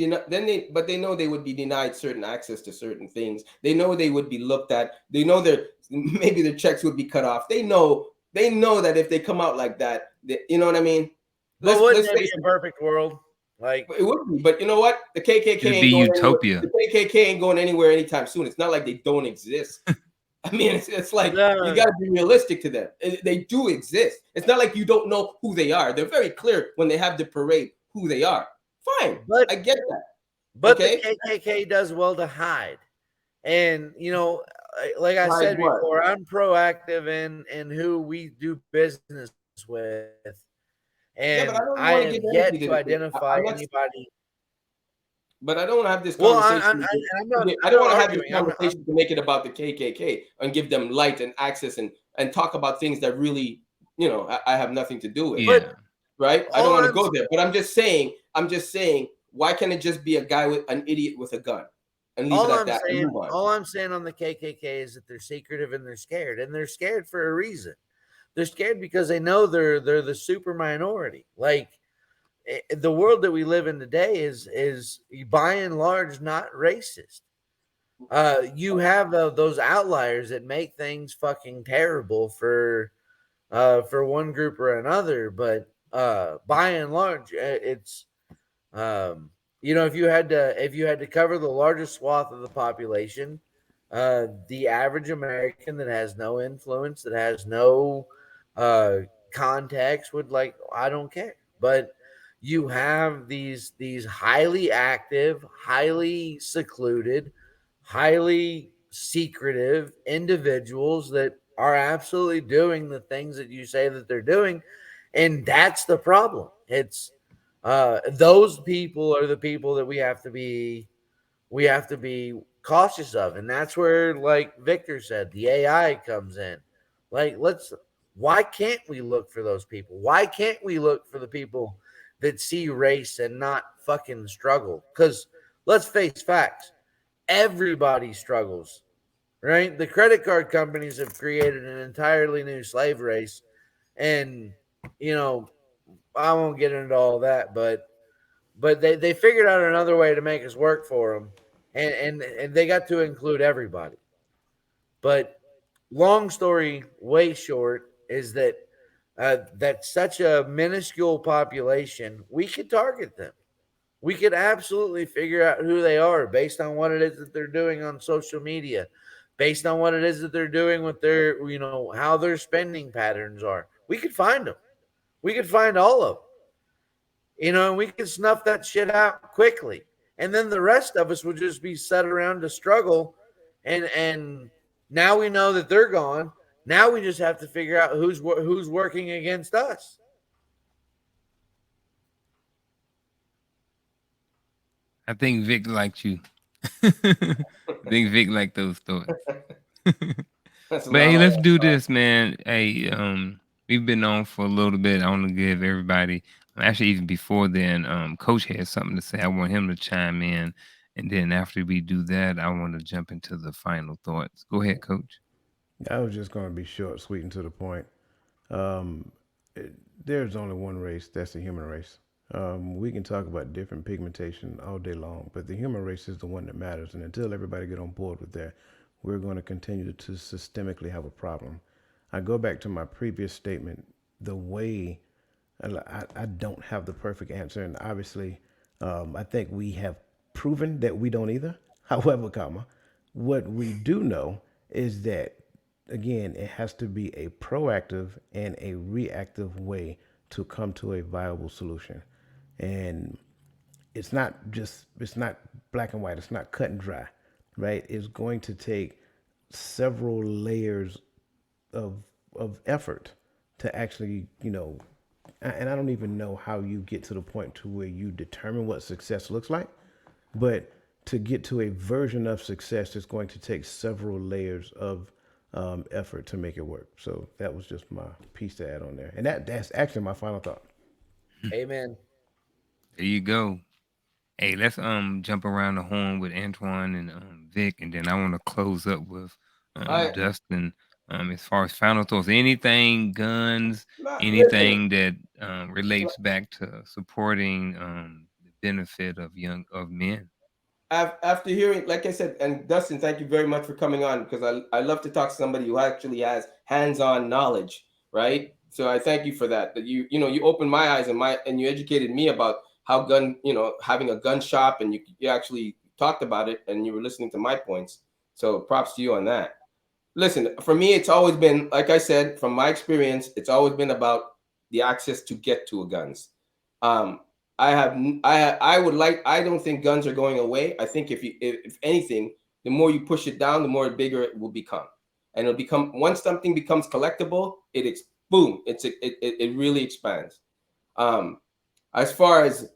but they know they would be denied certain access to certain things. They know they would be looked at. They know maybe their checks would be cut off. They know that if they come out like that, you know what I mean? But wouldn't it be a perfect world? Like, it would be, but you know what? The KKK ain't going utopia. Anywhere. The KKK ain't going anywhere anytime soon. It's not like they don't exist. I mean, it's like you got to be realistic to them. They do exist. It's not like you don't know who they are. They're very clear when they have the parade who they are. Fine, but I get that. But okay? The KKK does well to hide, and like I said before, I'm proactive in who we do business with. And I have yet to identify anybody. But I don't have this conversation. I don't want to have this conversation to make it about the KKK and give them light and access and talk about things that really, I have nothing to do with. Yeah. Right? I don't want to go there. But I'm just saying, why can't it just be a guy with an idiot with a gun? and leave it All at I'm that and saying, move on. all I'm saying on the KKK is that they're secretive and they're scared for a reason. They're scared because they know they're the super minority. Like the world that we live in today is by and large not racist. You have those outliers that make things fucking terrible for one group or another, but by and large, it's if you had to cover the largest swath of the population, the average American that has no influence, that has no uh, context, would like, I don't care. But you have these highly active, highly secluded, highly secretive individuals that are absolutely doing the things that you say that they're doing, and that's the problem. It's those people are the people that we have to be cautious of, and that's where, like Victor said, the AI comes in. Like, why can't we look for those people? Why can't we look for the people that see race and not fucking struggle? Because let's face facts, everybody struggles, right? The credit card companies have created an entirely new slave race, and you know, I won't get into all that, but they figured out another way to make us work for them, and they got to include everybody. But long story way short is that that's such a minuscule population. We could target them. We could absolutely figure out who they are based on what it is that they're doing on social media, based on what it is that they're doing with their, how their spending patterns are. We could find them. We could find all of them. And we could snuff that shit out quickly. And then the rest of us would just be set around to struggle. And now we know that they're gone. Now we just have to figure out who's working against us. I think Vic liked you. I think Vic liked those thoughts. That's a But hey, long let's do this, man. Hey, we've been on for a little bit. I want to give everybody, actually, even before then, Coach had something to say. I want him to chime in, and then after we do that, I want to jump into the final thoughts. Go ahead, Coach. I was just going to be short, sweet, and to the point. Um, there's only one race. That's the human race. We can talk about different pigmentation all day long, but the human race is the one that matters. And until everybody get on board with that, we're going to continue to systemically have a problem. I go back to my previous statement. The way I don't have the perfect answer, and obviously, I think we have proven that we don't either. However, what we do know is that, again, it has to be a proactive and a reactive way to come to a viable solution. And it's not black and white, it's not cut and dry, right? It's going to take several layers of effort to actually, and I don't even know how you get to the point to where you determine what success looks like, but to get to a version of success, it's going to take several layers of effort to make it work. So that was just my piece to add on there, and that's actually my final thought. Amen. There you go. Hey, let's jump around the horn with Antoine and Vic, and then I want to close up with I Dustin. As far as final thoughts, anything guns, listen. anything that relates back to supporting the benefit of men. After hearing, like I said, and Dustin, thank you very much for coming on, because I love to talk to somebody who actually has hands-on knowledge, right? So I thank you for that. That you opened my eyes and you educated me about how having a gun shop, and you actually talked about it and you were listening to my points. So props to you on that. Listen, for me, it's always been, like I said, from my experience, it's always been about the access to get to guns. Um, I don't think guns are going away. I think if anything, the more you push it down, the more bigger it will become, and it'll become, once something becomes collectible, boom, it really expands. Um, as far as,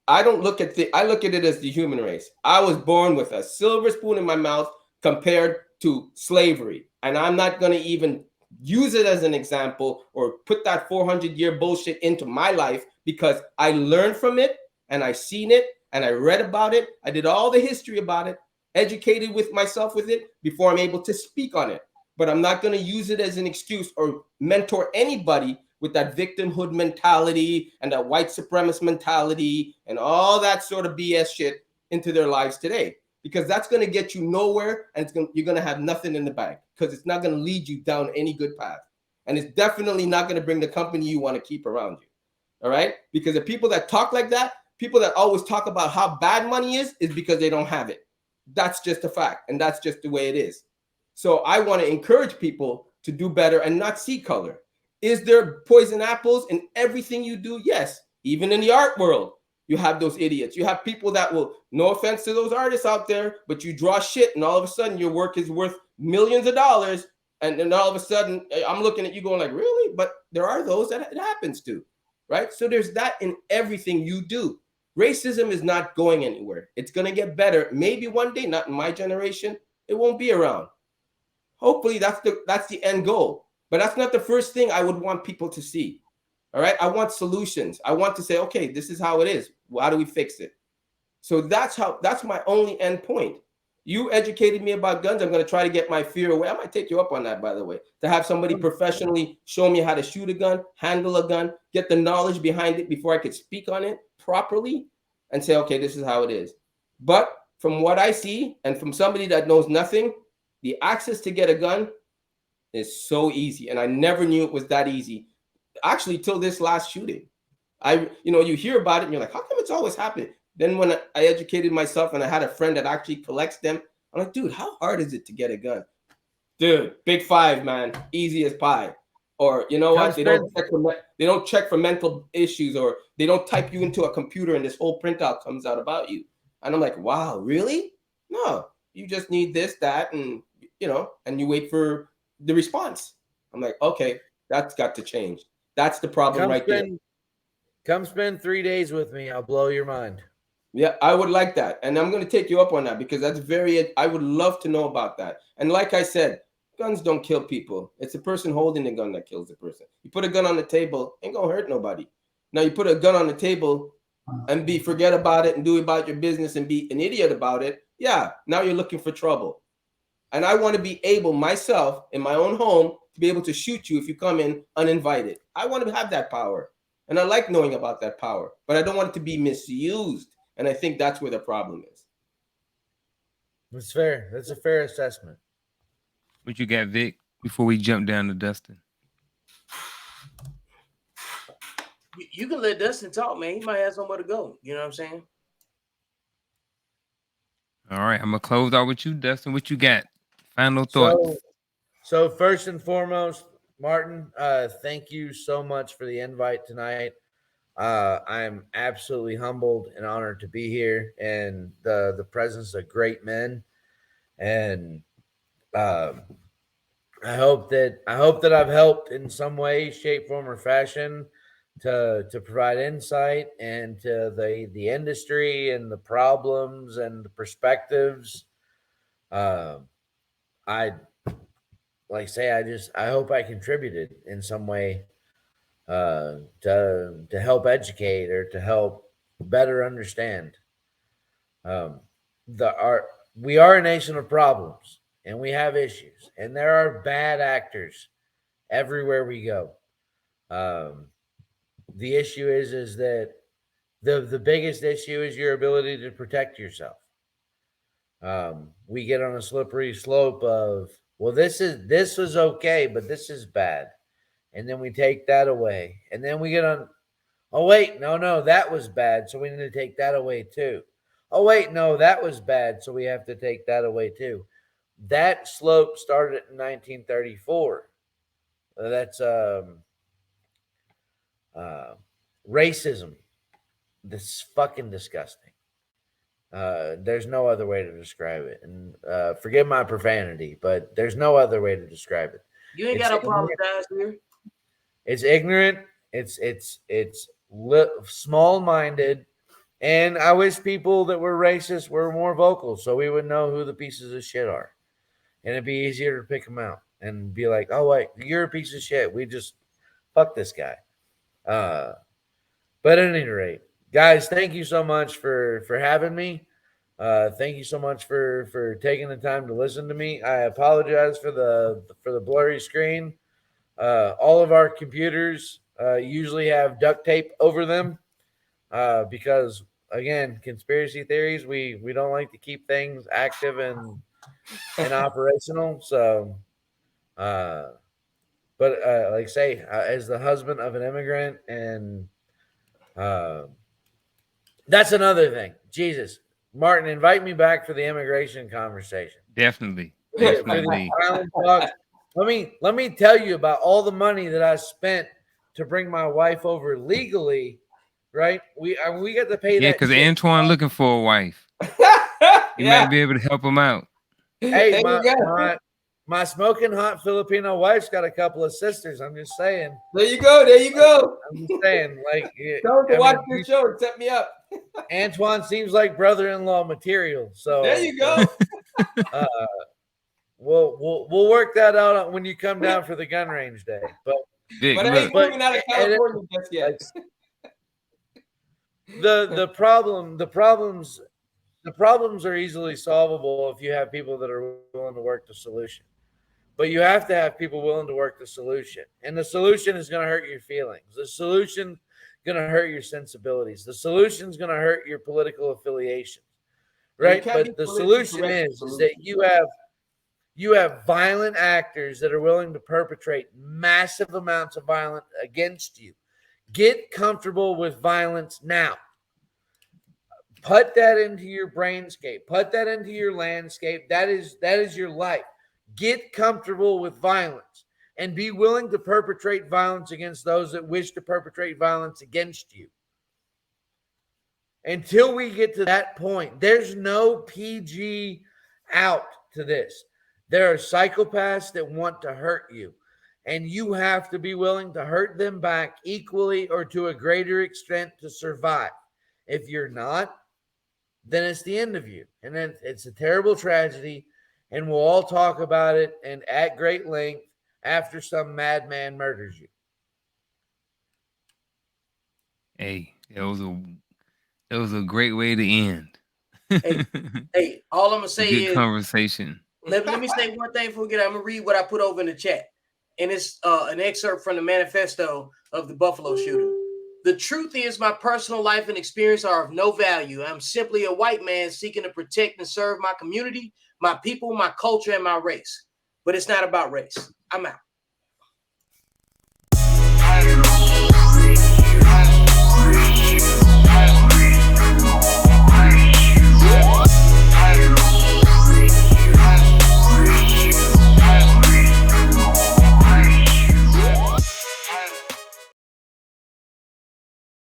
I look at it as the human race. I was born with a silver spoon in my mouth compared to slavery, and I'm not going to even use it as an example or put that 400-year bullshit into my life, because I learned from it and I seen it and I read about it. I did all the history about it, educated with myself with it before I'm able to speak on it. But I'm not going to use it as an excuse or mentor anybody with that victimhood mentality and that white supremacist mentality and all that sort of BS shit into their lives today, because that's going to get you nowhere, and you're going to have nothing in the bank, because it's not going to lead you down any good path. And it's definitely not going to bring the company you want to keep around you. All right? Because the people that talk like that, people that always talk about how bad money is because they don't have it. That's just a fact, and that's just the way it is. So I want to encourage people to do better and not see color. Is there poison apples in everything you do? Yes. Even in the art world, you have those idiots. You have people that will, no offense to those artists out there, but you draw shit and all of a sudden your work is worth millions of dollars. And then all of a sudden I'm looking at you going like, really? But there are those that it happens to, right? So there's that in everything you do. Racism is not going anywhere. It's going to get better. Maybe one day, not in my generation, it won't be around. Hopefully that's the end goal. But that's not the first thing I would want people to see. All right. I want solutions. I want to say, okay, this is how it is. How do we fix it? So that's my only end point. You educated me about guns. I'm going to try to get my fear away. I might take you up on that, by the way, to have somebody professionally show me how to shoot a gun, handle a gun, get the knowledge behind it before I could speak on it properly and say, okay, this is how it is. But from what I see, and from somebody that knows nothing, the access to get a gun is so easy. And I never knew it was that easy. Actually, till this last shooting. You hear about it and you're like, how come it's always happening? Then when I educated myself and I had a friend that actually collects them, I'm like, dude, how hard is it to get a gun? Dude, big five, man, easy as pie. Or you know what? They don't check for mental issues, or they don't type you into a computer and this whole printout comes out about you. And I'm like, wow, really? No, you just need this, that, and and you wait for the response. I'm like, okay, that's got to change. That's the problem there. Come spend 3 days with me. I'll blow your mind. Yeah, I would like that. And I'm going to take you up on that, because I would love to know about that. And like I said, guns don't kill people. It's the person holding the gun that kills the person. You put a gun on the table, ain't going to hurt nobody. Now you put a gun on the table and forget about it and do about your business and be an idiot about it. Yeah, now you're looking for trouble. And I want to be able myself in my own home to be able to shoot you if you come in uninvited. I want to have that power. And I like knowing about that power, but I don't want it to be misused. And I think that's where the problem is. That's fair. That's a fair assessment. What you got, Vic, before we jump down to Dustin? You can let Dustin talk, man. He might have somewhere to go. You know what I'm saying? All right. I'm going to close out with you, Dustin. What you got? Final thoughts. So first and foremost, Martin, thank you so much for the invite tonight. I'm absolutely humbled and honored to be here in the presence of great men, and I hope that I've helped in some way, shape, form, or fashion to provide insight into the industry and the problems and the perspectives. I hope I contributed in some way to help educate or to help better understand. We are a nation of problems, and we have issues, and there are bad actors everywhere we go. The issue is that the biggest issue is your ability to protect yourself. We get on a slippery slope of, well, this was okay, but this is bad. And then we take that away. And then we get on, oh, wait, no, that was bad. So we need to take that away too. Oh, wait, no, that was bad. So we have to take that away too. That slope started in 1934. That's racism. This is fucking disgusting. There's no other way to describe it. And forgive my profanity, but there's no other way to describe it. You ain't got to apologize here. It's ignorant. It's small-minded, and I wish people that were racist were more vocal, so we would know who the pieces of shit are, and it'd be easier to pick them out and be like, "Oh wait, you're a piece of shit. We just fuck this guy." But at any rate, guys, thank you so much for having me. Thank you so much for taking the time to listen to me. I apologize for the blurry screen. All of our computers usually have duct tape over them because, again, conspiracy theories. We don't like to keep things active and operational. So, but like I say, as the husband of an immigrant, and that's another thing. Jesus, Martin, invite me back for the immigration conversation. Definitely. For the violent talks. Let me tell you about all the money that I spent to bring my wife over legally. Right? We got to pay Yeah, that. because Antoine looking for a wife. You Yeah. might be able to help him out. Hey, There you go. my smoking hot Filipino wife's got a couple of sisters. I'm just saying. There you go. There you go. I'm just saying. Like, Tell him to I watch mean, your show and set me up. Antoine seems like brother-in-law material. So There you go. we'll work that out when you come down for the gun range day. But Vic, But I ain't look, moving out of California just yet. The problems are easily solvable if you have people that are willing to work the solution. But you have to have people willing to work the solution. And the solution is going to hurt your feelings. The solution is going to hurt your sensibilities. The solution is going to hurt your political affiliations. Right? But the solution is that you have violent actors that are willing to perpetrate massive amounts of violence against you. Get comfortable with violence now. Put that into your brainscape. Put that into your landscape. That is your life. Get comfortable with violence and be willing to perpetrate violence against those that wish to perpetrate violence against you. Until we get to that point, there's no PG out to this. There are psychopaths that want to hurt you, and you have to be willing to hurt them back equally or to a greater extent to survive. If you're not, then it's the end of you. And then it's a terrible tragedy, and we'll all talk about it and at great length after some madman murders you. hey, it was a great way to end. Hey, all I'm gonna say Good is conversation. Let me say one thing before we get out. I'm gonna read what I put over in the chat, and it's an excerpt from the manifesto of the Buffalo shooter. The truth is, my personal life and experience are of no value. I'm simply a white man seeking to protect and serve my community, my people, my culture, and my race. But it's not about race. I'm out.